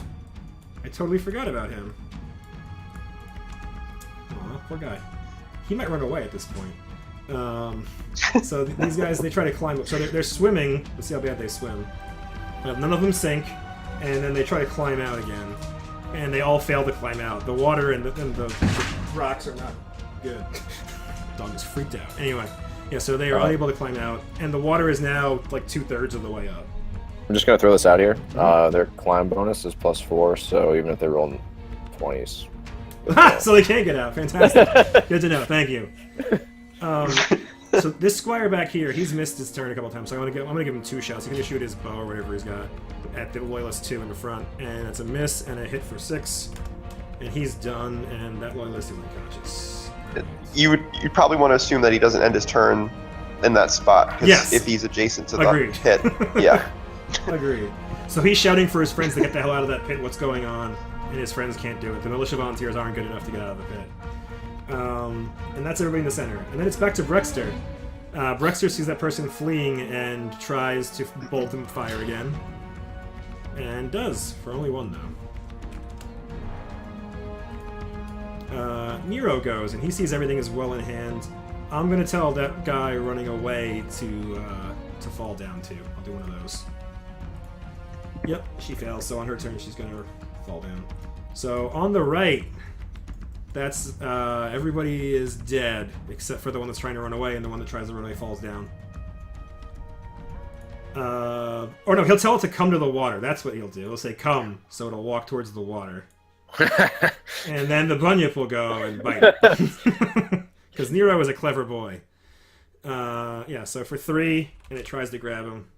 Speaker 1: I totally forgot about him. Aw, poor guy. He might run away at this point. So these guys, they try to climb up. So they're swimming. Let's see how bad they swim. None of them sink, and then they try to climb out again. And they all fail to climb out. The water and the rocks are not good. Dog is freaked out. Anyway, Yeah, so they are unable to climb out, and the water is now like 2/3 of the way up.
Speaker 2: I'm just gonna throw this out here. Their climb bonus is +4, so even if they roll 20s.
Speaker 1: So they can't get out. Fantastic. Good to know. Thank you. So this squire back here, he's missed his turn a couple times, so I'm gonna give him 2 shots. He's gonna shoot his bow or whatever he's got at the loyalist 2 in the front, and it's a miss and a hit for 6, and he's done. And that loyalist is unconscious.
Speaker 4: You'd probably want to assume that he doesn't end his turn in that spot, because
Speaker 1: Yes.
Speaker 4: if he's adjacent to
Speaker 1: Agreed.
Speaker 4: the pit, yeah.
Speaker 1: Agreed. So he's shouting for his friends to get the hell out of that pit. What's going on? And his friends can't do it. The militia volunteers aren't good enough to get out of the pit. And that's everybody in the center. And then it's back to Brexter. Brexter sees that person fleeing and tries to bolt him fire again. And does, for only 1 though. Nero goes, and he sees everything is well in hand. I'm going to tell that guy running away to fall down too. I'll do one of those. Yep, she fails, so on her turn she's going to fall down. So on the right, that's everybody is dead except for the one that's trying to run away, and the one that tries to run away falls down. Or no, he'll tell it to come to the water. That's what he'll do. He'll say come, so it'll walk towards the water. And then the bunyip will go and bite it. Because Nero is a clever boy. Yeah, so for 3, and it tries to grab him.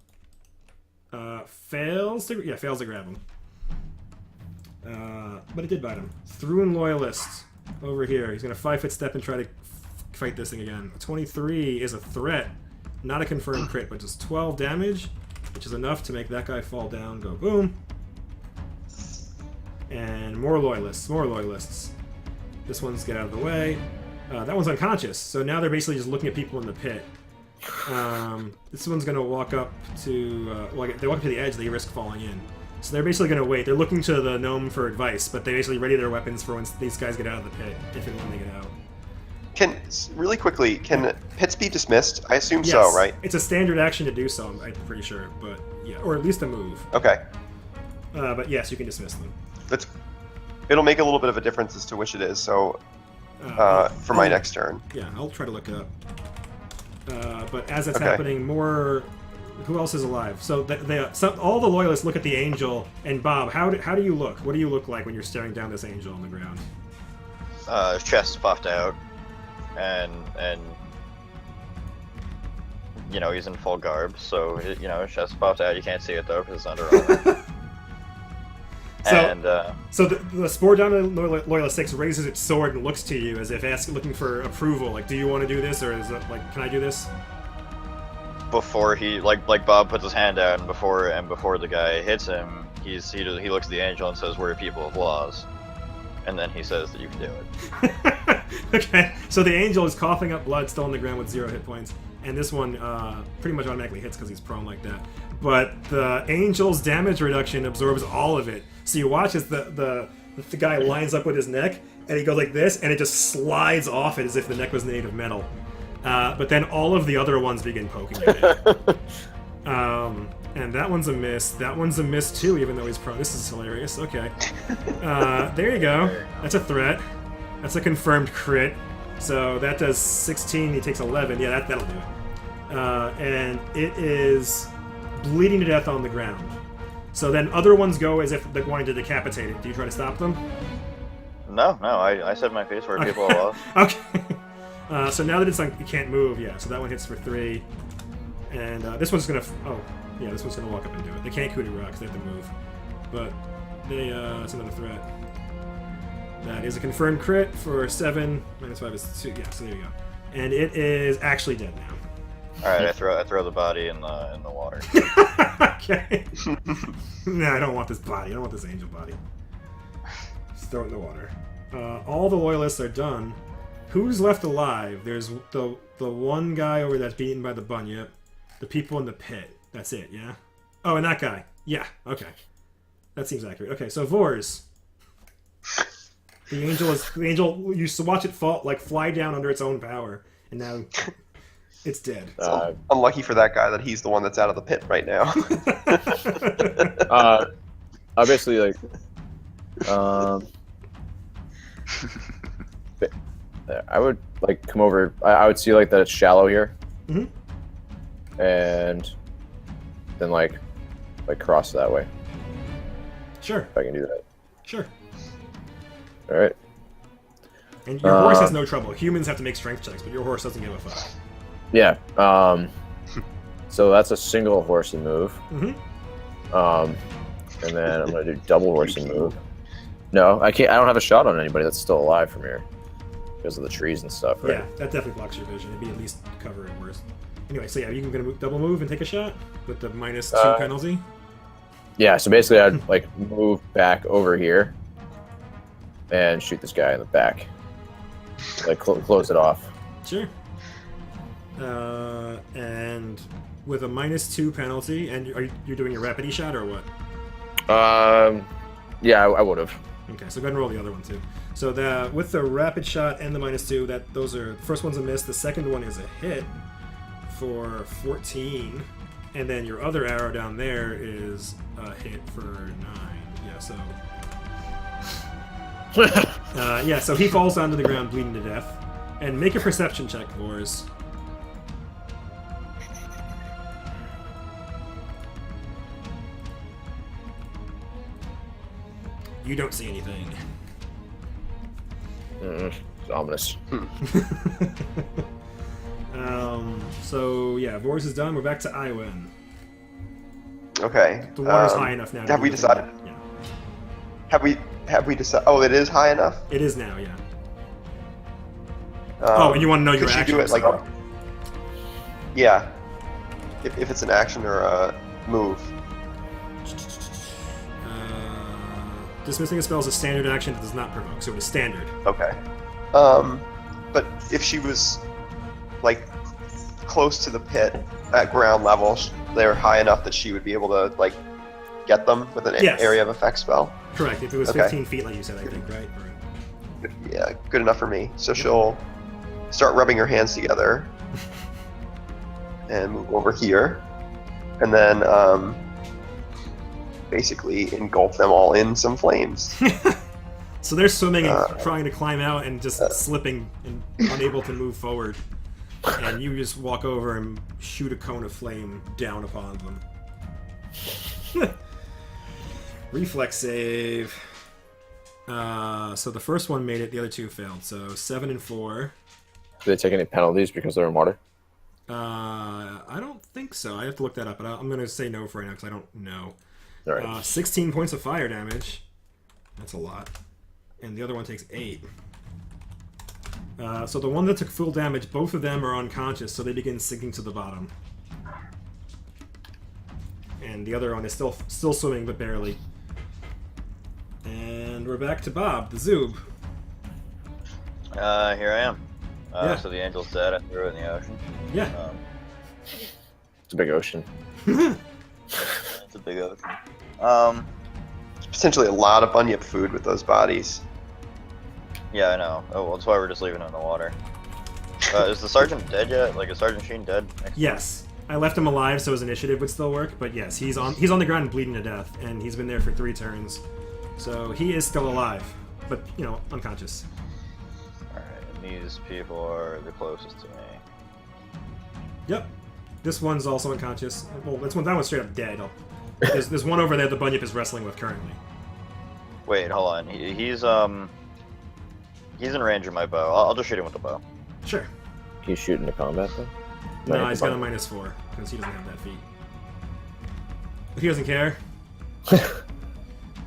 Speaker 1: Fails to grab him. But it did bite him. Thrune Loyalist over here. He's going to 5-foot step and try to fight this thing again. 23 is a threat. Not a confirmed crit, but just 12 damage, which is enough to make that guy fall down, go boom. And more loyalists. This one's get out of the way. That one's unconscious, so now they're basically just looking at people in the pit. This one's going to walk up to... they walk up to the edge, they risk falling in. So they're basically going to wait. They're looking to the gnome for advice, but they basically ready their weapons for when these guys get out of the pit, if and when they get out.
Speaker 4: Really quickly, can pits be dismissed? I assume
Speaker 1: Yes,
Speaker 4: so, right?
Speaker 1: It's a standard action to do so, I'm pretty sure, but yeah, or at least a move.
Speaker 4: Okay.
Speaker 1: But yes, you can dismiss them.
Speaker 4: It'll make a little bit of a difference as to which it is, so for my next turn.
Speaker 1: Yeah, I'll try to look it up. But as it's
Speaker 4: Okay.
Speaker 1: happening, more... Who else is alive? So all the loyalists look at the angel, and Bob, how do you look? What do you look like when you're staring down this angel on the ground?
Speaker 5: His chest puffed out, and you know, he's in full garb, so his chest puffed out. You can't see it though because it's under armor.
Speaker 1: So the spore down loyalist 6 raises its sword and looks to you as if looking for approval. Like, do you want to do this, or is it like, can I do this?
Speaker 5: Before he like Bob puts his hand out, and before the guy hits him, he looks at the angel and says, "We're a people of laws," and then he says that you can do it.
Speaker 1: Okay, so the angel is coughing up blood, still on the ground with 0 hit points, and this one pretty much automatically hits because he's prone like that. But the angel's damage reduction absorbs all of it. So you watch as the guy lines up with his neck, and he goes like this, and it just slides off it as if the neck was made of metal. But then all of the other ones begin poking at it. And that one's a miss. That one's a miss too, even though he's prone. This is hilarious. Okay. There you go. That's a threat. That's a confirmed crit. So that does 16. He takes 11. Yeah, that'll do it. And it is bleeding to death on the ground. So then other ones go as if they're going to decapitate it. Do you try to stop them?
Speaker 5: No, I said my piece. We're a people of laws.
Speaker 1: Okay. So now that it's like you can't move, yeah. So that one hits for 3, and this one's gonna. This one's gonna walk up and do it. They can't coup de grace, they have to move, but they. That's another threat. That is a confirmed crit for 7. -5 is 2. Yeah. So there you go. And it is actually dead now.
Speaker 5: All right, I throw the body in the water.
Speaker 1: Okay. No, I don't want this body. I don't want this angel body. Just throw it in the water. All the loyalists are done. Who's left alive? There's the one guy over that's beaten by the bunyip. The people in the pit. That's it, yeah? Oh, and that guy. Yeah, okay. That seems accurate. Okay, so Vors. The angel used to watch it fly down under its own power, and now it's dead.
Speaker 4: It's unlucky for that guy that he's the one that's out of the pit right now.
Speaker 2: Obviously, like, I would like come over. I would see like that it's shallow here, and then like cross that way.
Speaker 1: Sure.
Speaker 2: If I can do that.
Speaker 1: Sure.
Speaker 2: All right.
Speaker 1: And your horse has no trouble. Humans have to make strength checks, but your horse doesn't give a fuck.
Speaker 2: Yeah. So that's a single horsey move. And then I'm gonna do double horsey move. No, I can't. I don't have a shot on anybody that's still alive from here because of the trees and stuff. Right?
Speaker 1: Yeah, that definitely blocks your vision. It'd be at least cover at worst. Anyway, so yeah, you can gonna double move and take a shot with the -2 penalty.
Speaker 2: Yeah. So basically, I'd like move back over here and shoot this guy in the back. Like close it off.
Speaker 1: Sure. And with a -2 penalty, and are you doing your rapidity shot or what?
Speaker 2: Yeah, I would have.
Speaker 1: Okay, so go ahead and roll the other one too. So with the rapid shot and the -2, those are the first one's a miss. The second one is a hit for 14, and then your other arrow down there is a hit for 9. Yeah, so. Yeah, so he falls onto the ground bleeding to death. And make a perception check, Vors. You don't see anything.
Speaker 2: It's ominous.
Speaker 1: So yeah, Vors is done. We're back to Iwan.
Speaker 4: Okay.
Speaker 1: The water's high enough now.
Speaker 4: Have we decided?
Speaker 1: Yeah.
Speaker 4: Have we decided? Oh, it is high enough.
Speaker 1: It is now, yeah. And you want to know your
Speaker 4: could
Speaker 1: actions?
Speaker 4: you do it like? Yeah. If it's an action or a move.
Speaker 1: Dismissing a spell is a standard action that does not provoke, so it is standard.
Speaker 4: Okay. But if she was like close to the pit at ground level, they're high enough that she would be able to like get them with an
Speaker 1: Yes.
Speaker 4: area of effect spell.
Speaker 1: Correct. If it was
Speaker 4: Okay.
Speaker 1: 15 feet, like you said, I think, right?
Speaker 4: Yeah, good enough for me. So she'll start rubbing her hands together and move over here, and then basically engulf them all in some flames.
Speaker 1: So they're swimming and trying to climb out and just slipping and unable to move forward. And you just walk over and shoot a cone of flame down upon them. Reflex save. So the first one made it, the other two failed. So 7 and 4.
Speaker 2: Do they take any penalties because they're in water?
Speaker 1: I don't think so. I have to look that up, but I'm going to say no for right now because I don't know.
Speaker 2: All right.
Speaker 1: 16 points of fire damage. That's a lot. And the other one takes 8. So the one that took full damage, both of them are unconscious, so they begin sinking to the bottom. And the other one is still swimming, but barely. And we're back to Bob, the Zoob.
Speaker 5: Here I am.
Speaker 1: Yeah.
Speaker 5: So the angel's dead. I threw it in the ocean.
Speaker 1: Yeah.
Speaker 2: It's a big ocean.
Speaker 5: It's a big ocean.
Speaker 4: Potentially a lot of bunyip food with those bodies.
Speaker 5: Yeah, I know. Oh, well, that's why we're just leaving it in the water. Is the sergeant dead yet? Like, is Sergeant Sheen dead?
Speaker 1: Yes. I left him alive so his initiative would still work, but yes, he's on the ground bleeding to death, and he's been there for 3 turns. So he is still alive, but, unconscious.
Speaker 5: Alright, and these people are the closest to me.
Speaker 1: Yep. This one's also unconscious. Well, that one's straight up dead. There's one over there the bunyip is wrestling with currently.
Speaker 5: Wait, hold on. He's in range of my bow. I'll just shoot him with the bow.
Speaker 1: Sure.
Speaker 2: Can you shoot into combat though?
Speaker 1: No, he's got a -4 because he doesn't have that feat. If he doesn't care.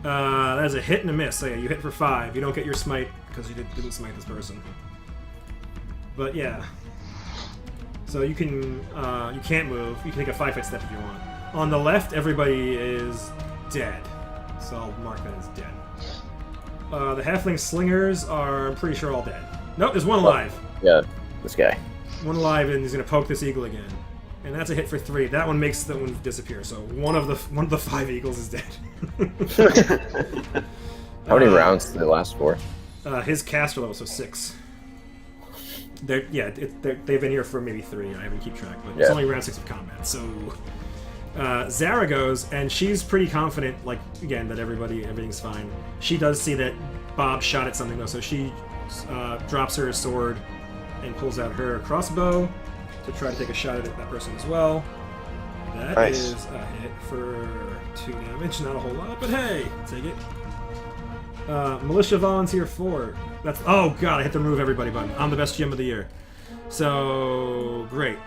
Speaker 1: That is a hit and a miss. So yeah, you hit for 5. You don't get your smite because you didn't smite this person. But yeah. So you can't move. You can take a 5-foot step if you want. On the left, everybody is dead. So I'll mark that as dead. The halfling slingers are, I'm pretty sure, all dead. Nope, there's one alive.
Speaker 2: Yeah, this guy.
Speaker 1: One alive, and he's gonna poke this eagle again, and that's a hit for 3. That one makes that one disappear. So one of the 5 eagles is dead.
Speaker 2: How many rounds did it last for?
Speaker 1: His caster level, so 6. They've been here for maybe 3. I haven't keep track, but it's only round 6 of combat. So Zara goes, and she's pretty confident, like again, that everything's fine. She does see that Bob shot at something though, so she drops her sword and pulls out her crossbow to try to take a shot at that person as well. That
Speaker 4: Nice.
Speaker 1: is a hit for 2 damage. Not a whole lot, but hey, take it. Militia Volunteer 4. That's oh god, I hit the remove everybody button. I'm the best GM of the year. So great.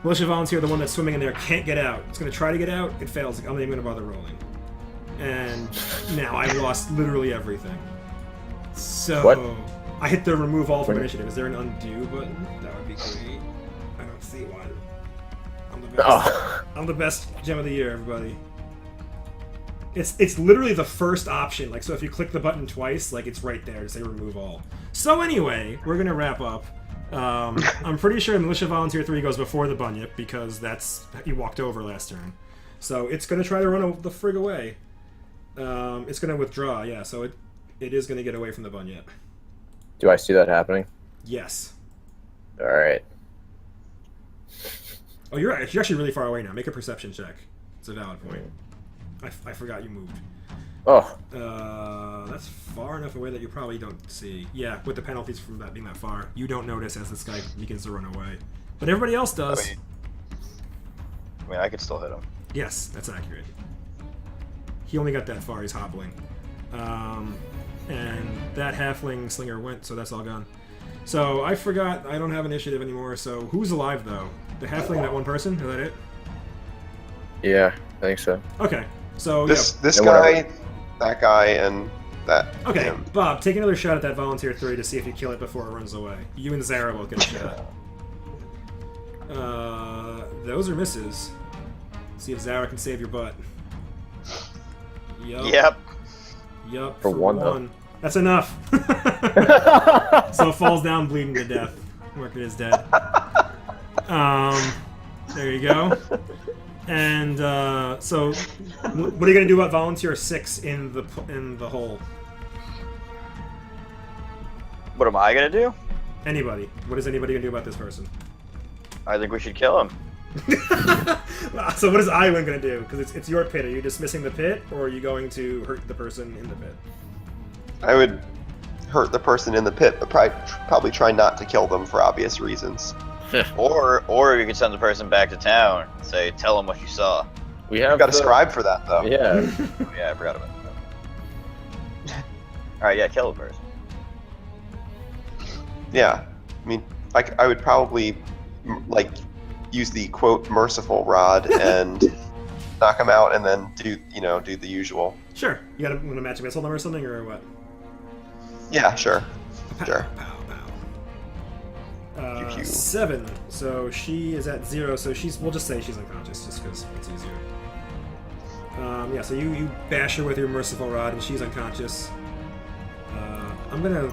Speaker 1: Militia Volunteer, the one that's swimming in there, can't get out. It's gonna try to get out. It fails. I'm not even gonna bother rolling. And now I lost literally everything. So
Speaker 2: What?
Speaker 1: I hit the remove all from initiative. Is there an undo button? That would be great. I don't see one. I'm the best.
Speaker 2: Oh.
Speaker 1: I'm the best gem of the year, everybody. It's literally the first option. Like, so if you click the button twice, like, it's right there to say remove all. So anyway, we're gonna wrap up. I'm pretty sure Militia Volunteer 3 goes before the Bunyip because that's he walked over last turn. So it's gonna try to run the frig away. It's gonna withdraw, yeah. So it is gonna get away from the Bunyip.
Speaker 2: Do I see that happening?
Speaker 1: Yes.
Speaker 2: All right.
Speaker 1: Oh, you're right. You're actually really far away now. Make a perception check. It's a valid point. I forgot you moved.
Speaker 2: Oh,
Speaker 1: That's far enough away that you probably don't see. Yeah, with the penalties from that being that far, you don't notice as this guy begins to run away. But everybody else does.
Speaker 5: I mean, I could still hit him.
Speaker 1: Yes, that's accurate. He only got that far. He's hobbling. And that halfling slinger went, so that's all gone. So I forgot. I don't have initiative anymore. So who's alive though? The halfling, that one person. Is that it?
Speaker 2: yeah, I think so.
Speaker 1: Okay. So
Speaker 4: This
Speaker 2: And
Speaker 4: guy, that guy, and that.
Speaker 1: yeah. Okay,
Speaker 4: him.
Speaker 1: Bob, take another shot at that volunteer 3 to see if you kill it before it runs away. You and Zara both get a shot. Those are misses. See if Zara can save your butt.
Speaker 5: Yep.
Speaker 1: Yup.
Speaker 2: For one, though.
Speaker 1: That's enough. So it falls down bleeding to death. Market is dead. There you go. And so, what are you gonna do about volunteer 6 in the hole?
Speaker 5: What am I gonna do?
Speaker 1: Anybody? What is anybody gonna do about this person?
Speaker 5: I think we should kill him.
Speaker 1: So what is Iwan gonna do? Because it's your pit. Are you dismissing the pit, or are you going to hurt the person in the pit?
Speaker 4: I would hurt the person in the pit, but probably try not to kill them for obvious reasons.
Speaker 5: Or you could send the person back to town and say, tell them what you saw.
Speaker 2: We have
Speaker 4: I've got a
Speaker 2: the-
Speaker 4: scribe for that, though.
Speaker 2: Yeah.
Speaker 5: Oh, yeah, I forgot about that. Alright, yeah, kill the person.
Speaker 4: Yeah. I mean, I would probably, like, use the, quote, merciful rod and knock him out and then do the usual.
Speaker 1: Sure. You gotta want to match a missile number or something, or what?
Speaker 4: Yeah, sure.
Speaker 1: Pow,
Speaker 4: Sure.
Speaker 1: pow, pow.
Speaker 4: Pew, pew.
Speaker 1: 7. So she is at 0. So we'll just say she's unconscious, just because it's easier. Yeah. So you bash her with your merciful rod, and she's unconscious. I'm gonna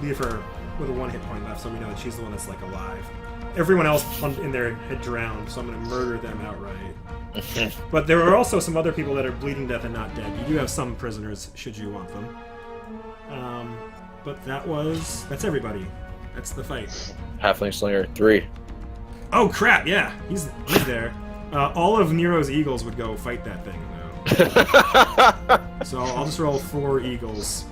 Speaker 1: leave her with a 1 hit point left, so we know that she's the one that's like alive. Everyone else in there had drowned, so I'm gonna murder them outright. But there are also some other people that are bleeding death and not dead. You do have some prisoners, should you want them. But that's everybody. That's the fight.
Speaker 2: Halfling Slinger 3.
Speaker 1: Oh crap! Yeah, he's there. All of Nero's eagles would go fight that thing though. So I'll just roll 4 eagles,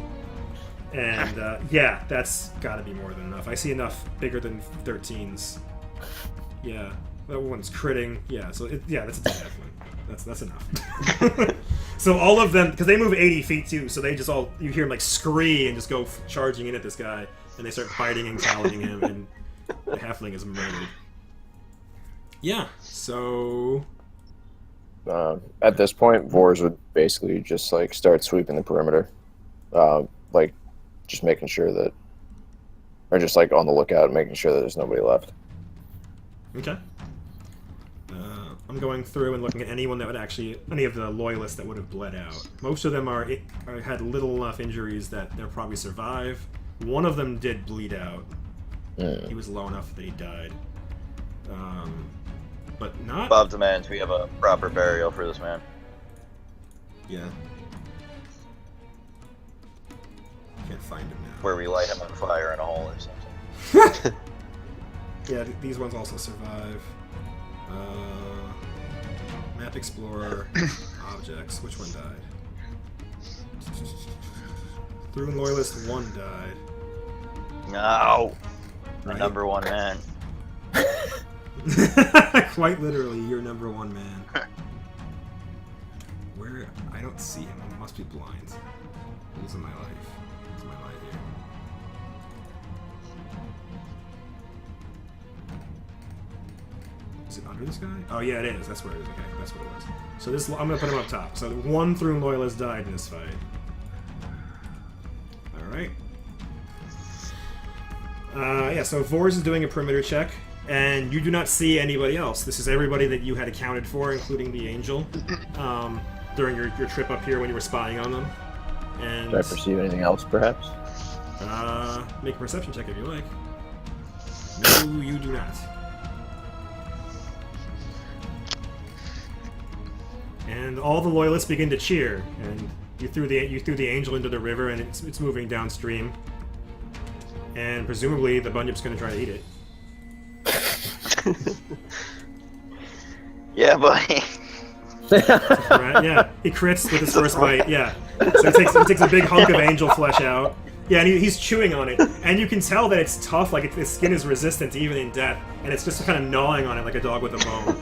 Speaker 1: and yeah, that's got to be more than enough. I see enough bigger than 13s. Yeah, that one's critting. Yeah, so that's a death one. That's enough. So all of them, because they move 80 feet too, so they just you hear them like scream and just go charging in at this guy, and they start biting and challenging him, and the halfling is murdered. Yeah, so
Speaker 2: At this point, Vors would basically just like start sweeping the perimeter, like just making sure that, or just like on the lookout, making sure that there's nobody left.
Speaker 1: okay. I'm going through and looking at any of the loyalists that would have bled out. Most of them had little enough injuries that they'll probably survive. One of them did bleed out. He was low enough that he died. But not...
Speaker 5: Bob demands we have a proper burial for this man.
Speaker 1: Yeah. Can't find him now.
Speaker 5: Where we light him on fire in a hole or something.
Speaker 1: Yeah, these ones also survive. Map Explorer, Objects. Which one died? Thrune Loyalist 1 died.
Speaker 5: No! The
Speaker 1: Right.
Speaker 5: number 1 man.
Speaker 1: Quite literally, you're number one man. Where? I don't see him. I must be blind. Who's in my life? Who's in my life here? Is it under this guy? Oh yeah, it is. That's where it is. Okay, that's what it was. So this, I'm gonna put him up top. So one Thrune loyalist died in this fight. All right. Yeah. So Vors is doing a perimeter check, and you do not see anybody else. This is everybody that you had accounted for, including the angel, during your trip up here when you were spying on them. And
Speaker 2: Do I perceive anything else, perhaps?
Speaker 1: make a perception check if you like. No, you do not. And all the loyalists begin to cheer, and you threw the angel into the river, and it's moving downstream. And presumably the bunyip's going to try to eat it.
Speaker 5: Yeah, buddy.
Speaker 1: Right? Yeah, he crits with his first bite. Yeah, so he takes a big hunk of angel flesh out. Yeah, and he's chewing on it, and you can tell that it's tough. Like its skin is resistant even in death, and it's just kind of gnawing on it like a dog with a bone.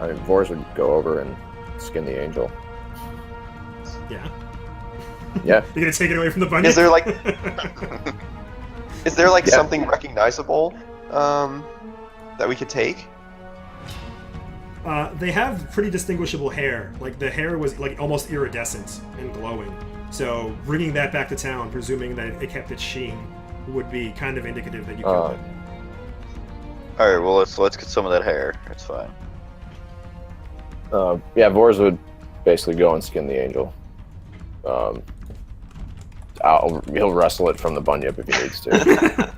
Speaker 2: I mean, Vors would go over and skin the angel.
Speaker 1: Yeah.
Speaker 2: Yeah.
Speaker 1: You're gonna take it away from the bunyip?
Speaker 4: Is there like something recognizable that we could take?
Speaker 1: They have pretty distinguishable hair. Like the hair was like almost iridescent and glowing. So bringing that back to town, presuming that it kept its sheen, would be kind of indicative that you killed it.
Speaker 5: All right, well let's get some of that hair. It's fine.
Speaker 2: Yeah, Vors would basically go and skin the angel. He'll wrestle it from the bunyip if he needs to.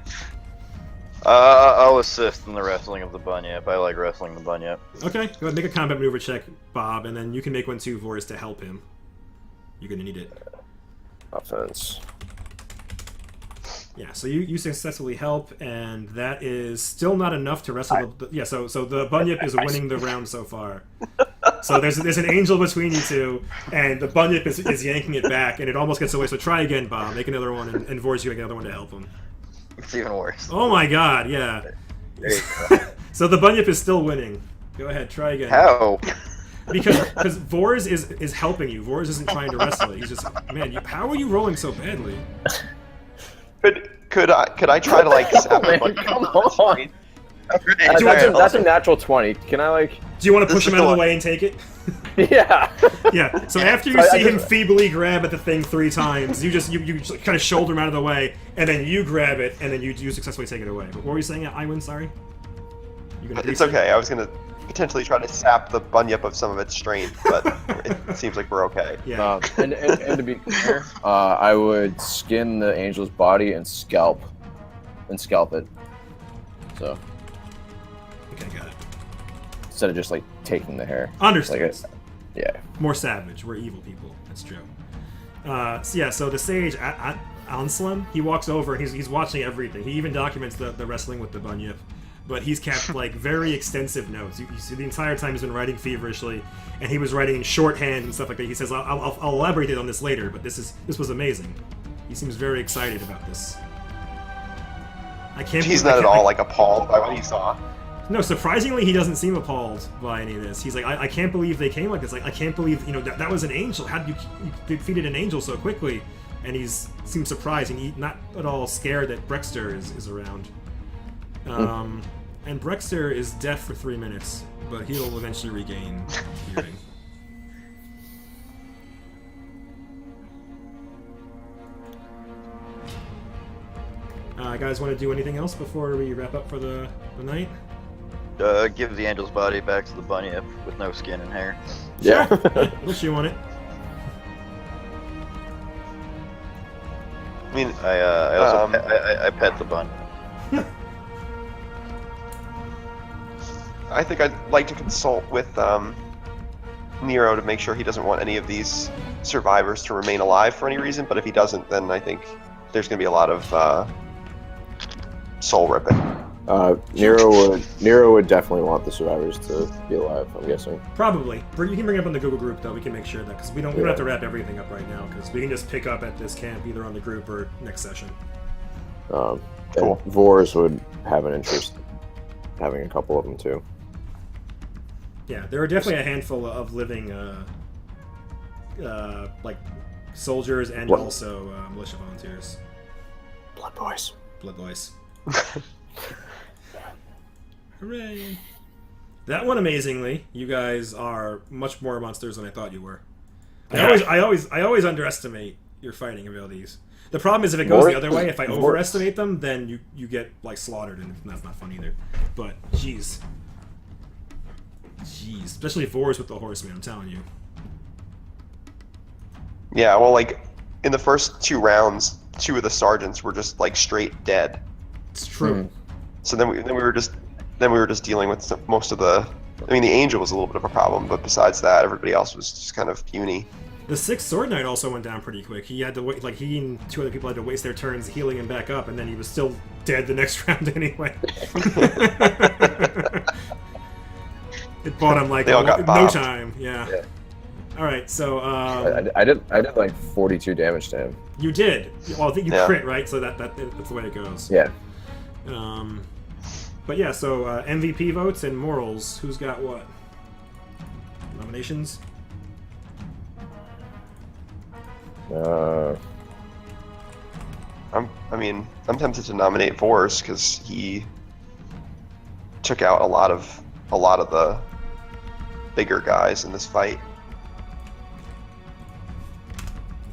Speaker 5: I'll assist in the wrestling of the bunyip. I like wrestling the bunyip.
Speaker 1: Okay, go ahead, make a combat maneuver check, Bob, and then you can make one too, Vors, to help him. You're gonna need it.
Speaker 2: Offense.
Speaker 1: Yeah, so you successfully help, and that is still not enough to wrestle the... Yeah, so the bunyip is winning the round so far. So there's an angel between you two, and the bunyip is yanking it back, and it almost gets away. So try again, Bob. Make another one, and Vors, you make another one to help him.
Speaker 5: It's even worse.
Speaker 1: Oh my god, yeah.
Speaker 5: There you go.
Speaker 1: So the bunyip is still winning. Go ahead, try again.
Speaker 5: How?
Speaker 1: Because Vors is helping you. Vors isn't trying to wrestle it. He's just, man, how are you rolling so badly?
Speaker 4: Could I try to like sap the bunyip?
Speaker 2: Come on. That's a natural 20. Can I like?
Speaker 1: Do you want to push him out of the way and take it?
Speaker 2: Yeah.
Speaker 1: Yeah. So after you see him feebly grab at the thing 3 times, you just kind of shoulder him out of the way, and then you grab it, and then you successfully take it away. But what were you saying, Iwan? Sorry.
Speaker 4: It's okay. I was gonna potentially try to sap the bunyip of some of its strength, but it seems like we're okay.
Speaker 1: Yeah.
Speaker 2: And to be clear, I would skin the angel's body and scalp it. So.
Speaker 1: Okay, got it.
Speaker 2: Instead of just like taking the hair.
Speaker 1: Understood.
Speaker 2: Yeah.
Speaker 1: More savage. We're evil people. That's true. So the sage, Anselm, he walks over and he's watching everything. He even documents the wrestling with the bunyip. But he's kept like very extensive notes. You see, the entire time he's been writing feverishly, and he was writing in shorthand and stuff like that. He says, "I'll elaborate on this later." But this was amazing. He seems very excited about this. I can't.
Speaker 4: He's not at all like appalled by what he saw.
Speaker 1: No, surprisingly, he doesn't seem appalled by any of this. He's like, I can't believe they came like this. Like, I can't believe, that was an angel. How did you defeated an angel so quickly? And seems surprised and he's not at all scared that Brexter is around. And Brexter is deaf for 3 minutes, but he'll eventually regain hearing. Guys, want to do anything else before we wrap up for the night?
Speaker 5: Give the angel's body back to the bunyip with no skin and hair.
Speaker 2: Yeah.
Speaker 1: We'll chew on it.
Speaker 4: I mean,
Speaker 5: I pet the bun.
Speaker 4: I think I'd like to consult with Nero to make sure he doesn't want any of these survivors to remain alive for any reason. But if he doesn't, then I think there's going to be a lot of soul ripping.
Speaker 2: Nero would definitely want the survivors to be alive, I'm guessing.
Speaker 1: Probably. You can bring it up on the Google group, though. We can make sure that, because we don't have to wrap everything up right now, because we can just pick up at this camp either on the group or next session.
Speaker 4: Cool.
Speaker 2: And Vors would have an interest in having a couple of them too.
Speaker 1: Yeah, there are definitely a handful of living, like soldiers and
Speaker 2: What?
Speaker 1: also militia volunteers.
Speaker 2: Blood boys.
Speaker 1: Blood boys. Hooray! That one, amazingly, you guys are much more monsters than I thought you were. I always underestimate your fighting abilities. The problem is if it goes the other way, if I overestimate them, then you get like slaughtered, and that's not fun either. But jeez, especially Vors with the horseman, I'm telling you.
Speaker 4: Yeah, well, like in the first 2 rounds, 2 of the sergeants were just like straight dead.
Speaker 1: It's true.
Speaker 4: So then we were just dealing with most of the. I mean, the angel was a little bit of a problem, but besides that, everybody else was just kind of puny.
Speaker 1: The 6th Sword Knight also went down pretty quick. He had to wait, like he and 2 other people had to waste their turns healing him back up, and then he was still dead the next round anyway. It bought him like
Speaker 4: They all got
Speaker 1: no
Speaker 4: bombed.
Speaker 1: time. Yeah. All right, so
Speaker 2: I did like 42 damage to him.
Speaker 1: you did. Well, I think you
Speaker 4: Yeah.
Speaker 1: crit, right? So that's the way it goes.
Speaker 2: Yeah.
Speaker 1: But yeah, so MVP votes and morals. Who's got what? Nominations?
Speaker 4: I'm tempted to nominate Vors because he took out a lot of the bigger guys in this fight.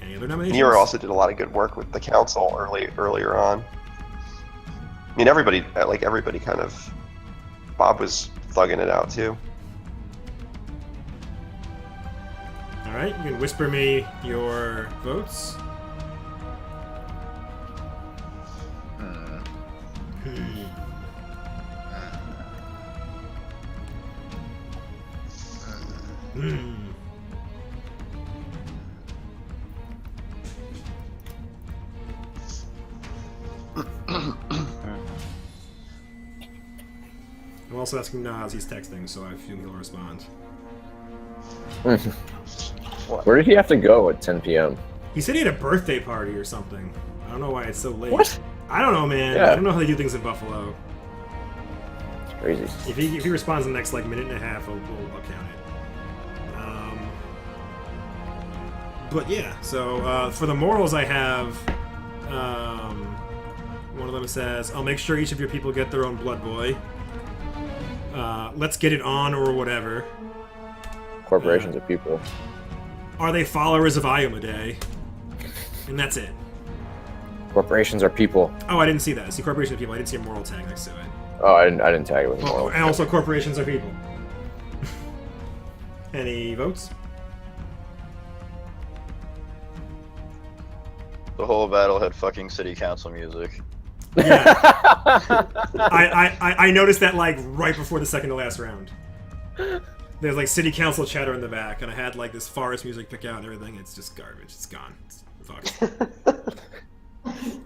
Speaker 1: Any other nominations?
Speaker 4: Nero also did a lot of good work with the council earlier on. I mean, everybody kind of. Bob was thugging it out too.
Speaker 1: All right, you can whisper me your votes. I'm also asking Nas, he's texting, so I assume he'll respond.
Speaker 2: Where did he have to go at 10 p.m.?
Speaker 1: He said he had a birthday party or something. I don't know why it's so late.
Speaker 2: What?
Speaker 1: I don't know, man.
Speaker 2: Yeah.
Speaker 1: I don't know how they do things in Buffalo.
Speaker 2: It's crazy.
Speaker 1: If he responds in the next like minute and a half, I'll count it. But yeah, so for the morals, I have one of them says, "I'll make sure each of your people get their own blood boy. Let's get it on or whatever.
Speaker 2: Corporations of people.
Speaker 1: Are they followers of Iomedae?" And that's it.
Speaker 2: Corporations are people.
Speaker 1: Oh, I didn't see that. I see corporation of people. I didn't see a moral tag next to it.
Speaker 2: Oh, I didn't tag it with
Speaker 1: Oh,
Speaker 2: moral.
Speaker 1: and also corporations are people. Any votes?
Speaker 5: The whole battle had fucking city council music.
Speaker 1: Yeah. I noticed that like right before the second to last round. There's like city council chatter in the back, and I had like this forest music pick out and everything. It's just garbage. It's gone. It's fucked.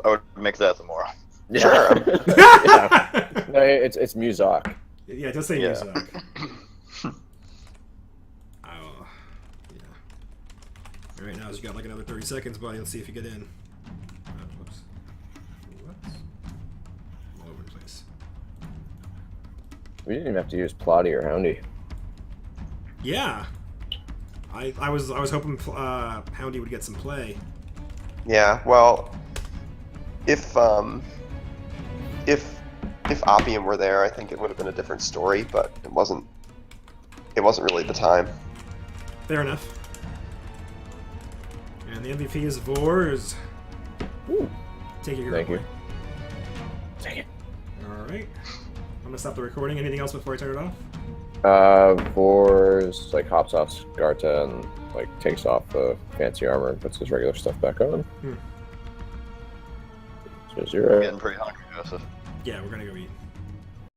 Speaker 5: I would make that the moral.
Speaker 2: Yeah.
Speaker 4: Sure.
Speaker 2: Yeah. No, it's Muzak.
Speaker 1: Yeah, it does say
Speaker 5: Yeah.
Speaker 1: music. Oh, yeah. All right, now you got like another 30 seconds, buddy. Let's see if you get in. Whoops. What? All over the place.
Speaker 2: We didn't even have to use Plotty or Houndy.
Speaker 1: Yeah. I was hoping Houndy would get some play.
Speaker 4: Yeah, well, if Opium were there, I think it would have been a different story, but it wasn't really the time.
Speaker 1: Fair enough. And the MVP is Vors.
Speaker 2: Ooh.
Speaker 1: Take your
Speaker 2: Thank
Speaker 1: point.
Speaker 2: you. Take it.
Speaker 1: All right. I'm gonna stop the recording. Anything else before I turn it off?
Speaker 2: Vors like hops off Scarta and like takes off the fancy armor and puts his regular stuff back on. So
Speaker 5: I'm
Speaker 2: 0.
Speaker 5: getting pretty hungry, Joseph.
Speaker 1: Yeah, we're gonna go eat.